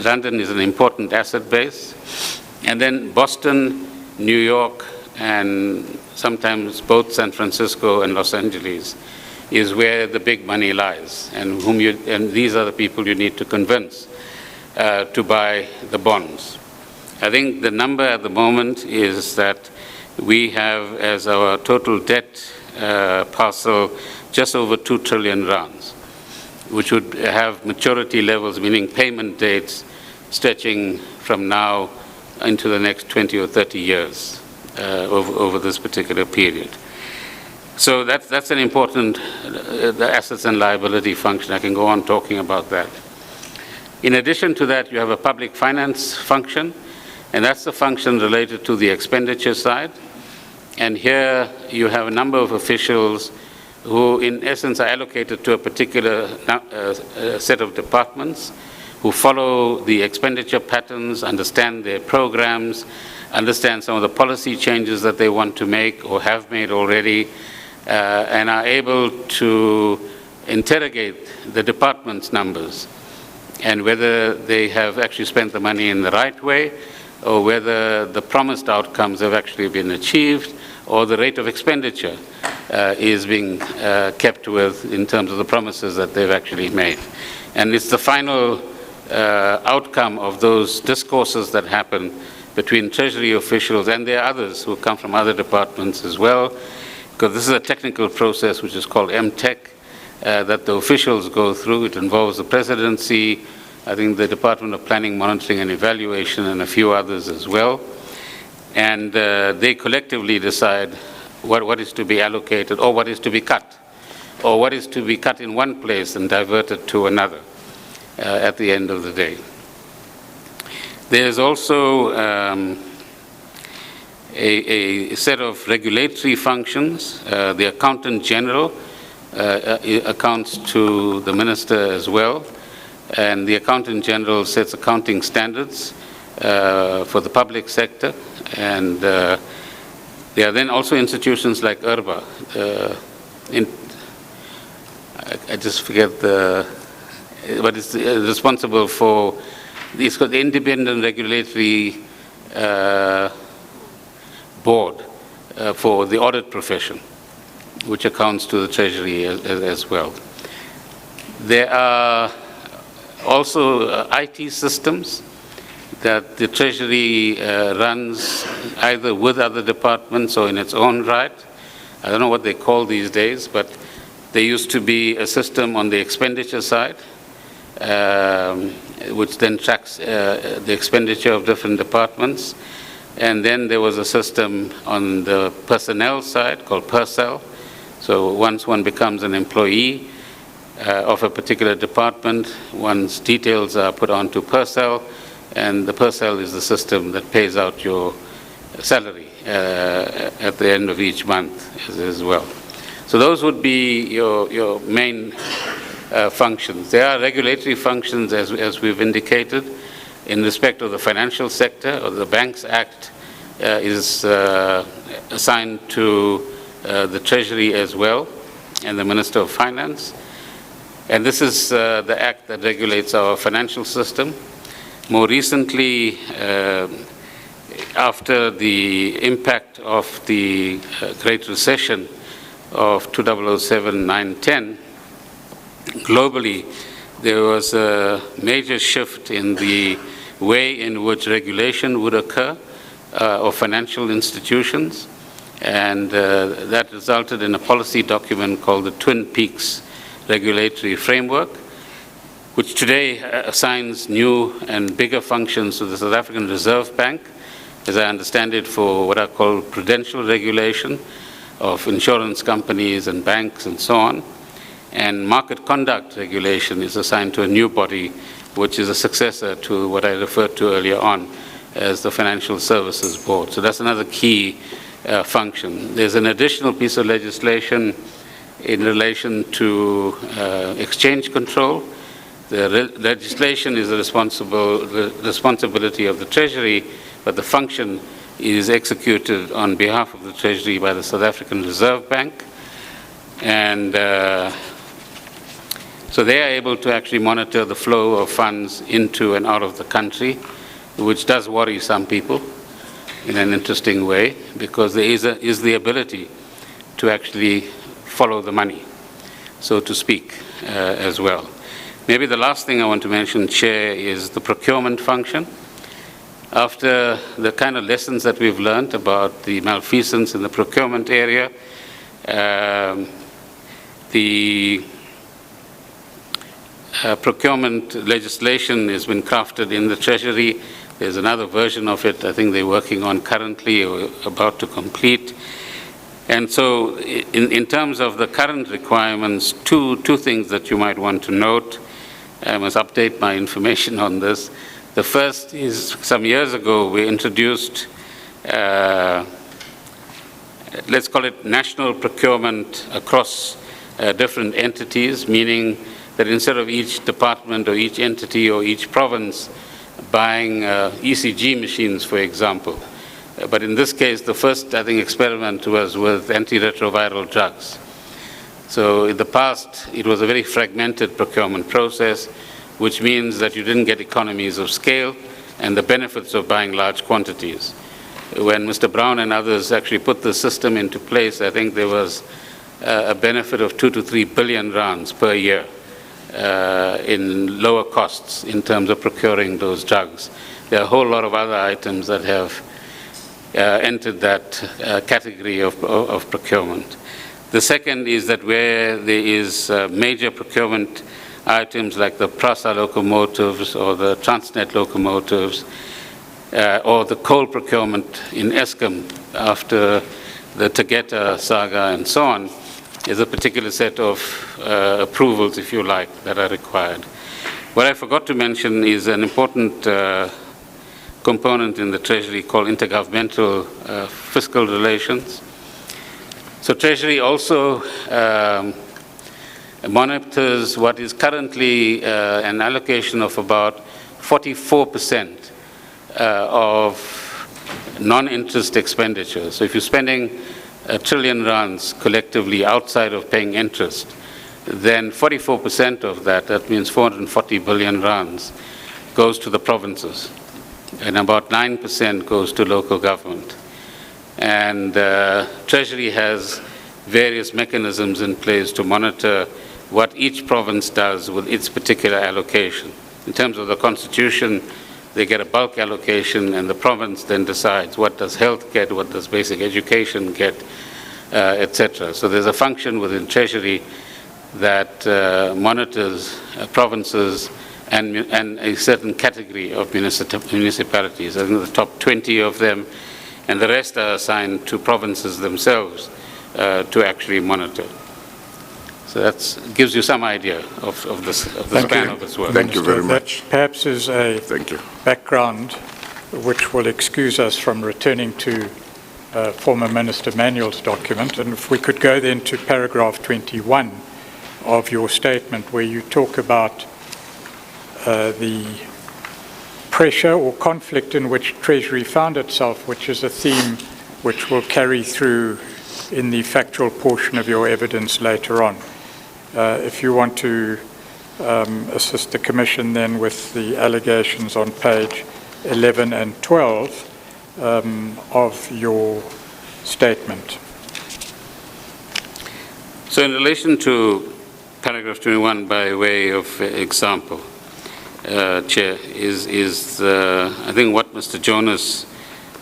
London is an important asset base. And then Boston, New York, and sometimes both San Francisco and Los Angeles is where the big money lies, and these are the people you need to convince to buy the bonds. I think the number at the moment is that we have as our total debt parcel just over 2 trillion rands, which would have maturity levels, meaning payment dates, stretching from now into the next 20 or 30 years over this particular period. So that's an important the assets and liability function. I can go on talking about that. In addition to that, you have a public finance function, and that's the function related to the expenditure side. And here you have a number of officials who, in essence, are allocated to a particular set of departments, who follow the expenditure patterns, understand their programs, understand some of the policy changes that they want to make or have made already, and are able to interrogate the department's numbers and whether they have actually spent the money in the right way, or whether the promised outcomes have actually been achieved, or the rate of expenditure is being kept with in terms of the promises that they've actually made. And it's the final outcome of those discourses that happen between Treasury officials, and there are others who come from other departments as well, because this is a technical process which is called MTech, that the officials go through. It involves the presidency, I think the Department of Planning, Monitoring and Evaluation, and a few others as well. And they collectively decide what is to be allocated, or what is to be cut, or what is to be cut in one place and diverted to another at the end of the day. There's also a set of regulatory functions. The Accountant General accounts to the Minister as well, and the Accountant General sets accounting standards for the public sector. And there are then also institutions like IRBA. I just forget but it's responsible for, it's called the Independent Regulatory Board for the audit profession, which accounts to the Treasury as well. There are also IT systems that the Treasury runs either with other departments or in its own right. I don't know what they call these days, but there used to be a system on the expenditure side, which then tracks the expenditure of different departments. And then there was a system on the personnel side called Persel. So once one becomes an employee of a particular department, one's details are put onto Persel, and the Persel is the system that pays out your salary at the end of each month as well. So those would be your main functions. There are regulatory functions, as we've indicated. In respect of the financial sector, or the Banks Act is assigned to the Treasury as well, and the Minister of Finance. And this is the act that regulates our financial system. More recently, after the impact of the Great Recession of 2007-9-10, globally, there was a major shift in the way in which regulation would occur of financial institutions, and that resulted in a policy document called the Twin Peaks Regulatory Framework, which today assigns new and bigger functions to the South African Reserve Bank, as I understand it, for what are called prudential regulation of insurance companies and banks and so on. And market conduct regulation is assigned to a new body, which is a successor to what I referred to earlier on as the Financial Services Board. So that's another key function. There's an additional piece of legislation in relation to exchange control. The legislation is the responsibility of the Treasury, but the function is executed on behalf of the Treasury by the South African Reserve Bank. And so they are able to actually monitor the flow of funds into and out of the country, which does worry some people in an interesting way, because there is the ability to actually follow the money, so to speak, as well. Maybe the last thing I want to mention, Chair, is the procurement function. After the kind of lessons that we've learned about the malfeasance in the procurement area, the procurement legislation has been crafted in the Treasury. There's another version of it I think they're working on currently or about to complete. And so in terms of the current requirements, two things that you might want to note. I must update my information on this. The first is, some years ago, we introduced, let's call it national procurement across different entities, meaning that instead of each department or each entity or each province buying ECG machines, for example. But in this case, the first, I think, experiment was with antiretroviral drugs. So in the past, it was a very fragmented procurement process, which means that you didn't get economies of scale and the benefits of buying large quantities. When Mr. Brown and others actually put the system into place, I think there was a benefit of 2 to 3 billion rands per year in lower costs in terms of procuring those drugs. There are a whole lot of other items that have entered that category of procurement. The second is that where there is major procurement items like the PRASA locomotives or the Transnet locomotives or the coal procurement in Eskom after the Tegeta saga and so on, is a particular set of approvals, if you like, that are required. What I forgot to mention is an important component in the Treasury called intergovernmental fiscal relations. So Treasury also monitors what is currently an allocation of about 44% of non-interest expenditure. So if you're spending R1 trillion collectively outside of paying interest, then 44% of that, that means 440 billion rands, goes to the provinces, and about 9% goes to local government. And Treasury has various mechanisms in place to monitor what each province does with its particular allocation. In terms of the Constitution, they get a bulk allocation, and the province then decides what does health get, what does basic education get, etc. So there's a function within Treasury that monitors provinces and a certain category of municipalities. I think the top 20 of them, and the rest are assigned to provinces themselves to actually monitor. So that gives you some idea of the span of its work. Thank you very much. That perhaps is a Thank you. background which will excuse us from returning to former Minister Manuel's document. And if we could go then to paragraph 21 of your statement, where you talk about the pressure or conflict in which Treasury found itself, which is a theme which will carry through in the factual portion of your evidence later on. If you want to assist the Commission then with the allegations on page 11 and 12 of your statement. So in relation to paragraph 21, by way of example, Chair, is I think what Mr. Jonas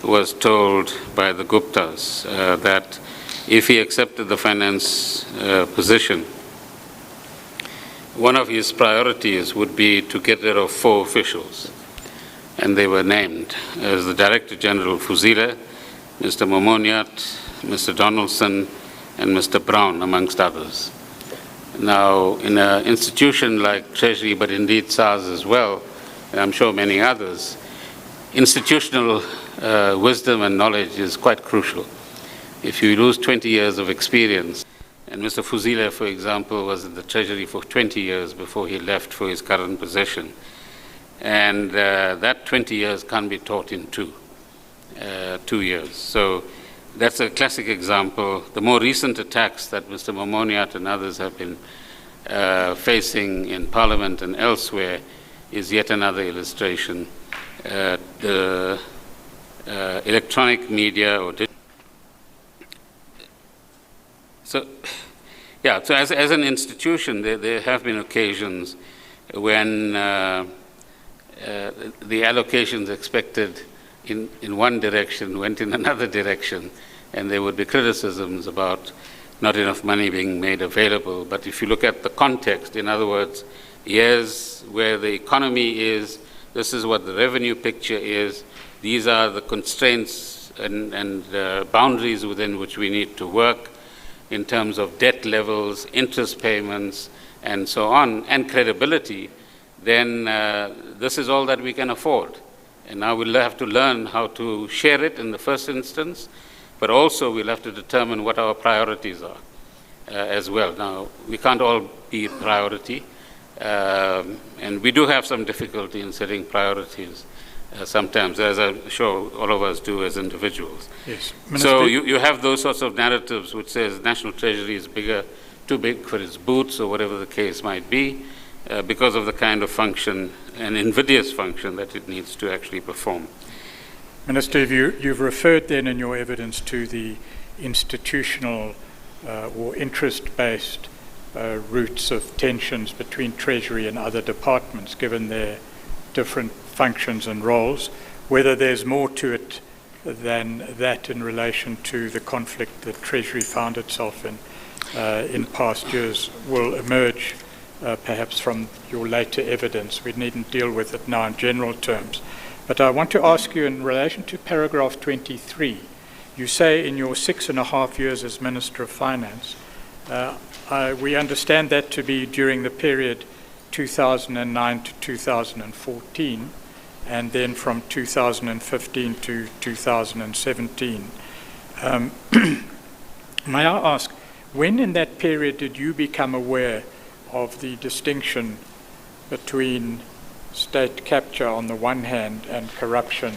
was told by the Guptas, that if he accepted the finance position, one of his priorities would be to get rid of 4 officials. And they were named as the Director General Fuzile, Mr. Momoniat, Mr. Donaldson, and Mr. Brown, amongst others. Now, in an institution like Treasury, but indeed SARS as well, and I'm sure many others, institutional wisdom and knowledge is quite crucial. If you lose 20 years of experience, and Mr. Fuzile, for example, was in the Treasury for 20 years before he left for his current position, and that 20 years can't be taught in 2 years. So that's a classic example. The more recent attacks that Mr. Momoniat and others have been facing in Parliament and elsewhere is yet another illustration. The electronic media or so as an institution, there have been occasions when the allocations expected in one direction went in another direction, and there would be criticisms about not enough money being made available. But if you look at the context, in other words, here's where the economy is, this is what the revenue picture is, these are the constraints and boundaries within which we need to work in terms of debt levels, interest payments, and so on, and credibility, then this is all that we can afford. And now we'll have to learn how to share it in the first instance, but also we'll have to determine what our priorities are as well. Now, we can't all be priority, and we do have some difficulty in setting priorities sometimes, as I'm sure all of us do as individuals. Yes. So you have those sorts of narratives which says National Treasury is too big for its boots, or whatever the case might be, because of the kind of function, an invidious function that it needs to actually perform. Minister, you've referred then in your evidence to the institutional or interest-based roots of tensions between Treasury and other departments, given their different functions and roles. Whether there's more to it than that in relation to the conflict that Treasury found itself in past years will emerge perhaps from your later evidence. We needn't deal with it now in general terms. But I want to ask you in relation to paragraph 23, you say in your 6.5 years as Minister of Finance, we understand that to be during the period 2009 to 2014, and then from 2015 to 2017. May I ask, when in that period did you become aware of the distinction between state capture on the one hand and corruption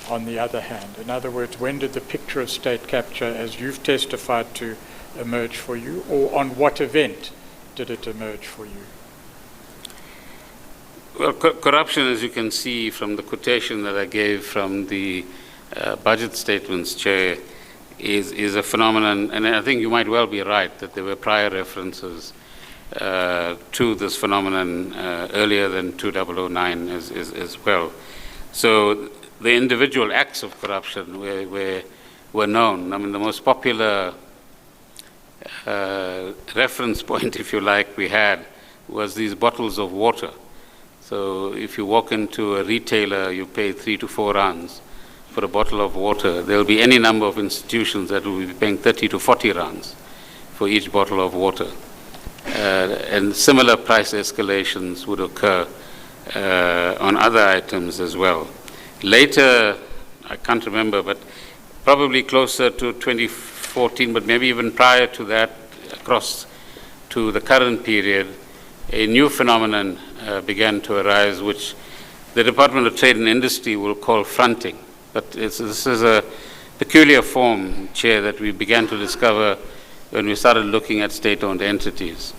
on the other hand? In other words, when did the picture of state capture, as you've testified to, emerge for you, or on what event did it emerge for you? Well, corruption, as you can see from the quotation that I gave from the budget statements, Chair, is a phenomenon, and I think you might well be right that there were prior references to this phenomenon earlier than 2009 as well. So the individual acts of corruption were known. I mean, the most popular reference point, if you like, we had was these bottles of water. So if you walk into a retailer, you pay 3 to 4 rands for a bottle of water. There will be any number of institutions that will be paying 30 to 40 rands for each bottle of water. And similar price escalations would occur on other items as well. Later, I can't remember, but probably closer to 2014, but maybe even prior to that, across to the current period, a new phenomenon began to arise, which the Department of Trade and Industry will call fronting. But this is a peculiar form, Chair, that we began to discover when we started looking at state-owned entities.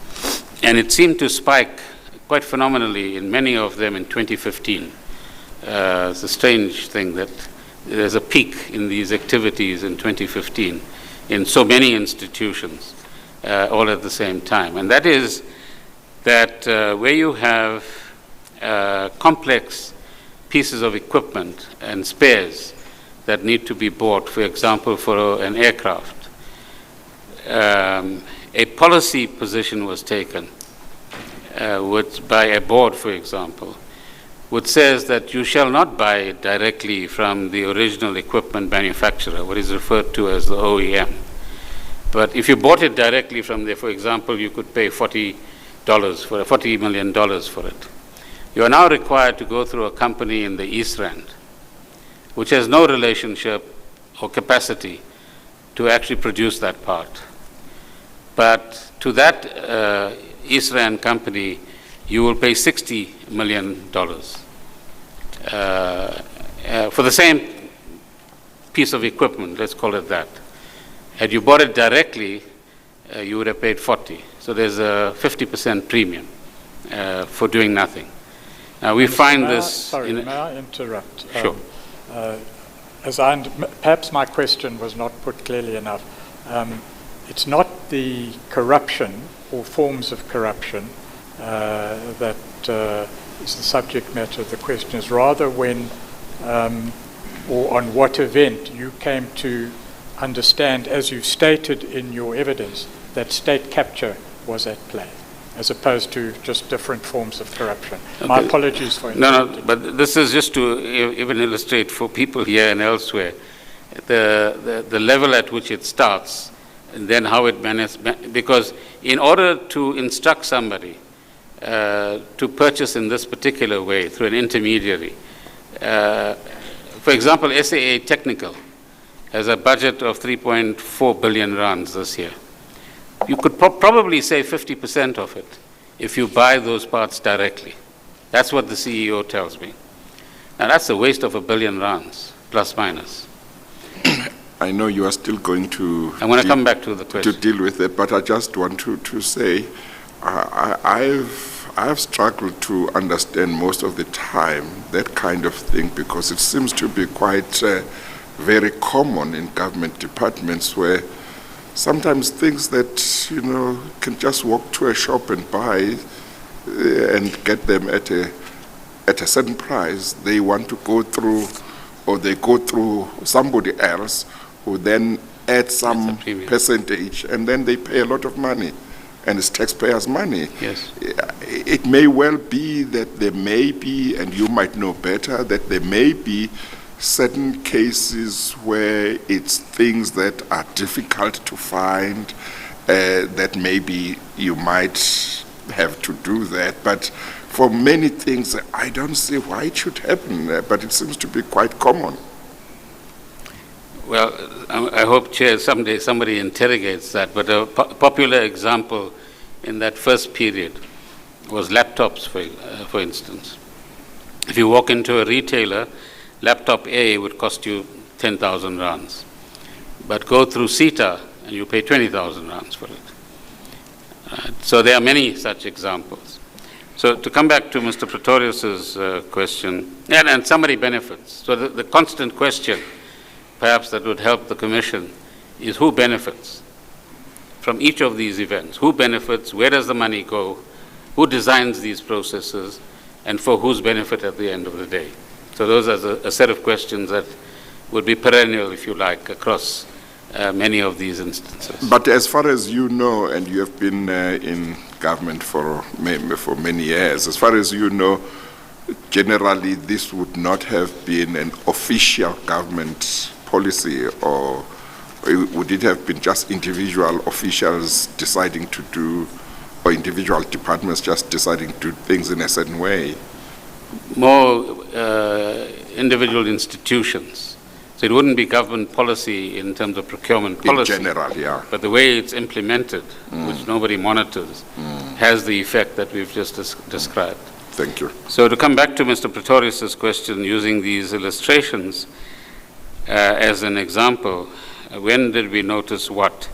And it seemed to spike quite phenomenally in many of them in 2015. It's a strange thing that there's a peak in these activities in 2015 in so many institutions all at the same time. And that is that where you have complex pieces of equipment and spares that need to be bought, for example, for an aircraft, a policy position was taken by a board, for example, which says that you shall not buy it directly from the original equipment manufacturer, what is referred to as the OEM. But if you bought it directly from there, for example, you could pay $40 million for it. You are now required to go through a company in the East Rand, which has no relationship or capacity to actually produce that part. But to that East Rand company, you will pay $60 million for the same piece of equipment, let's call it that. Had you bought it directly, you would have paid 40. So there's a 50% premium for doing nothing. Now we find this... Sorry, may I interrupt? Sure. Perhaps my question was not put clearly enough. It's not the corruption or forms of corruption that is the subject matter of the question. Is rather when or on what event you came to understand, as you stated in your evidence, that state capture was at play, as opposed to just different forms of corruption. Okay. My apologies for interrupting. No, but this is just to even illustrate for people here and elsewhere the level at which it starts, and then how it manages. Because in order to instruct somebody to purchase in this particular way through an intermediary, for example, SAA Technical has a budget of 3.4 billion rands this year. You could probably save 50% of it if you buy those parts directly. That's what the CEO tells me. Now that's a waste of 1 billion rands, plus minus. I know you are still going to... I'm going to come back to the question. To deal with it, but I just want to say I've struggled to understand most of the time that kind of thing, because it seems to be quite very common in government departments, where sometimes things that, you know, can just walk to a shop and buy and get them at a certain price, they want to go through, or they go through somebody else who then adds some percentage, and then they pay a lot of money, and it's taxpayers' money. Yes. It may well be that there may be, and you might know better, that there may be certain cases where it's things that are difficult to find, that maybe you might have to do that. But for many things, I don't see why it should happen, but it seems to be quite common. Well, I hope, Chair, someday somebody interrogates that. But a popular example in that first period was laptops, for instance. If you walk into a retailer, laptop A would cost you 10,000 rands. But go through CETA and you pay 20,000 rands for it. So there are many such examples. So to come back to Mr. Pretorius's question, and somebody benefits. So the constant question, perhaps that would help the Commission, is who benefits from each of these events? Who benefits? Where does the money go? Who designs these processes? And for whose benefit at the end of the day? So those are a set of questions that would be perennial, if you like, across many of these instances. But as far as you know, and you have been in government for many years, as far as you know, generally this would not have been an official government policy, or would it have been just individual officials deciding to do, or individual departments just deciding to do things in a certain way? More individual institutions. So it wouldn't be government policy in terms of procurement policy. In general, yeah. But the way it's implemented, which nobody monitors, has the effect that we've just described. Thank you. So to come back to Mr. Pretorius's question, using these illustrations as an example, when did we notice what?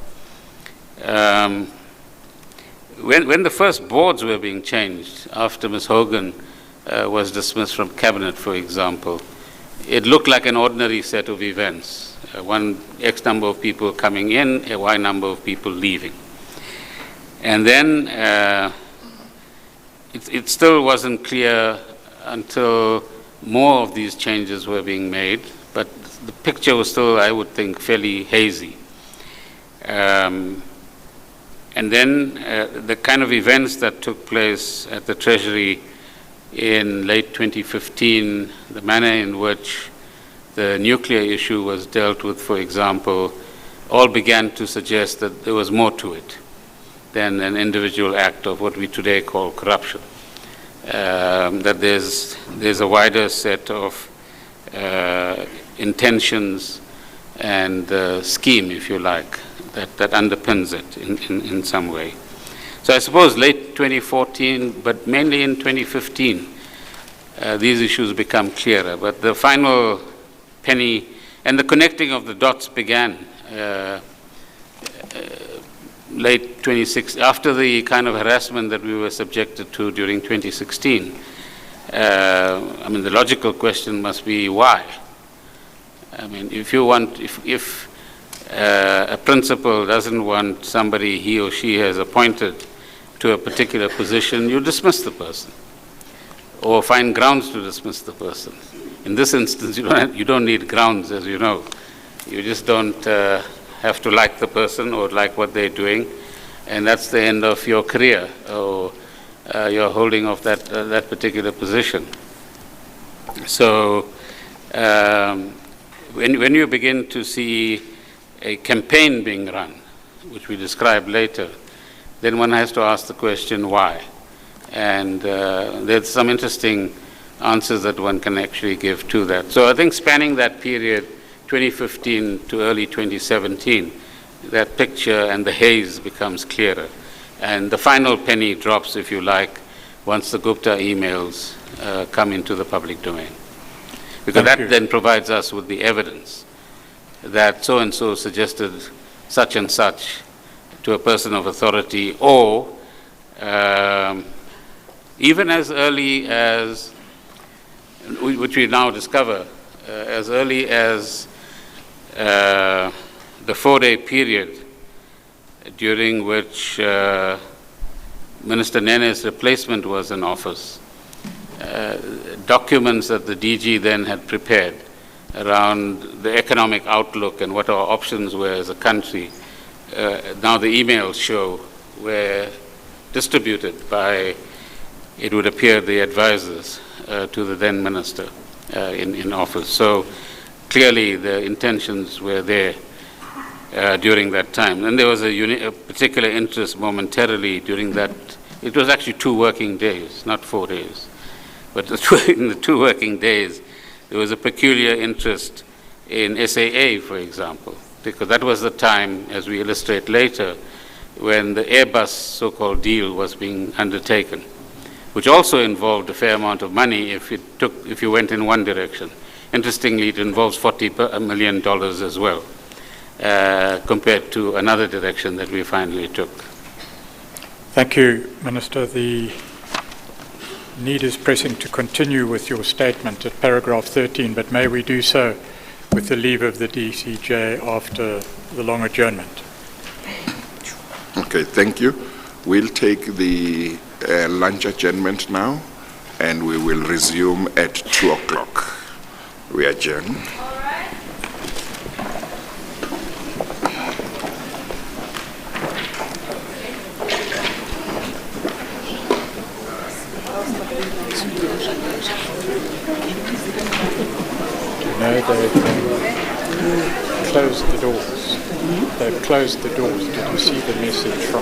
When the first boards were being changed, after Ms. Hogan was dismissed from cabinet, for example, it looked like an ordinary set of events. One X number of people coming in, a Y number of people leaving. And then it still wasn't clear until more of these changes were being made, but the picture was still, I would think, fairly hazy. And then the kind of events that took place at the Treasury in late 2015, the manner in which the nuclear issue was dealt with, for example, all began to suggest that there was more to it than an individual act of what we today call corruption. That there's a wider set of intentions and scheme, if you like, that underpins it in some way. So I suppose late 2014, but mainly in 2015, these issues become clearer. But the final penny and the connecting of the dots began late 2016, after the kind of harassment that we were subjected to during 2016. I mean, the logical question must be why? I mean, if a principal doesn't want somebody he or she has appointed to a particular position, you dismiss the person or find grounds to dismiss the person. In this instance, you don't need grounds, as you know. You just don't have to like the person or like what they're doing, and that's the end of your career or your holding of that particular position. So when you begin to see a campaign being run, which we describe later, then one has to ask the question, why? And there's some interesting answers that one can actually give to that. So I think spanning that period, 2015 to early 2017, that picture and the haze becomes clearer. And the final penny drops, if you like, once the Gupta emails come into the public domain. Because that then provides us with the evidence that so-and-so suggested such and such to a person of authority, or even as early as, which we now discover, as early as the 4-day period during which Minister Nene's replacement was in office, documents that the DG then had prepared around the economic outlook and what our options were as a country. Now the emails show were distributed by, it would appear, the advisors to the then minister in office. So clearly the intentions were there during that time. And there was a particular interest momentarily during that. It was actually 2 working days, not 4 days. But in the 2 working days, there was a peculiar interest in SAA, for example, because that was the time, as we illustrate later, when the Airbus so-called deal was being undertaken, which also involved a fair amount of money if you went in one direction. Interestingly, it involves $40 million as well, compared to another direction that we finally took. Thank you, Minister. The need is pressing to continue with your statement at paragraph 13, but may we do so with the leave of the DCJ after the long adjournment? Okay, thank you. We'll take the lunch adjournment now, and we will resume at 2 o'clock. We adjourn. No, they've closed the doors. They've closed the doors. Did you see the message from